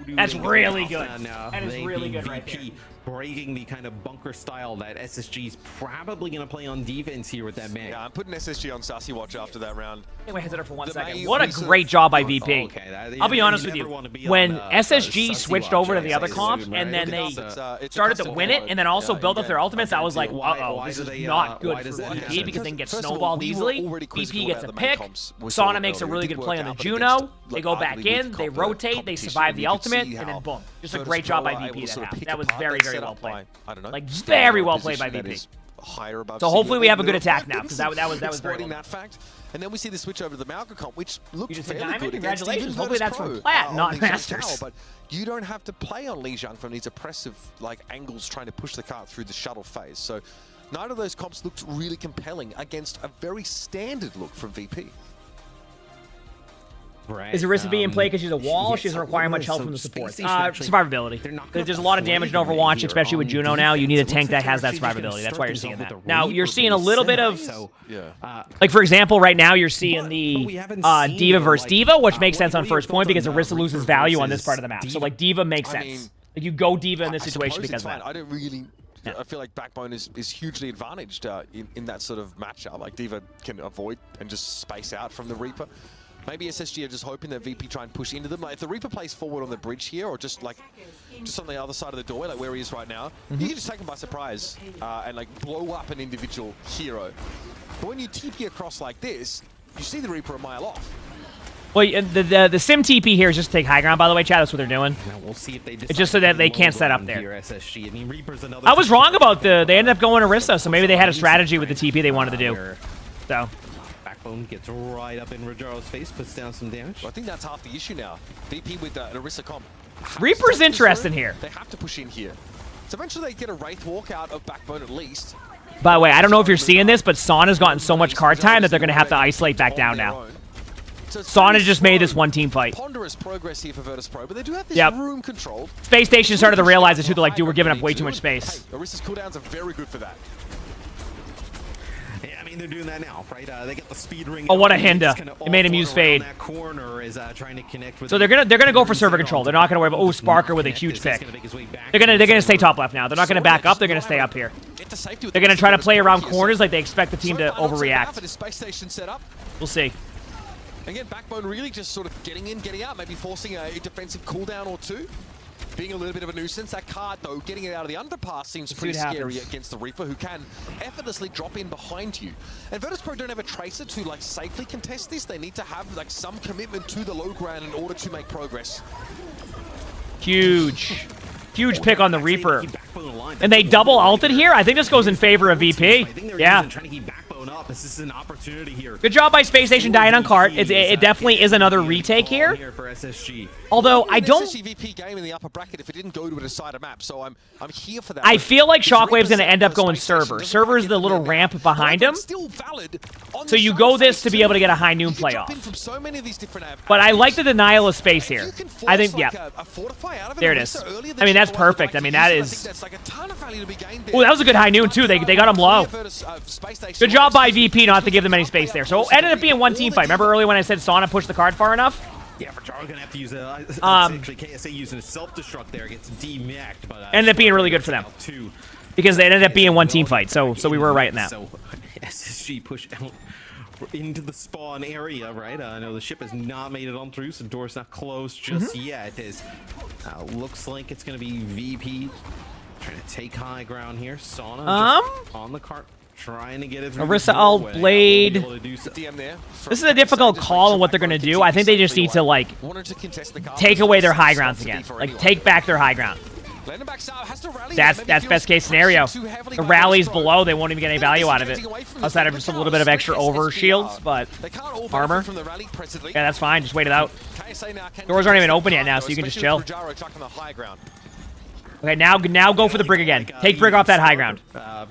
That's really good. That is really good right there. Breaking the kind of bunker style that SSG's probably going to play on defense here with that man. Yeah, I'm putting SSG on Sassy Watch after that round. Anyway, heads it up for 1 second. What a great job by VP. I'll be honest with you. When SSG switched over to the other comp, and then they started to win it, and then also build up their ultimates, I was like, uh-oh, this is not good for VP because they can get snowballed easily. VP gets a pick. Sauna makes a really good play on the Juno. They go back in, they rotate, they survive the ultimate, and then boom. Just a great job by VP that happened. That was very, very well played. Like, very well played by VP. So hopefully we have a good attack now, because that was very well. And then we see the switch over to the Mauga comp, which looks fairly good. Good. Congratulations. Hopefully that's from Plat, not Masters. But you don't have to play on Li Jiang from these oppressive angles trying to push the cart through the shuttle phase. So neither of those comps looked really compelling against a very standard look from VP. Right. Is Orisa being played because she's a wall? She doesn't require much help from the support. Survivability. There's a lot of damage in Overwatch, especially with Juno now. You need a tank that has that survivability. That's why you're seeing that. Now, you're seeing a little bit of... Like, for example, right now you're seeing the D.Va versus D.Va, which makes sense on first point because Orisa loses value on this part of the map. So, like, D.Va makes sense. Like, you go D.Va in this situation because of that. I don't really Yeah. I feel like Backbone is hugely advantaged in that sort of matchup. Like D.Va can avoid and just space out from the Reaper. Maybe SSG are just hoping that VP try and push into them. Like if the Reaper plays forward on the bridge here, or just on the other side of the doorway, like where he is right now, you can just take him by surprise and like blow up an individual hero. But when you TP across like this, you see the Reaper a mile off. Well, the sim TP here is just to take high ground, by the way, chat. That's what they're doing. Now we'll see if they it's just so that they can't set up there. Here, SSG. I mean, Reaper's another I was wrong about they ended up going Orisa, so maybe they had a strategy with the TP they wanted to do. So. Backbone gets right up in Rajaro's face, puts down some damage. Well, I think that's half the issue now. VP with an Orisa comp. Reaper's interesting here. They have to push in here. So eventually they get a Wraith walk out of Backbone at least. By the way, I don't know if you're seeing this, but Sauna's gotten so much card time that they're going to have to isolate back down now. So Sauna just made this one team fight. Ponderous progress here for Virtus.pro, but they do have this room controlled. Space Station started to realize it too. They're like, dude, we're giving up way too much space. Hey, Orisa's cooldowns are very good for that. Yeah, I mean, they're doing that now, right? They get the speed ring. Oh, what a Hinda. It made him use Fade. That corner is trying to connect with So they're gonna go for server control. They're not gonna worry about Sparker with a huge pick. They're gonna stay top left now. They're not gonna back up. They're gonna stay up here. They're gonna try to play around corners like they expect the team to overreact. We'll see. Again, Backbone really just sort of getting in, getting out, maybe forcing a defensive cooldown or two. Being a little bit of a nuisance. That card, though, getting it out of the underpass seems pretty scary against the Reaper, who can effortlessly drop in behind you. And Virtus.pro don't have a Tracer to like safely contest this. They need to have like some commitment to the low ground in order to make progress. Huge pick on the Reaper. And they double ulted here? I think this goes in favor of VP. Yeah. This is an opportunity here. Good job by Space Station dying on cart. It definitely is another retake here. Although I don't. VP game in the upper bracket if it didn't go to a decided map, so I'm here for that. I feel like Shockwave's gonna end up going server. Server's the little ramp behind him. So you go this to be able to get a high noon playoff. But I like the denial of space here. I think there it is. I mean that's perfect. I mean that is. Oh, that was a good high noon too. They got him low. Good job by VP not to give them any space there. So it ended up being one team fight. Remember earlier when I said Sauna pushed the card far enough? Yeah, Rajaro gonna have to use actually KSA using a self-destruct there, gets DMAC'd, but ended up being really good for them because they ended up being one team fight. So we were right in that. So SSG push out into the spawn area, right? I know the ship has not made it on through, so the door's not closed just yet. It looks like it's gonna be VP trying to take high ground here. Sauna on the cart. Trying to get it through Orisa ult Blade. This is a difficult call on what they're going to do. I think they just need to, like, take away their high grounds again. Like, take back their high ground. That's best case scenario. The rally's below. They won't even get any value out of it. Outside of just a little bit of extra over shields, but armor. Yeah, that's fine. Just wait it out. Doors aren't even open yet now, so you can just chill. Okay, now go for the Brig again. Take Brig off that high ground.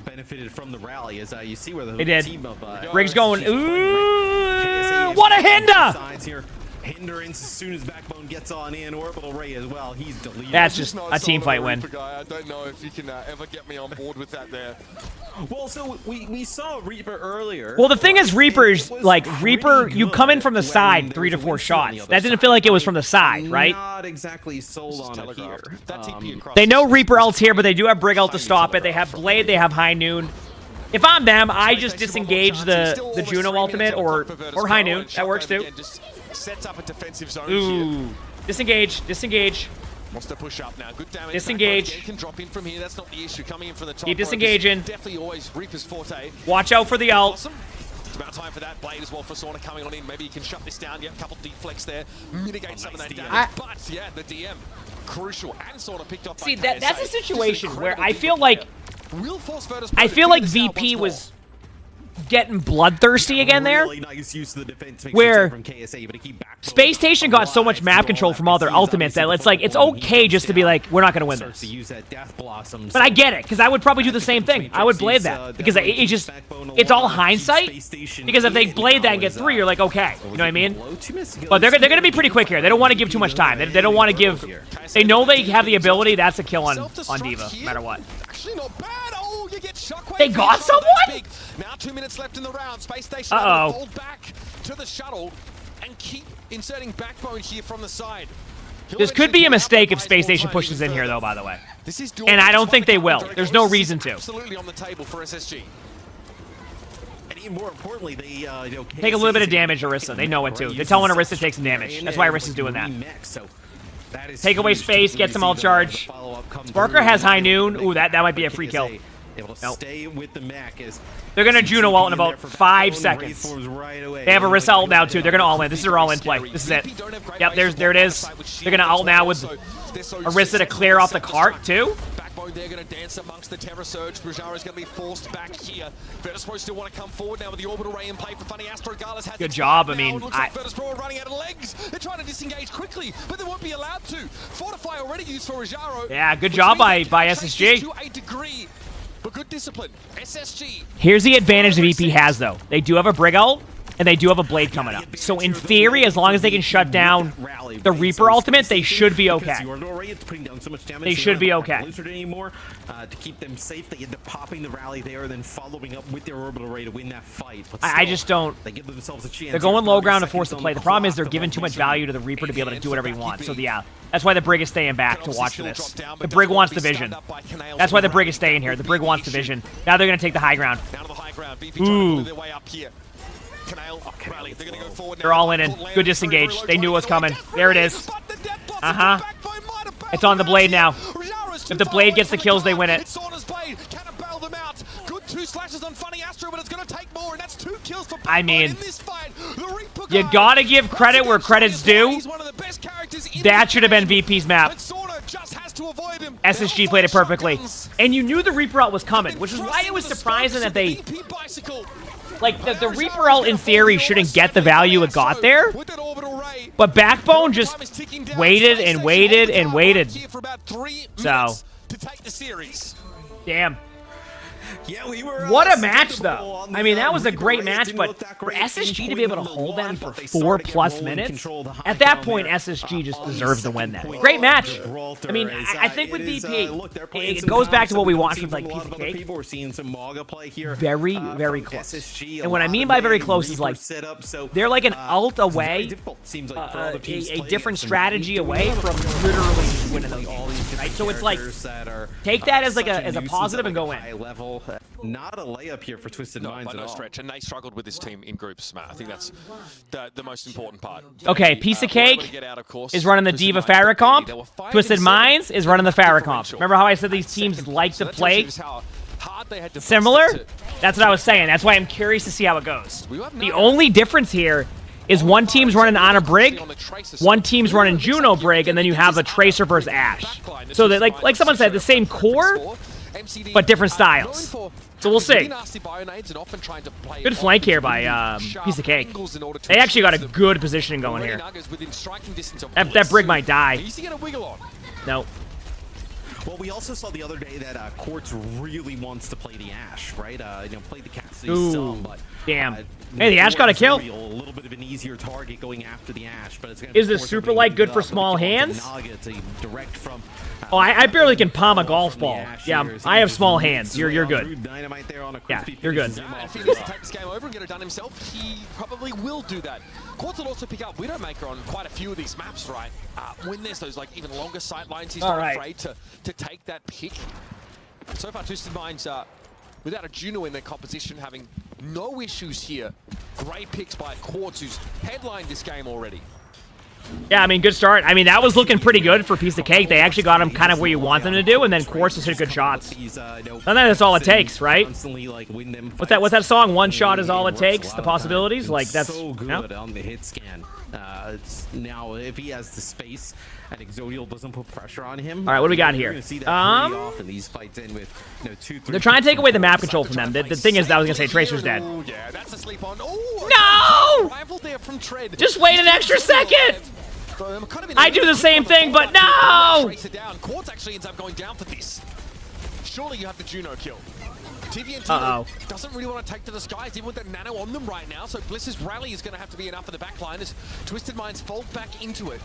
Benefited from the rally as you see where the team of Brig's going. Ooh, what a Hinda! Hindrance as soon as Backbone gets on in. Orbital Ray as well. He's deleted. That's just a team fight win. I don't know if you can ever get me on board with that there. Well, so we saw Reaper earlier. Well, the thing is, Reaper's like Reaper. You come in from the side, 3 to 4 shots. That didn't feel like it was from the side, right? Not exactly sold on it here. They know Reaper ult's here, but they do have Brig ult to stop it. They have Blade. They have High Noon. If I'm them, I just disengage the Juno ultimate or High Noon. That works too. Sets up a defensive zone here. Disengage. Wants to push up now. Good damage. Disengage. Can drop in from here. That's not the issue. Coming in from the top. Keep disengaging. Definitely always Reaper's forte. Watch out for the ult. Awesome. It's about time for that Blade as well for Sauna coming on in. Maybe he can shut this down. Get a couple deflects there. Mitigate some of that damage. But yeah, the DM crucial. And Sauna picked up. See, that's a situation where I feel like VP was getting bloodthirsty again there, where Space Station got so much map control from all their ultimates that it's like, it's okay just to be like, we're not going to win this. But I get it, because I would probably do the same thing. I would blade that, because it's all hindsight, because if they blade that and get 3, you're like, okay, you know what I mean? But they're going to be pretty quick here. They don't want to give too much time. They don't want to give, they know they have the ability, that's a kill on D.Va, no matter what. Actually not bad. Oh, you get Shockwave. They got someone? Now 2 minutes left in the round. Space Station fold back to the shuttle and keep inserting Backbone here from the side. This could be a mistake if Space Station pushes in here, though, by the way. This is And I don't think they will. There's no reason to. Absolutely on the table for SSG. And even more importantly, they Take a little bit of damage, Orisa. They know it too. They're telling Orisa to take some damage. That's why Orisa's doing that. Take away space, get some ult charge. Sparker has high noon. Ooh, that might be a free kill. Nope. They're gonna Juno ult in about 5 seconds. They have Orisa ult now too. They're gonna all in. This is their all in play. This is it. Yep, there it is. They're gonna ult now with Orisa to clear off the cart too. They're going to dance amongst the Terror Surge. Brujara's going to be forced back here. Virtus still want to come forward now with the orbital ray in play for Funny Astro. Gallus has good job. I mean, looks like Virtus are running out of legs. They're trying to disengage quickly, but they won't be allowed to. Fortify already used for Rujaro. Yeah, good job by SSG. To a degree, but good discipline. SSG. Here's the advantage the VP has, though. They do have a Brig ult, and they do have a Blade coming up. So in theory, as long as they can shut down the Reaper ultimate, they should be okay. They should be okay. To keep them safe, they end up popping the rally there and then following up with their orbital ray to win that fight. But I just don't. They give themselves a chance. They're going low ground to force the play. The problem is they're giving too much value to the Reaper to be able to do whatever he wants. So yeah, that's why the Brig is staying back to watch this. The Brig wants the vision. That's why the Brig is staying here. The Brig wants the vision. Now they're going to take the high ground. Ooh. They're all in. Good disengage. They knew what was coming. There it is. Uh-huh. It's on the Blade now. If the Blade gets the kills, they win it. I mean, you gotta give credit where credit's due. That should have been VP's map. SSG played it perfectly. And you knew the Reaper ult was coming, which is why it was surprising that they... Like, the Reaper ult, in theory, shouldn't get the value it got there. But Backbone just waited and waited and waited. So, damn. Yeah, we were, what a match, though. I mean, that was a great match, but for SSG to be able to hold that for 4+ minutes, at that point, SSG just deserves to win that. Great match. I mean, I think with VP, it goes back to what we watched with, like, Piece of Cake. Very, very close. And what I mean by very close is, like, they're like an ult away, a different strategy away from literally winning those games, right? So it's like, take that as, like, as a positive and go in. Not a layup here for Twisted Minds at all. Stretch, and they struggled with this team in groups, Matt. I think that's the most important part. Okay, Piece of Cake is running the Diva Pharah comp. Twisted Minds is running the Pharah comp. Remember how I said these teams like to play similar? That's what I was saying. That's why I'm curious to see how it goes. The only difference here is one team's running on a Brig, one team's running Juno Brig, and then you have a Tracer versus Ashe. So that, like someone said, the same core, but different styles. So we'll see. Good flank here by Piece of Cake. They actually got a good positioning going here. That Brig might die. No. Well, we also saw the other day that Quartz really wants to play the Ashe, right? Play the Cassidy some, but damn. Hey, the Ashe got a kill. A little bit of an easier target going after the Ashe, but it's gonna is the super light good for small hands? Oh, I barely can palm a golf ball. Yeah, I have small hands. You're good. Yeah, you're good. If he needs to take this game over and get it done himself, he probably will do that. Quartz will also pick up Widowmaker on quite a few of these maps, right? When there's those like even longer sight lines, he's not afraid to take that pick. So far, Twisted Minds without a Juno in their composition, having no issues here. Great picks by Quartz, who's headlined this game already. Yeah, I mean, good start. I mean, that was looking pretty good for Piece of Cake. They actually got him kind of where you want them to do, and then Quartz just hit good shots. And that's all it takes, right? What's that song? One shot is all it takes. The possibilities, like that's so good on the hit scan. Now, if he has the space and Exodial doesn't put pressure on him, all right, what do we got here? They're trying to take away the map control from them. The thing is, I was gonna say Tracer's dead. Yeah, that's a sleep on. No! Just wait an extra second. I do the same thing, but no! Quartz actually ends up going down for this. Surely you have the Juno kill. TVNT doesn't really want to take to the skies, even with that nano on them right now, so Bliss's rally is going to have to be enough for the backline as Twisted Minds fold back into it.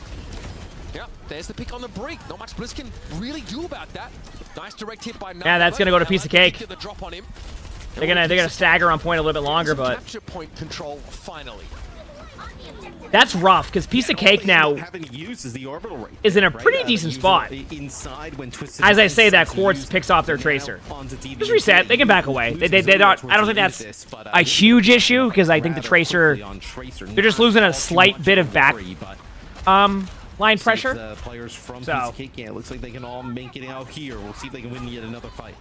Yep, there's the pick on the Brig. Not much Bliss can really do about that. Nice direct hit by Naga. Yeah, that's going to go to Piece of Cake. Get the drop on him. They're gonna stagger on point a little bit longer, but capture point control finally. That's rough, because Piece of Cake now is in a pretty decent spot. As I say that, Quartz picks off their Tracer. Just reset. They can back away. They don't. I don't think that's a huge issue, because I think the Tracer, they're just losing a slight bit of back line pressure. So it looks like they can all make it out here. We'll see if they can win yet another fight.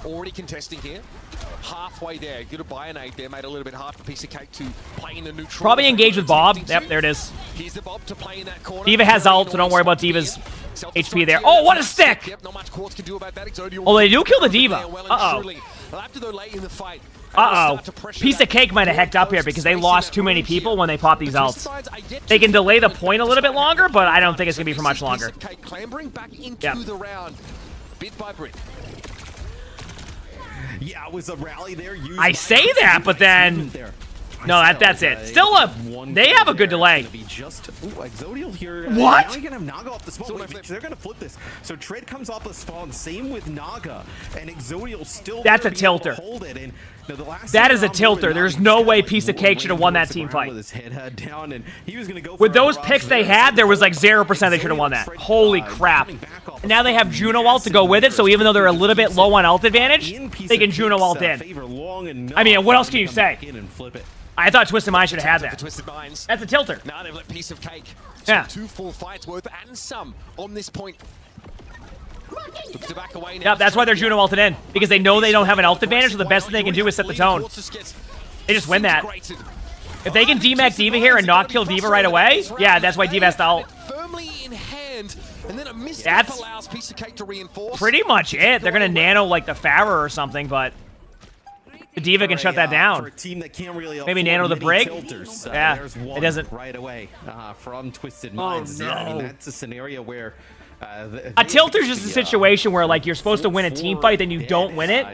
Already contesting here. Halfway there. Good to buy an 8 there. Made it a little bit hard for Piece of Cake to play in the neutral. Probably engage with Bob. Yep, there it is. Here's the Bob to play in that corner. D.Va has ult, so don't worry about D.Va's HP there. Oh, what a stick! Yep, not much Quartz can do about that. Oh, they do kill the D.Va. Uh-oh. Uh-oh. Piece of Cake might have hecked up here because they lost too many people when they pop these ults. They can delay the point a little bit longer, but I don't think it's going to be for much longer. Yep. Bit by bit. Yeah, it was a rally there. I say that, but then no, that's it. Still they have a good delay. What? They're gonna flip this. So Tread comes off the spawn. Same with Naga, and Exodial still. That's a tilter. That is a tilter. There's no way Piece of Cake should have won that team fight. With those picks they had, there was like 0% they should have won that. Holy crap. And now they have Juno ult to go with it, so even though they're a little bit low on ult advantage, they can Juno ult in. I mean, what else can you say? I thought Twisted Minds should have had that. That's a tilter. Now they've let Piece of Cake. Yeah. 2 full fights worth and some on this point. Looks to back away now. Yep, that's why they're Juno ulted in. Because they know they don't have an ult advantage, so the best thing they can do is set the tone. They just win that. If they can DMAC D.Va here and not kill D.Va right away, yeah, that's why D.Va has to ult. Firmly in hand, and then a misstep That's allows Piece of Cake to reinforce. pretty much it. They're gonna nano like the Farah or something, but the D.Va can shut that down. For a team that can't really maybe nano the brig. Yeah, it doesn't right away from Twisted Minds. no. Yeah, I mean, that's a scenario where a tilter's just a situation where like you're supposed to win a team fight, then you don't win it,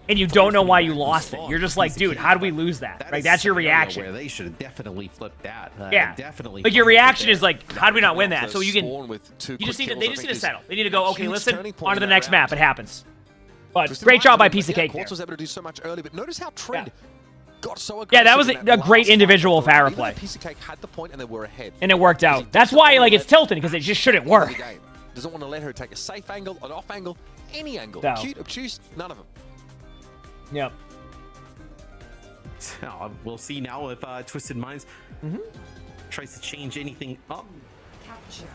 and you don't know why you lost it. You're just like, dude, how do we lose that? Like that's your reaction. Where they should have definitely flipped that. Yeah, definitely. Like your reaction is like, how do we not win that? So you can, They just need to settle. They need to go, okay, listen, on to the next map. It happens. But great job by Piece of Cake there. Quartz was able to do so much early, but notice how Tread got so aggressive. Yeah, that was a great individual Farah play. Piece of Cake had the point and they were ahead. And it worked out. That's why like it's tilted, because it just shouldn't work. Doesn't want to let her take a safe angle, an off angle, any angle. No. Cute, obtuse, none of them. Yep. So, we'll see now if Twisted Minds tries to change anything up.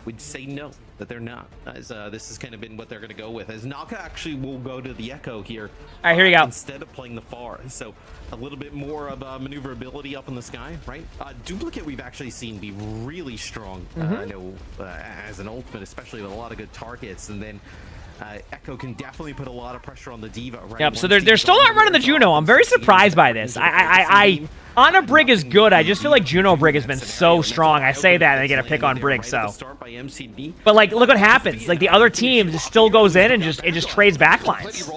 We'd say no, that they're not. As this has kind of been what they're going to go with. As Naga actually will go to the Echo here. All right, here we go. Instead of playing the Far. So a little bit more of maneuverability up in the sky, right? Duplicate we've actually seen be really strong. I know as an ultimate, especially with a lot of good targets. And then Echo can definitely put a lot of pressure on the D.Va. Right? Yep, so they're still not running the Juno. I'm very surprised by this. Ana Brig is good. I just feel like Juno Brig has been so strong. I say that and they get a pick on Brig, so. But like, look what happens. Like the other team just still goes in and just trades backlines.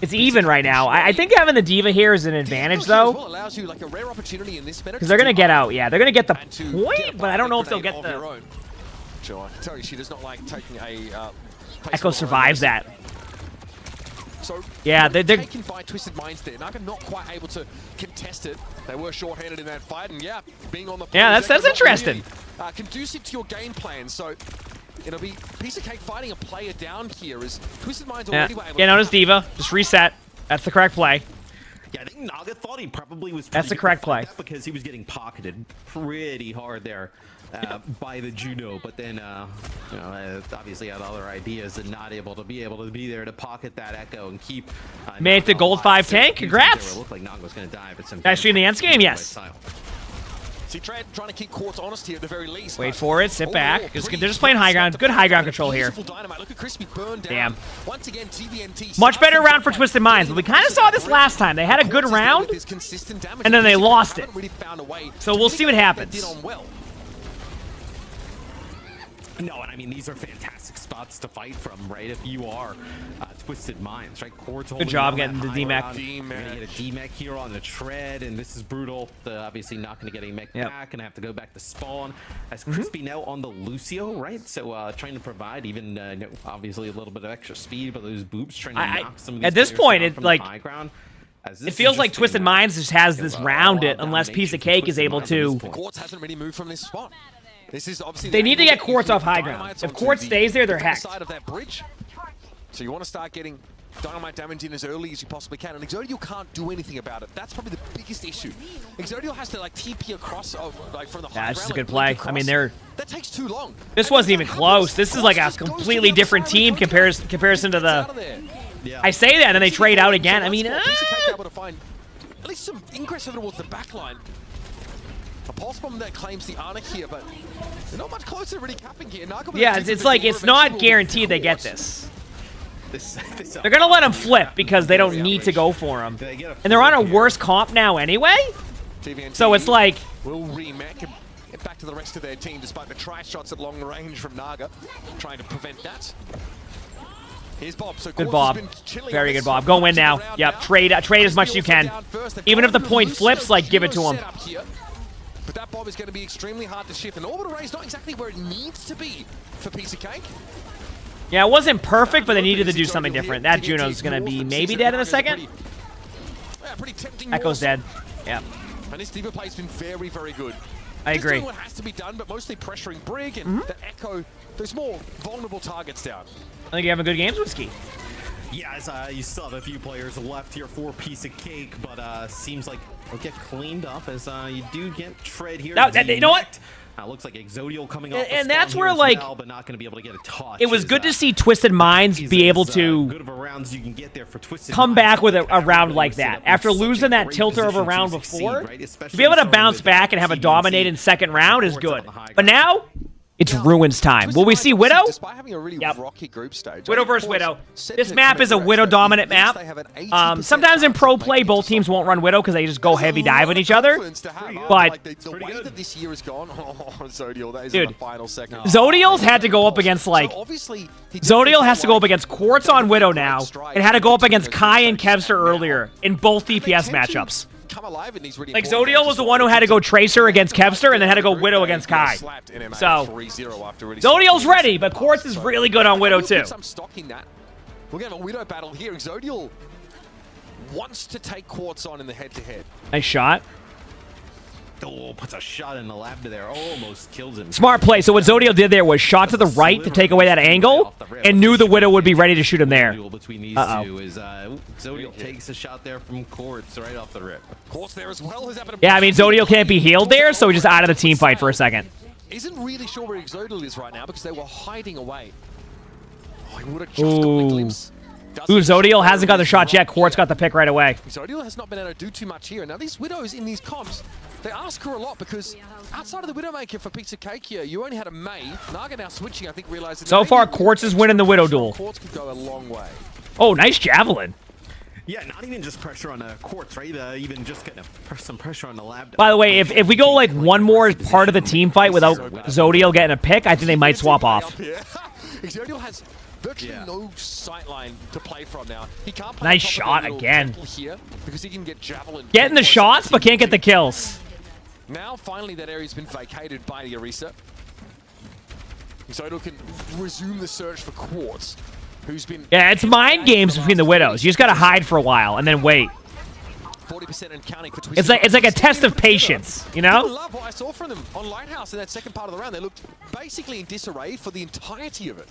It's even right now. I think having the D.Va here is an advantage, though. Because they're going to get out. Yeah, they're going to get the point, but I don't know if they'll get the... Sure, I can tell you she does not like taking a... Echo survives that. So yeah, they're taken by Twisted Minds there. Naga not quite able to contest it. They were short-handed in that fight, and yeah, being on the yeah, that's interesting. Really, conducive to your game plan. So it'll be Piece of Cake fighting a player down here as Twisted Minds already were able to notice D.Va. Just reset. That's the correct play. Yeah, I think Naga thought he probably was. That's the correct play because he was getting pocketed pretty hard there. By the Juno, but then you know, obviously had other ideas and not able to be there to pocket that Echo and keep. Made the gold 5 tank. Congrats. Looked like Naga was going to die, but some guys stream the end game. Yes. See, Tread trying to keep Quartz honest here at the very least. Wait for it. Sit back. They're just playing high ground. Good high ground control here. Damn. Once again, TVNT much better round for Twisted Minds, but we kind of saw this last time. They had a good round, and then they lost it. So we'll see what happens. No, and I mean, these are fantastic spots to fight from, right? If you are Twisted Minds, right? Good job getting the DMAC. You're going to get a DMAC here on the Tread, and this is brutal. Obviously not going to get a mech back, and have to go back to spawn. As Crispy now on the Lucio, right? So trying to provide even, obviously, a little bit of extra speed, but those boops trying to knock some of these at this point, it's from like... the high ground. It feels like Twisted Minds just has this round it unless Piece of Cake is able to. Quartz hasn't really moved from this spot. This is obviously They need to get Quartz off high ground. If Quartz stays there, they're hacked. Side of that bridge. So you want to start getting dynamite damage in as early as you possibly can, and Exodial can't do anything about it. That's probably the biggest issue. Exodial has to like TP across, like from the high ground. That's just a good play. I mean, that takes too long. This wasn't even close. This is like a completely different team comparison to the. Yeah. I say that, and then they trade out again. I mean, able to find at least some ingress over towards the back line. A pulse bomb that claims the Arctic here, but they're not much closer to really capping here. yeah, it's like it's not guaranteed they get this. They're gonna let him flip because they don't need to go for him, and they're on a worse comp now anyway. So it's like will remake and get back to the rest of their team despite the try shots at long range from Naga, trying to prevent that. Here's Bob. So good Bob. Very good Bob. Go in now. Yep. Trade as much as you can. Even if the point flips, like give it to him. But that Bob is going to be extremely hard to shift. And Orbital Ray is not exactly where it needs to be for Piece of Cake. Yeah, it wasn't perfect, but they needed to do something different. That Juno's going to be maybe dead in a second. Echo's dead. Yeah. And this Diva play's been very, very good. I agree. Just doing what has to be done, but mostly pressuring Brig and the Echo. There's more vulnerable targets down. I think you're having good games, Whiskey. Yeah, you still have a few players left here for Piece of Cake, but seems like it'll get cleaned up as you do get Tread here. You know what? Looks like Exodial coming off and that's where, like, well, but not going to be able to get a touch. It was good to see Twisted Minds be able to good of a rounds you can get there for Twisted come Minds, back with a round like that. After losing that tilter of a round before, to be able to bounce back and have a dominating second round is good. But now, it's Ruins time. Will we see Widow? Despite having a really rocky group stage. Widow versus Widow. This map is a Widow-dominant map. Sometimes in pro play, both teams won't run Widow because they just go heavy dive on each other. But, the way that this year has gone, Zodial, that is dude, in the final second. Zodial's had to go up against, like, Zodial has to go up against Quartz on Widow now. It had to go up against Kai and Kevster earlier in both DPS matchups. Come alive in these really like, Zodial was the one who had to go Tracer against Kevster and then had to go Widow against Kai. So, Zodial's ready, but Quartz is really good on Widow too. Some stock in that. We're going to have a Widow battle here. Zodial wants to take Quartz on in the head-to-head. Nice shot. Oh, puts a shot in the lab to there. Almost kills him. Smart play. So what Zodial did there was shot to the right to take away that angle and knew the Widow would be ready to shoot him there. Between these two is Zodial takes a shot there from Quartz right off the rip. Quartz there as well. Yeah, I mean, Zodial can't be healed there, so he's just out of the team fight for a second. Isn't really sure where Zodial is right now because they were hiding away. Oh, he would have just got the glimpse. Ooh, Zodial hasn't got the shot yet. Quartz got the pick right away. Zodial has not been able to do too much here. Now, these Widows in these comps, they ask her a lot because outside of the Widowmaker for Piece of Cake here, you only had a Mei. Naga now switching, I think, realizing... So far, Quartz is winning the Widow duel. Quartz could go a long way. Oh, nice Javelin. Yeah, not even just pressure on Quartz, right? Even just getting some pressure on the lab. By the way, if we go, like, one more part of the team fight without Zodial getting a pick, I think they might swap off. Zodial has... virtually no sightline to play from now. He can't play nice shot again. Here because he can get Javelin. Getting the shots, but can't get the kills. Now, finally, that area's been vacated by the Orisa. Zodial can resume the search for Quartz, who's been... Yeah, it's mind games between the Widows. You just gotta hide for a while and then wait. 40% and counting for it's like a test of patience, you know? I love what I saw from them on Lighthouse in that second part of the round. They looked basically in disarray for the entirety of it.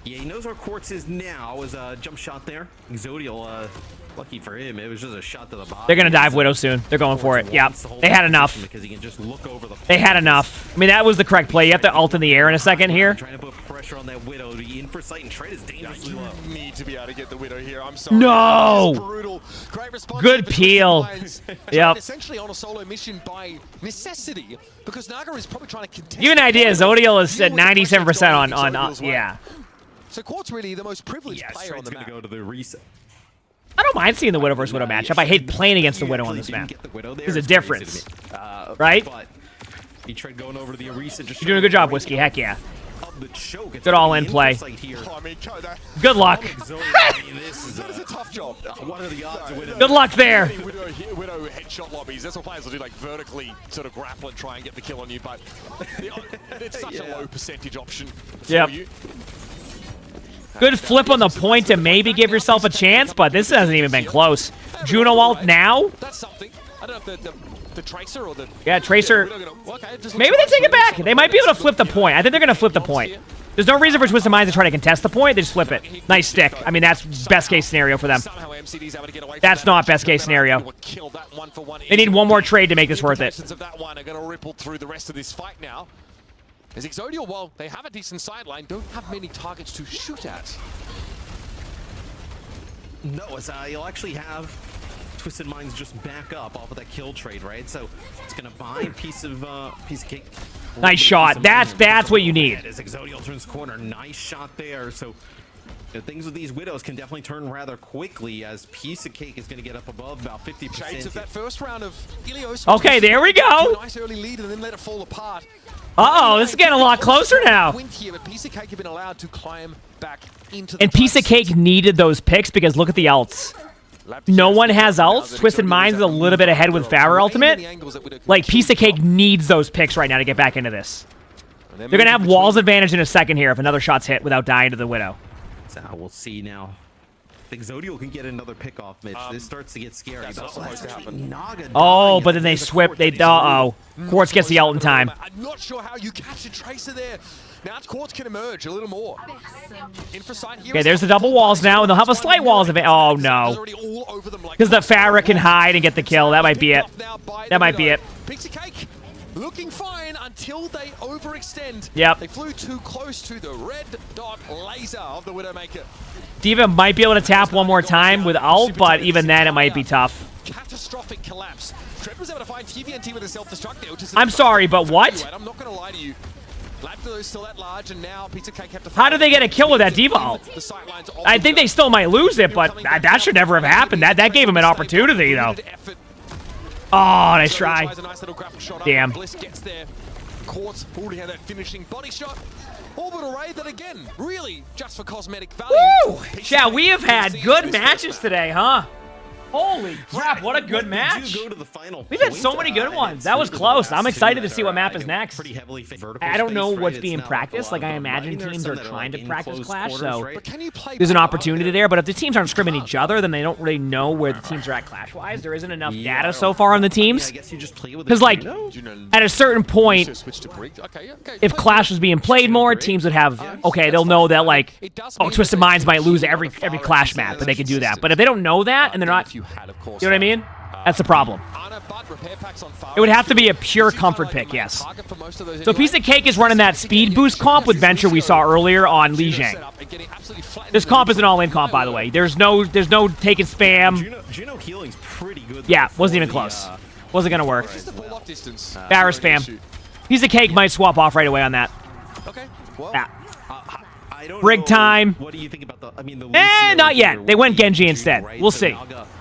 Yeah, he knows where Quartz is now. Was a jump shot there. Zodial, lucky for him, it was just a shot to the bottom. They're gonna dive Widow soon. They're going for it. Yep. They had enough. Because he can just look over the they had enough. I mean, that was the correct play. You have to ult in the air in a second here. Trying to put pressure on that Widow to be in for sight and Tread is dangerously low. You need to be able to get the Widow here. I'm sorry. No. Brutal. Great response. Good peel. Yep. Essentially on a solo mission by necessity because Naga is probably trying to contest. Give you an idea. Zodial is at 97% on yeah. So Quartz really the most privileged player on the map. Go to the reset. I don't mind seeing the Widow versus Widow matchup. I hate playing against the Widow on this map. There's a difference, right? But he tried going over to the Orisa. You're doing a good job, Whiskey. Heck yeah. Good all-in play. Good luck. That is a tough job. Good luck there. Widow headshot lobbies. That's what players will do, like vertically sort of grapple and try and get the kill on you, but it's such a low percentage option for you. Good flip on the point to maybe give yourself a chance, but this hasn't even been close. Juno ult now. That's something. I don't know if the Tracer or the... Yeah, Tracer. Okay, Maybe they take it back. They might be able to flip the point. I think they're going to flip the point. There's no reason for Twisted Minds to try to contest the point. They just flip it. Nice stick. I mean, that's best case scenario for them. That's not best case scenario. They need one more trade to make this worth it. Of that one are going to ripple through the rest of this fight now. As Exodial, while they have a decent sideline, don't have many targets to shoot at. No, as you'll actually have Twisted Minds just back up off of that kill trade, right? So it's gonna buy a piece of cake. Nice shot. That's what you need. As Exodial turns corner, nice shot there. So things with these Widows can definitely turn rather quickly as Piece of Cake is going to get up above about 50%. Shades of that first round of Ilios. Okay, there we go. Nice early lead and then let it fall apart. Uh-oh, this is getting a lot closer now. Here, but Piece of Cake have been allowed to climb back into the And Piece of Cake needed those picks because look at the ults. No one has ults. Twisted Minds is a little bit ahead with Farrah ultimate. Like, Piece of Cake needs those picks right now to get back into this. They're going to have Wall's advantage in a second here if another shot's hit without dying to the Widow. So we'll see now. I think Exodial can get another pick off, Mitch. This starts to get scary. That's not supposed to happen. Oh, but then they swip. Uh-oh. Quartz gets the ult in time. I'm not sure how you catch a Tracer there. Now Quartz can emerge a little more. Okay, there's the double walls now, and they'll have a slight walls of it. Oh, no. Because the Farrah can hide and get the kill. That might be it. That might be it. Piece of Cake looking fine until they overextend. Yep. They flew too close to the red dot laser of the Widowmaker. D.Va might be able to tap one more time with ult, but even then it might be tough. Catastrophic collapse. Trev was able to find TVNT with a self-destruct. I'm sorry, but what? I'm not going to lie to you. Labdalo is still that large, and now Piece of Cake have to... How did they get a kill with that D.Va ult? I think they still might lose it, but that should never have happened. That gave him an opportunity, though. Oh, nice try. Damn. Bliss gets there. Quartz already had that finishing body shot. Orbital Ray that again, really just for cosmetic value. Woo! Yeah, we have had good matches today, huh? Holy crap, what a good match. We've had so many good ones. That was close. I'm excited to see what map is next. I don't know what's being practiced. Like, I imagine teams are trying to practice Clash, so there's an opportunity there. But if the teams aren't scrimming each other, then they don't really know where the teams are at Clash-wise. There isn't enough data so far on the teams. Because, like, at a certain point, if Clash was being played more, teams would have, okay, they'll know that, like, oh, Twisted Minds might lose every Clash map, but they can do that. But if they don't know that, and they're not... You know what I mean? That's the problem. It would have to be a pure comfort pick, yes. So Piece of Cake is running that speed boost comp with Venture we saw earlier on Li Jiang. This comp is an all-in comp, by the way. There's no taking spam. Juno healing's pretty good. Yeah, wasn't even close. Wasn't gonna work. Barra spam. Piece of Cake might swap off right away on that. Okay. Well, yeah. Brig time. What do you think about the? I mean, the not yet. They went Genji instead. We'll see.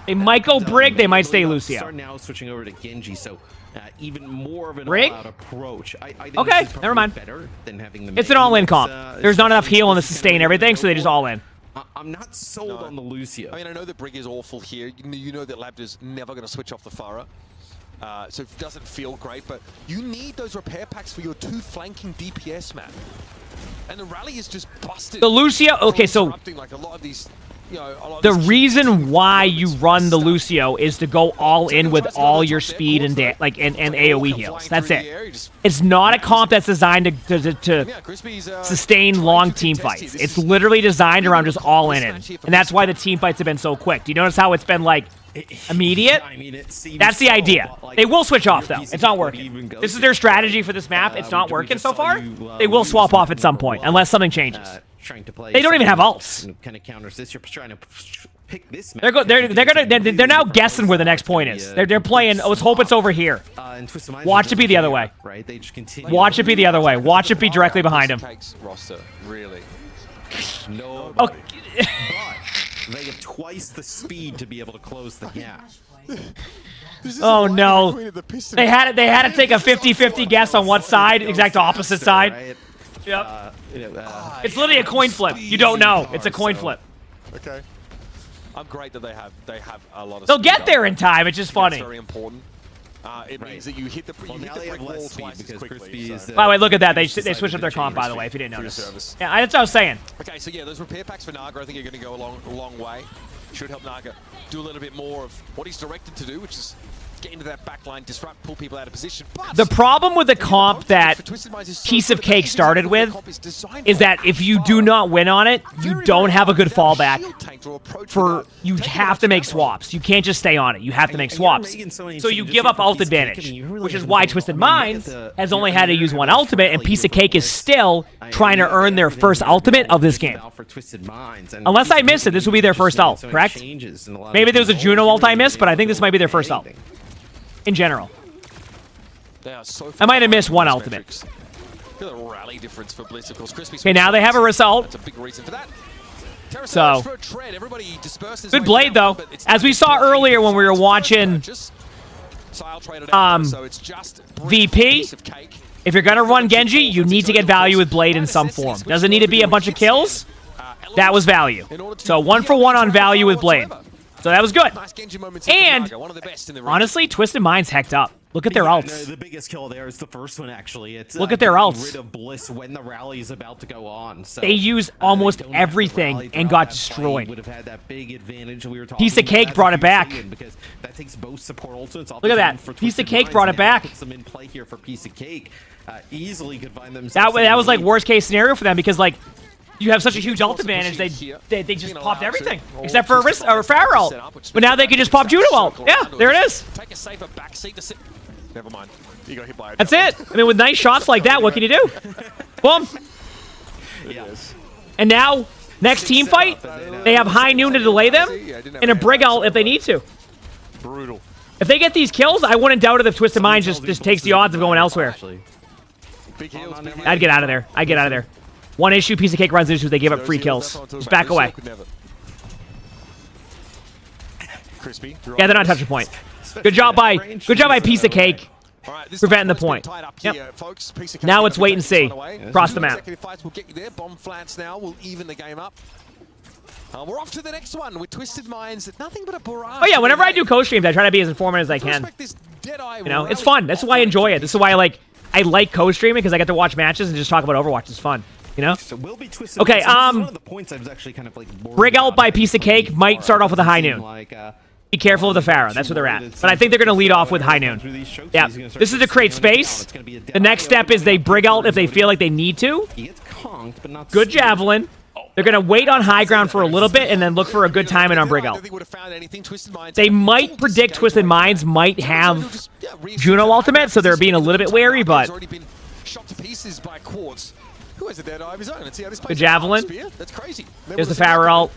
They might go Brig. They might stay Lucio. Now switching over to Genji, so even more of an Brig approach. I think okay, never mind. Better than having the it's an all-in comp. There's not enough heal on the sustain everything, so they just all in. I'm not sold on the Lucio. I mean, I know that Brig is awful here. You know that Labda's never going to switch off the Farah. So it doesn't feel great, but you need those repair packs for your two flanking DPS, man. And the rally is just busted. The Lucio, okay, so like a lot of these, the reason why you run the Lucio is to go all in with all your speed and AoE heals. That's it. It's not a comp that's designed to sustain long team fights. It's literally designed around just all in it. And that's why the team fights have been so quick. Do you notice how it's been like immediate? I mean, that's the idea. They will switch off though. It's not working. This is their strategy for this map. It's not working so far. They will swap off at some point unless something changes. They don't even have ults. Kind of counters this. You're trying to pick this map. They're now guessing where the next point is. They're playing. Let's hope it's over here. Watch it be the other way. Right? They just continue. Watch it be the other way. Watch it be directly behind him. Roster, really. No. Okay. They have twice the speed to be able to close the gap. Oh no. They had to take a 50-50 guess on what side, exact opposite side. Yep. It's literally a coin flip. You don't know. It's a coin flip. Okay. I'm great that they have a lot of They'll get there in time. It's just funny. That's very important. it means that you hit the, well, you hit now the they brick have wall less speed twice as because quickly. Crispy's, So. By the way, look at that. They decided switched up their to comp, by change the way, if you didn't for your notice. service. Yeah, that's what I was saying. Okay, so yeah, those repair packs for Naga, I think are going to go a long way. Should help Naga do a little bit more of what he's directed to do, which is get into that back line, disrupt, pull people out of position. But The problem with the comp that Piece of Cake started with is that if you do not win on it, you don't have a good fallback. You have to make swaps. You can't just stay on it. You have to make swaps. So you give up ult advantage, which is why Twisted Minds has only had to use one ultimate, and Piece of Cake is still trying to earn their first ultimate of this game. Unless I missed it, this will be their first ult, correct? Maybe there was a Juno ult I missed, but I think this might be their first ult. In general. I might have missed one ultimate. Look at the rally difference for Blitz, of course. Okay, now they have a result. That's a big reason for that. So, good blade though. As we saw earlier when we were watching VP, if you're gonna run Genji, you need to get value with blade in some form. Doesn't need to be a bunch of kills. That was value. So 1 for 1 on value with blade. So that was good. And honestly, Twisted Minds hecked up. Look at their ults. The biggest kill there is the first one, actually. It's look at their ults. rid of Bliss when the rally is about to go on. So, they used almost everything and got destroyed. Would have had that big advantage we were talking Piece of Cake brought it back. Because that takes both support ultimates off. Look at that. Piece of Cake brought it back. Puts them in play here for Piece of Cake. Easily could find themselves. That was like worst case scenario for them because like. You have such a huge ult advantage, they just popped everything. Except for a Pharah ult. But now they can just pop Juno ult. Yeah, there it is. Take a safer backseat to sit. Never mind. You got hit by That's it. I mean, with nice shots like that, what can you do? Boom. Yes. And now, next team fight, they have High Noon to delay them, and a Brig ult if they need to. Brutal. If they get these kills, I wouldn't doubt it if Twisted Minds just takes the odds of going elsewhere. I'd get out of there. I'd get out of there. One issue Piece of Cake runs into is they give up free kills. Just back away. Yeah, they're not touching point. Good job by Piece of Cake preventing the point. Yep. Now it's wait and see across the map. Bomb flats now will even the game up. We're off to the next one with Twisted Minds. Nothing but a barrage. Oh yeah, whenever I do co-streams, I try to be as informative as I can. You know, it's fun. That's why I enjoy it. This is why I like co-streaming because I get to watch matches and just talk about Overwatch. It's fun. You know? Okay, Brig ult by Piece of Cake might start off with a High Noon. Be careful of the Pharah. That's where they're at. But I think they're going to lead off with High Noon. Yeah, this is to create space. The next step is they Brig ult if they feel like they need to. Good Javelin. They're going to wait on high ground for a little bit and then look for a good timing on Brig ult. They might predict Twisted Minds might have Juno ultimate, so they're being a little bit wary, but... Good Javelin. That's crazy. There's the Pharah ult,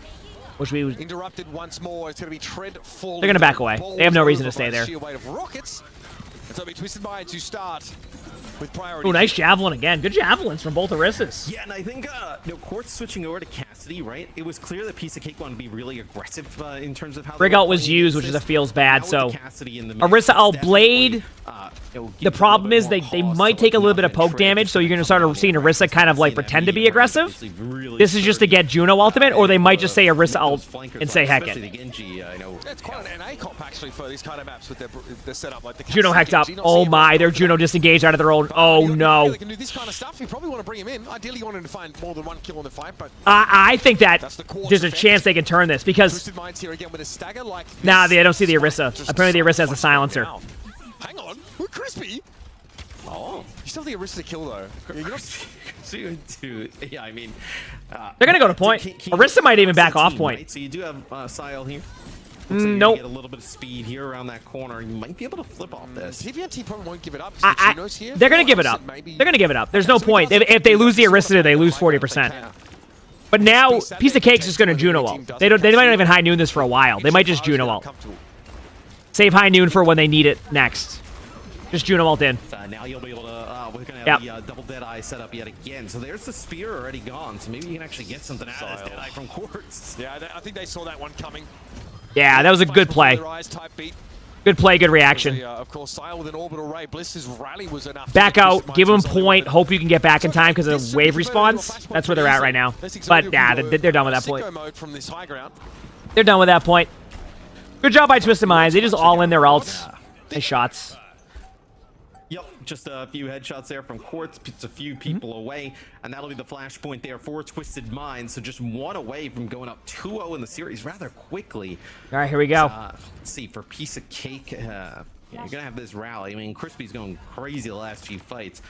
which we interrupted once more. It's going to be tread fall. They're going to back away. They have no reason to stay there. Twisted Minds who start with priority. Oh, nice Javelin again. Good Javelins from both Orissas. Yeah, and I think Quartz switching over to Cassidy, right? It was clear that Piece of Cake wanted to be really aggressive in terms of how Brig ult was used, which is a feels bad, so Orisa ult Blade. The problem is they might take a little bit of poke damage, so you're going to start seeing Orisa kind of like pretend to be aggressive. This is just to get Juno ultimate, or they might just say Orisa ult and say heck it. It's quite an NA comp actually for these kind of maps with their setup. Like the Juno hecked up. Oh my, their Juno disengaged out of their own. Oh no. They can do this kind of stuff. You probably want to bring him in. Ideally, you want him to find more than one kill in the fight, but I think that there's a chance they can turn this because nah, they don't see the Orisa. Apparently, the Orisa has a silencer. Hang on, we're crispy. Oh, you still have the Orisa to kill though. Yeah, I mean, they're gonna go to point. Orisa might even back off point. Right? So you do have Sile here. Nope. Get a little bit of speed here around that corner. You might be able to flip off this. TVNT probably won't give it up. They're gonna give it up. They're gonna give it up. There's no point. If they lose the Orisa, they lose 40%. But now, Piece of Cake's just gonna Juno ult. They might not even High Noon this for a while. They might just Juno ult. Save High Noon for when they need it next. Just Juno ult in. Now you'll be able to, we're going to have the double Deadeye set up yet again. So there's the spear already gone. So maybe you can actually get something out of this Deadeye from Quartz. Yeah, I think they saw that one coming. Yeah, that was a good play. Good play, good reaction. Of course, Sile with an orbital ray. Bliss's rally was enough. Back out, give them point, hope you can get back in time because of the wave respawns. That's where they're at right now. But yeah, they're done with that point. They're done with that point. Good job by Twisted Minds. They just all in their ults. Nice shots. just a few headshots there from Quartz, puts a few people away, and that'll be the flashpoint there for Twisted Minds. So just one away from going up 2-0 in the series rather quickly. All right, here we go. Let's see, for Piece of Cake, yeah, you're gonna have this rally. I mean, Crispy's going crazy the last few fights.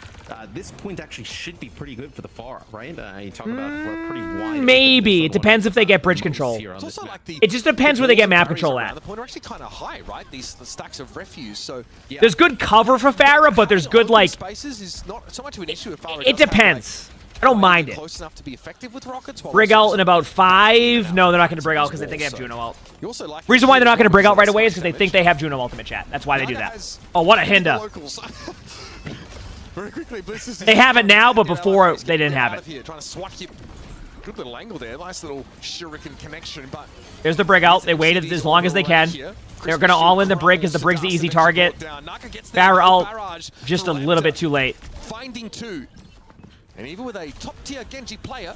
This point actually should be pretty good for the FAR, right? You talk about we're pretty wide. Maybe. It depends if they get bridge control. It's also like It just depends where they get map control at. The point are actually kind of high, right? The stacks of refuse. So yeah. There's good cover for Farah, but there's good like. Spaces is not so much of an issue. If It depends. I don't mind it. Close enough to be effective with rockets. Brig out in about 5. No, they're not going to brig out because they think they have Juno out. You also like Reason why they're not going to brig out right away is because they think they have Juno ultimate, chat. That's why they do that. Oh, what a Hinda. Very quickly, They have it now, but before they didn't have it. Trying to swat you. Good little angle there. Nice little shuriken connection. But there's the brig out. They waited as long as they can. They're going to all in the brig because the brig's the easy target. Farah out just a little bit too late. Finding 2. And even with a top-tier Genji player,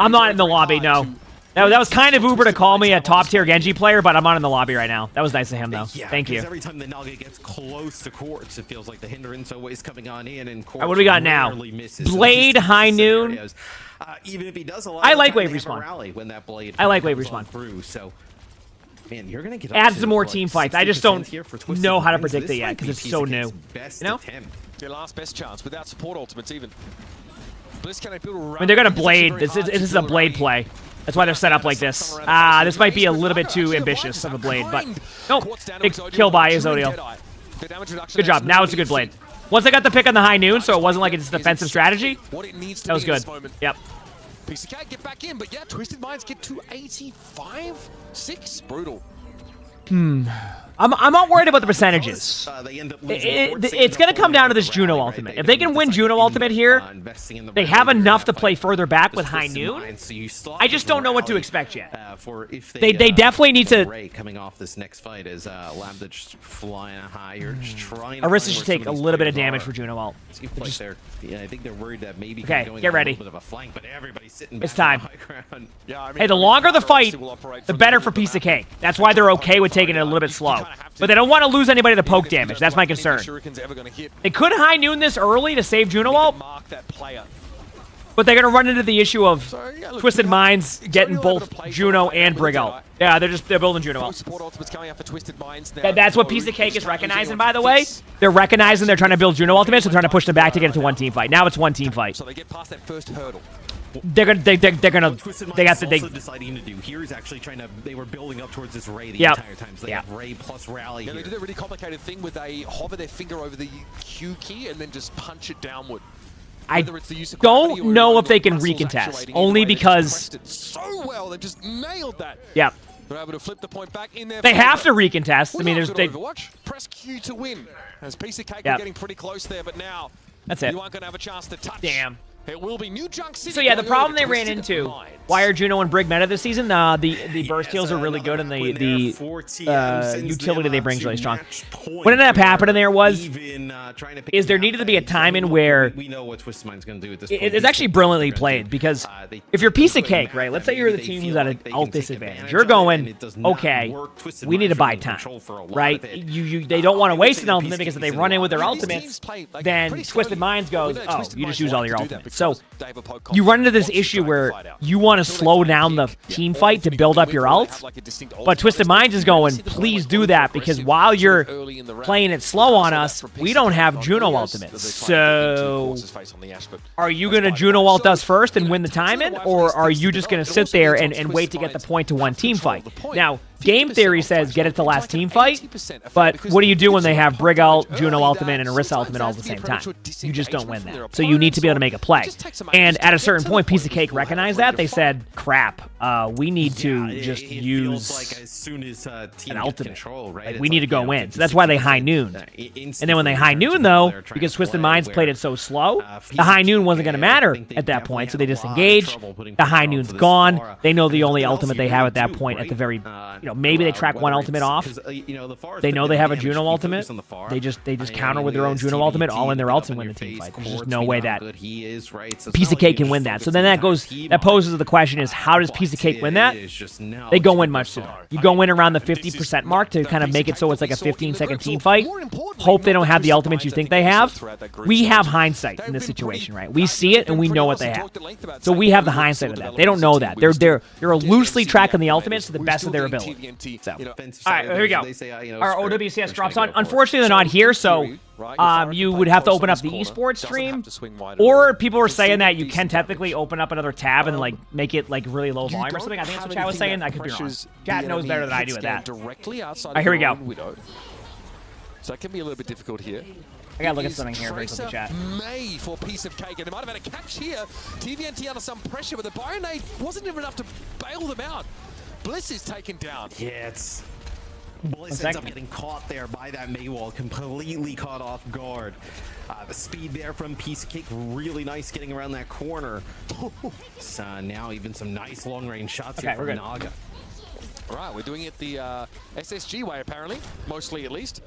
I'm not in the lobby, no. That was kind of Uber to call me a top-tier Genji player, but I'm not in the lobby right now. That was nice of him, though. Yeah, thank you. Every time the Naga gets close to Quartz, it feels like the hindrance always coming on in, and Quartz what do we got now? Blade, High Noon. Even if he does I like wave respawn. When that blade I like wave respawn. Through, so man, you're gonna get add some more team fights. I just don't know how to predict it yet because it's so new. You know? Their last best chance without support ultimates even. I mean, they're gonna blade. This is a blade play. That's why they're set up like this. This might be a little bit too ambitious of a blade, but nope. Big kill by Izodiel. Good job. Now it's a good blade. Once they got the pick on the High Noon, so it wasn't like it's defensive strategy. That was good. Yep. Piece of Cake get back in, but yeah, Twisted Minds get to 85. 6. Brutal. I'm not worried about the percentages. It's going to come down to this Juno ultimate. If they can win Juno ultimate here, they have enough to play further back with High Noon. I just don't know what to expect yet. They definitely need to. Coming off this next fight is Lambda just flying higher, just trying. Arista should take a little bit of damage for Juno ult. I think they're worried that maybe okay, going get ready. A little bit of a flank, but everybody's sitting back it's time. Yeah, I mean, hey, the longer the fight, the better for Piece of Cake. That's why they're okay with taking it a little bit slow. But they don't want to lose anybody to poke damage. That's my concern. They could High Noon this early to save Juno ult, but they're going to run into the issue of Twisted Minds getting both Juno and Brig out. Yeah, they're building Juno out. That's what Piece of Cake is recognizing, by the way. They're recognizing they're trying to build Juno ultimates, so they're trying to push them back to get it to one team fight. Now it's one team fight. So they get past that first hurdle. They're gonna they have to deciding to do here is actually trying to. They were building up towards this Ray the entire time. So they have Ray plus rally. Yeah, they did a really complicated thing where they hover their finger over the Q key and then just punch it downward. I don't know if they can recontest, only because so well they just nailed that. Yep. They're able to flip the point back in there. They have to recontest. I mean, there's overwatch. Press Q to win. As Piece of Cake are getting pretty close there, but now that's it. You aren't going to have a chance to touch. Damn. It will be New Junk City. So yeah, the problem they ran into, why are Juno and Brig meta this season? The burst heals are really good, and the utility they bring is really strong. What ended up happening there was, there needed to be a time in where we know what Twisted Mind's going to do at this point. It's actually brilliantly played, because if you're Piece of Cake, right? Let's say you're the team who's at an ult disadvantage. You're going, okay, we need to buy time, right? They don't want to waste an ultimate, because if they run in with their ultimates, then Twisted Minds goes, oh, you just use all your ultimates. So you run into this issue where you want to slow down the team fight to build up your ult, but Twisted Minds is going, please do that, because while you're playing it slow on us, we don't have Juno ultimates. So are you going to Juno ult us first and win the time in, or are you just going to sit there and wait to get the point to one team fight? Now, game theory says get it to last team fight, but what do you do when they have Brig ult, Juno ultimate, and Arista ultimate all at the same time? You just don't win that. So you need to be able to make a play. And at a certain point, Piece of Cake recognized that. They said, crap, we need to just use an ultimate. Like, we need to go in. So that's why they High Noon. And then when they High Noon, though, because Twisted Minds played it so slow, the High Noon wasn't going to matter at that point, so they disengage. The High Noon's gone. They know the only ultimate they have at that point at the very you know, maybe they track one ultimate off. They know they have a Juno ultimate. They just counter with their own Juno ultimate, all in their ults, and win the team fight. There's just no way that Piece of Cake can win that. So then that poses the question is, how does Piece of Cake win that? They go in much sooner. You go in around the 50% mark to kind of make it so it's like a 15-second team fight. Hope they don't have the ultimates you think they have. We have hindsight in this situation, right? We see it and we know what they have. So we have the hindsight of that. They don't know that. They're loosely tracking the ultimates to the best of their ability. So. All right, here we go. Our OWCS drops on. Unfortunately, they're not here, so you would have to open up the esports stream. Or people were saying that you can technically open up another tab and like make it like really low volume or something. I think that's what Chad was saying. I could be wrong. Chad knows better than I do at that. All right, here we go. So that can be a little bit difficult here. I gotta look at something here very quickly, chat. May for Piece of Cake, and they might have had a catch here. TVNT under some pressure, but the Bionade wasn't even enough to bail them out. Bliss is taken down. Yeah, it's... Bliss ends up getting caught there by that May wall, completely caught off guard. The speed there from Piece of Cake, really nice getting around that corner. So now even some nice long-range shots here from Naga. All right, we're doing it the SSG way, apparently. Mostly, at least.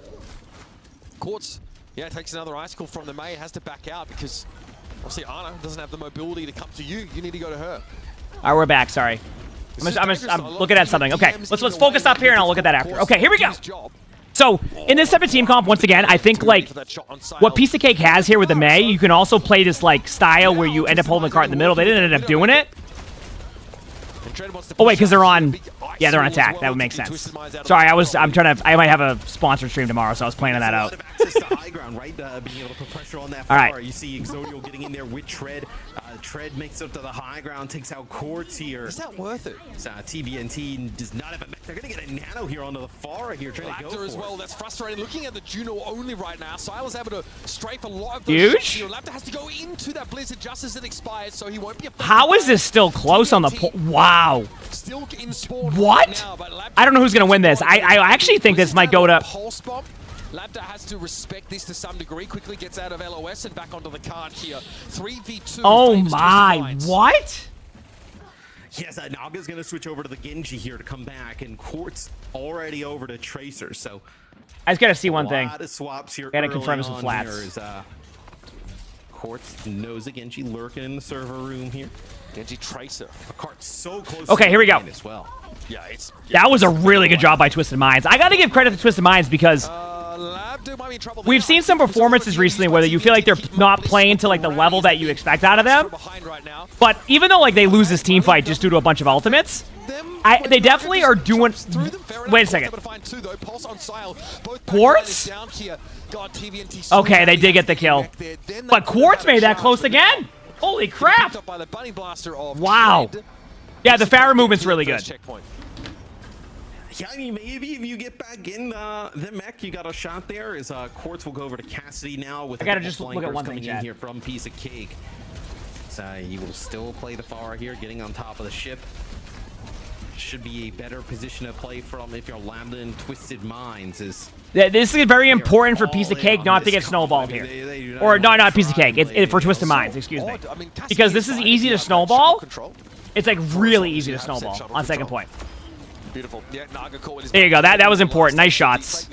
Quartz, yeah, takes another icicle from the May, has to back out because obviously Ana doesn't have the mobility to come to you. You need to go to her. All right, we're back. Sorry. I'm looking at something. Okay, let's focus up here and I'll look at that after. Okay, here we go. So in this type of team comp, once again, I think like what Piece of Cake has here with the May, you can also play this like style where you end up holding the cart in the middle. They didn't end up doing it. Oh wait, because they're on. Yeah, they're on attack. That would make sense. Sorry, I'm trying to. I might have a sponsored stream tomorrow, so I was planning that out. All right. You see Exodial getting in there with Tread. Tread makes it up to the high ground, takes out Quartz here. Is that worth it? TBNT does not have a. They're gonna get a nano here onto the far here, trying to go for as well. That's frustrating. Looking at the Juno only right now. Silas able to strafe a lot of those shots. Lapta has to go into that Blizzard just as it expires, so he won't be. How is this still close on the point? Wow. Still in spawn what? Right now, I don't know who's gonna win this. I actually think this might go to. Pulse bomb. Labda has to respect this to some degree. Quickly gets out of LOS and back onto the card here. 3v2. Oh my! What? Yes, Naga's going to switch over to the Genji here to come back, and Quartz already over to Tracer. So I just got to see one thing. A lot of swaps here. Got to confirm some flats. Is, Quartz knows the Genji lurking in the server room here. Genji Tracer. A cart so close. Okay, here we go. As well. Yeah, that was a really good job by Twisted Minds. I got to give credit to Twisted Minds because we've seen some performances recently where you feel like they're not playing to like the level that you expect out of them. But even though like they lose this team fight just due to a bunch of ultimates, they definitely are doing. Wait a second. Quartz? Okay, they did get the kill, but Quartz made that close again. Holy crap! Wow. Yeah, the Farah movement's really good. Yeah, I mean, maybe if you get back in the mech, you got a shot there. Is Quartz will go over to Cassidy now with. I gotta just look at one thing, coming in here from Piece of Cake. So you will still play the Farah here, getting on top of the ship. Should be a better position to play from if you're Lambda and Twisted Minds. This is very important for Piece of Cake not to get snowballed here. Or not Piece of Cake. It's for Twisted Minds, excuse me. Because this is easy to snowball. It's like really easy to snowball on second point. Beautiful. Yeah, Naga caught there you go. That was important. Nice shots.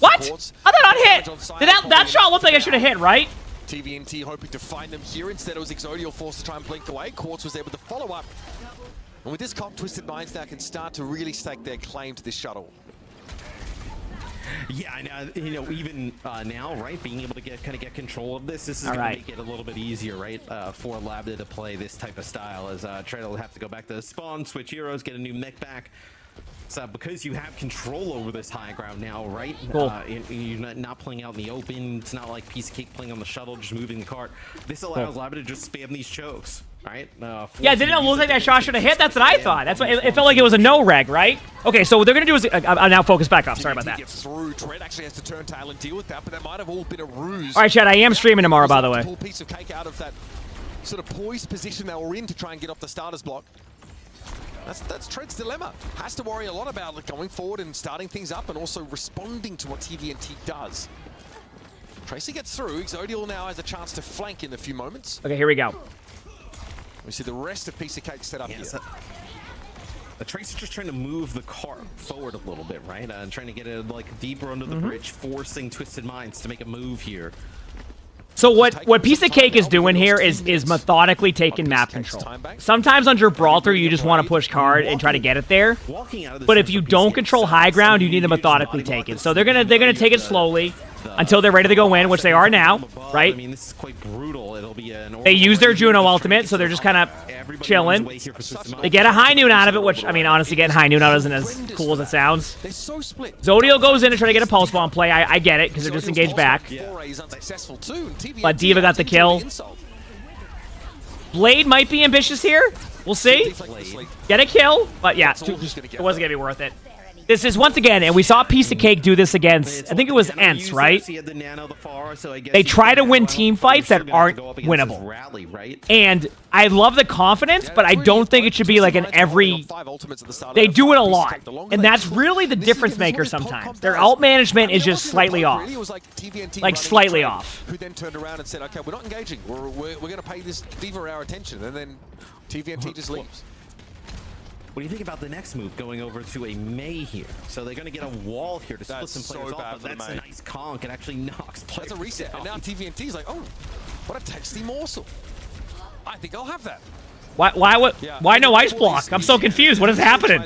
What? I thought not hit. That shot looked like I should have hit, right? TVNT hoping to find them here. Instead, it was Exodial forced to try and blink away. Quartz was able to follow up. And with this comp, Twisted Minds now can start to really stake their claim to this shuttle. Yeah, you know, even now, right, being able to get control of this is going to make it a little bit easier, right, for Labda to play this type of style. As Tread will have to go back to the spawn, switch heroes, get a new mech back. So because you have control over this high ground now, right? Cool. You're not playing out in the open. It's not like Piece of Cake playing on the shuttle, just moving the cart. This allows Labda to just spam these chokes. Right? Yeah, didn't it look like that shot should have hit? That's what I thought. That's what it felt like. It was a no reg, right? Okay, so what they're gonna do is I'll now focus back up. Sorry about that. Tread actually has to turn tail and deal with that, but that might have all been a ruse. All right, Chad, I am streaming tomorrow, by the way. Pull Piece of Cake out of that sort of poised position they were in to try and get off the starter's block. That's Tread's dilemma. Has to worry a lot about going forward and starting things up, and also responding to what TVNT does. Tracy gets through. Exodial now has a chance to flank in a few moments. Okay, here we go. We see the rest of Piece of Cake set up here. The Tracer's just trying to move the cart forward a little bit, right? And trying to get it like deeper under the bridge, forcing Twisted Minds to make a move here. So what Piece of Cake is doing here is methodically taking map control. Sometimes on Gibraltar, you just want to push hard and try to get it there. But if you don't control high ground, you need to methodically take it. So they're gonna take it slowly until they're ready to go in, which they are now, right? I mean, this is quite brutal. It'll be They use their Juno ultimate, so they're just kind of chilling. They get a high noon out of it, which, I mean, honestly, getting high noon out isn't as cool as it sounds. Zodiel goes in to try to get a pulse bomb play. I get it, because they're disengaged back. But Diva got the kill. Blade might be ambitious here. We'll see. Get a kill. But yeah, it wasn't going to be worth it. This is, once again, and we saw Piece of Cake do this against, I think it was Ents, right? They try to win team fights that aren't winnable. And I love the confidence, but I don't think it should be like an every... They do it a lot. And that's really the difference maker sometimes. Their ult management is just slightly off. Like, slightly off. Who then turned around and said, okay, we're not engaging. We're going to pay this Diva our attention. And then TVNT just leaves. What do you think about the next move, going over to a Mei here? So they're going to get a wall here to split some players off, but that's a nice conk. It actually knocks players. That's a reset. Down. And now TVNT's like, oh, what a tasty morsel. I think I'll have that. Why no ice block? I'm so confused. What is happening?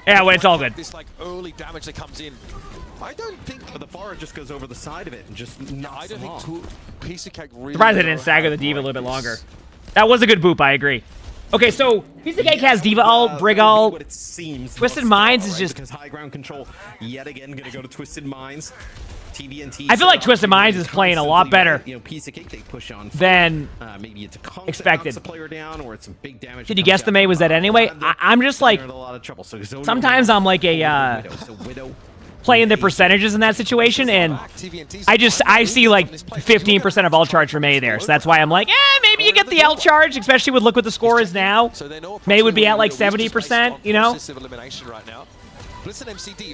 Yeah, well, it's all good. This like early damage that comes in. I don't think... But the bar just goes over the side of it and just knocks them off. Piece of Cake really... Surprised they didn't stagger the Diva a little bit longer. That was a good boop, I agree. Okay, so Piece of Cake has Diva ult, Brig ult. Twisted Minds is just... Because high ground control yet again going to go to Twisted Minds. TVNT. I feel like Twisted Minds is playing a lot better Piece of Cake they push on than maybe it's a expected. Player down, or it's some big damage. Did you guess the Mei was that anyway? I'm just like... Sometimes I'm like a... playing the percentages in that situation, and I see like 15% of ult charge for Mei there, so that's why I'm like, maybe you get the ult charge, especially with look what the score is now. Mei would be at like 70%, you know?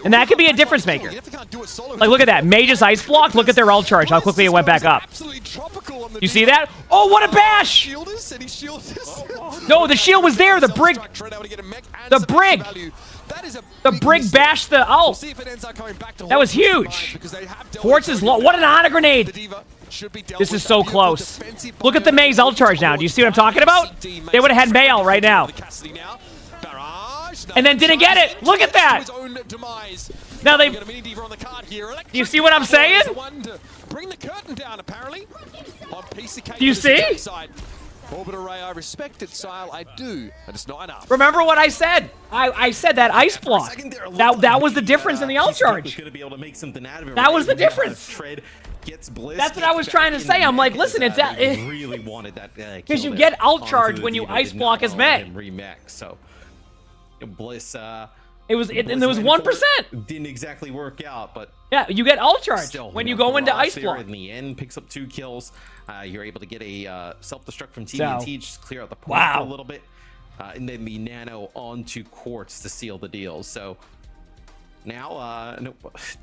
And that could be a difference maker. Like, look at that. Mei just ice blocked. Look at their ult charge, how quickly it went back up. You see that? Oh, what a bash! No, the shield was there. The Brig. The Brig bashed the ult. That was huge. Forts is low. What an honor grenade. This is so close. Look at the Mei's ult charge now. Do you see what I'm talking about? They would have had Mei ult right now. And then didn't get it. Look at that. Now they... Do you see what I'm saying? Do you see? Orbit array, I respect it, Sile, I do, and it's not enough. Remember what I said? I said that ice block. That was the difference in the ult charge. That was the difference. That's what I was trying to say. I'm like, listen, it's that. Because you get ult charge when you ice block as Mei. So Bliss. It was 1%. Didn't exactly work out, but yeah, you get ult charge when you go into ice block. In the end, picks up 2 kills. You're able to get a self-destruct from TNT, just clear out the point for a little bit, and then the nano onto Quartz to seal the deal. So now, no,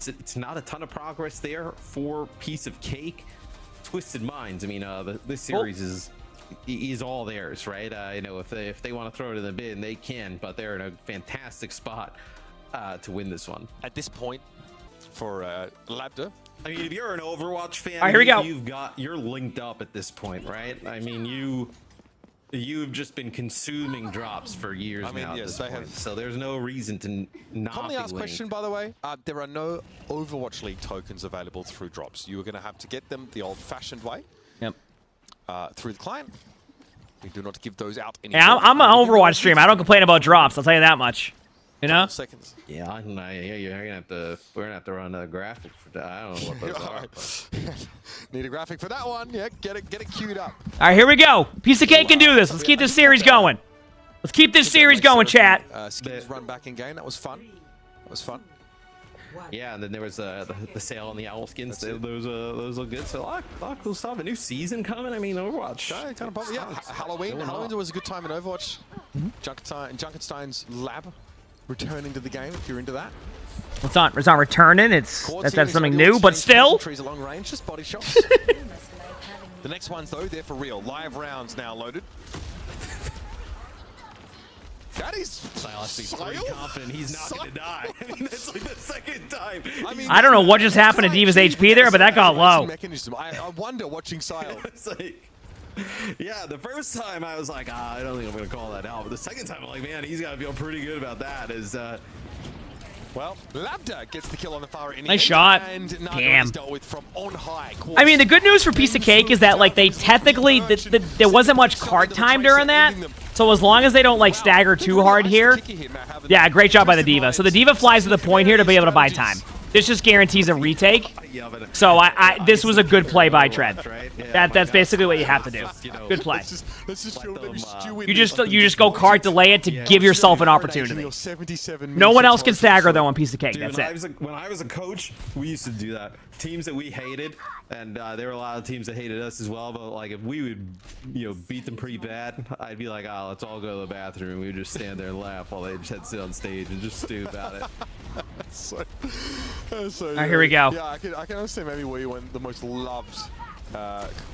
it's not a ton of progress there for Piece of Cake. Twisted Minds. I mean, this series is all theirs, right? You know, if they want to throw it in the bin, they can, but they're in a fantastic spot to win this one. At this point, for Labda, I mean, if you're an Overwatch fan, here we go. You're linked up at this point, right? I mean, you've just been consuming drops for years now. Yes, at this point, so there's no reason to not. Commonly asked question, by the way. There are no Overwatch League tokens available through drops. You are going to have to get them the old-fashioned way. Yep. Through the client. We do not give those out anymore. Yeah, I'm an Overwatch streamer. I don't complain about drops. I'll tell you that much. You know? Seconds. Yeah, you're gonna have to. We're gonna have to run a graphic for that. I don't know what those are. Need a graphic for that one. Yeah, get it queued up. All right, here we go. Piece of Cake can do this. Let's keep this series going. Let's keep this series going, chat. Skins run back in game. That was fun. That was fun. Yeah, and then there was the sale on the owl skins. Those look good. So a lot of cool stuff. A new season coming. I mean, Overwatch. Yeah, Halloween. Halloween was a good time in Overwatch. Junkenstein's lab returning to the game. If you're into that. It's not returning. That's something new, but still. Trees along range, just body shots. The next ones though, they're for real. Live rounds now loaded. That is Silas being pretty confident he's not going to die. I mean, that's like the second time. I don't know what just happened to Diva's HP there, but that got low. I wonder watching Sile. It's like, yeah, the first time I was like, I don't think I'm going to call that out. But the second time, I'm like, man, he's got to feel pretty good about that. Well, Labda gets the kill on the far end. Nice shot. And Damn. dealt with from on high. I mean, the good news for Piece of Cake is that, like, they technically, there wasn't much card time during that. So as long as they don't, like, stagger too hard here. Yeah, great job by the Diva. So the Diva flies to the point here to be able to buy time. This just guarantees a retake. So this was a good play by Tread. That's basically what you have to do. Good play. You just go card delay it to give yourself an opportunity. No one else can stagger though on Piece of Cake. That's it. When I was a coach, we used to do that. Teams that we hated, and there were a lot of teams that hated us as well. But like if we would, beat them pretty bad, I'd be like, let's all go to the bathroom. And we would just stand there and laugh while they just had to sit on stage and just stew about it. All right, here we go. Yeah, I can understand maybe where you went the most loved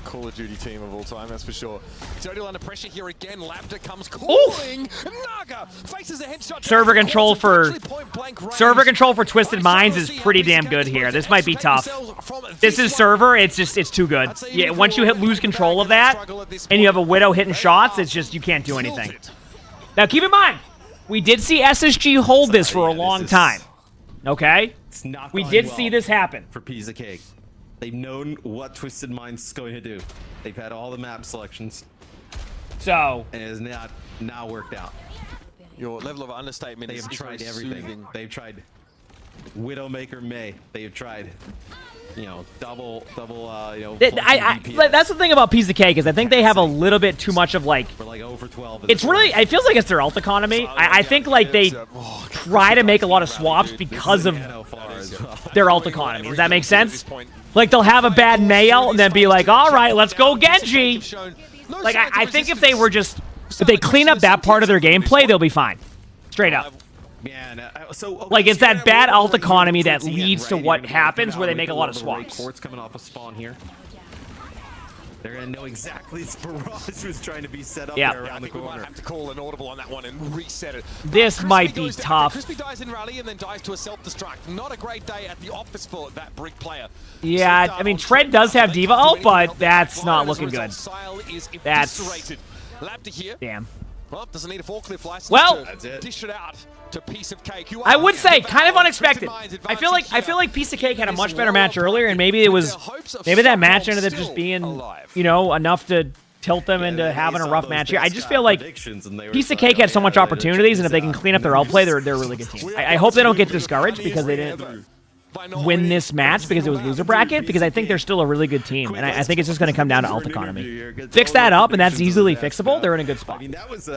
Call of Duty team of all time, that's for sure. Zodial under pressure here again. Labda comes calling. Naga faces a headshot. Server control for Twisted Minds is pretty damn good here. This might be tough. This is server. It's too good. Yeah, once you lose control of that, and you have a Widow hitting shots, it's just you can't do anything. Now keep in mind, we did see SSG hold this for a long time. Okay? We did see this happen. For Piece of Cake. They've known what Twisted Minds is going to do. They've had all the map selections. So. And it has not now worked out. Your level of understatement is tried everything. Soothing. They've tried Widowmaker May. They've tried, double, that's the thing about Piece of Cake is I think they have a little bit too much of like. For like over 12. It's really, it feels like it's their ult economy. I think like they try to make a lot of swaps because of their ult economy. Does that make sense? Like they'll have a bad nail and then be like, all right, let's go Genji. Like I think if they clean up that part of their gameplay, they'll be fine. Straight up. Yeah, like it's that bad ult economy that leads to what happens where they make a lot of swaps. Court's coming off a spawn here. They're gonna know exactly Barrage was trying to be set up there around the corner. We might have to call an audible on that one and reset it. This might be tough. Crispy dies in rally and then dies to a self-destruct. Not a great day at the office for that Brick player. Yeah, I mean Tread does have Diva ult, but that's not looking good. That's damn. Well, doesn't need a forklift license to dish it out to Piece of Cake. I would say kind of unexpected. I feel like Piece of Cake had a much better match earlier, and maybe that match ended up just being enough to tilt them into having a rough match here. I just feel like Piece of Cake had so much opportunities, and if they can clean up their outplay, they're a really good team. I hope they don't get discouraged because they didn't win this match because it was loser bracket, because I think they're still a really good team, and I think it's just going to come down to ult economy. Fix that up, and that's easily fixable. They're in a good spot. I mean, that was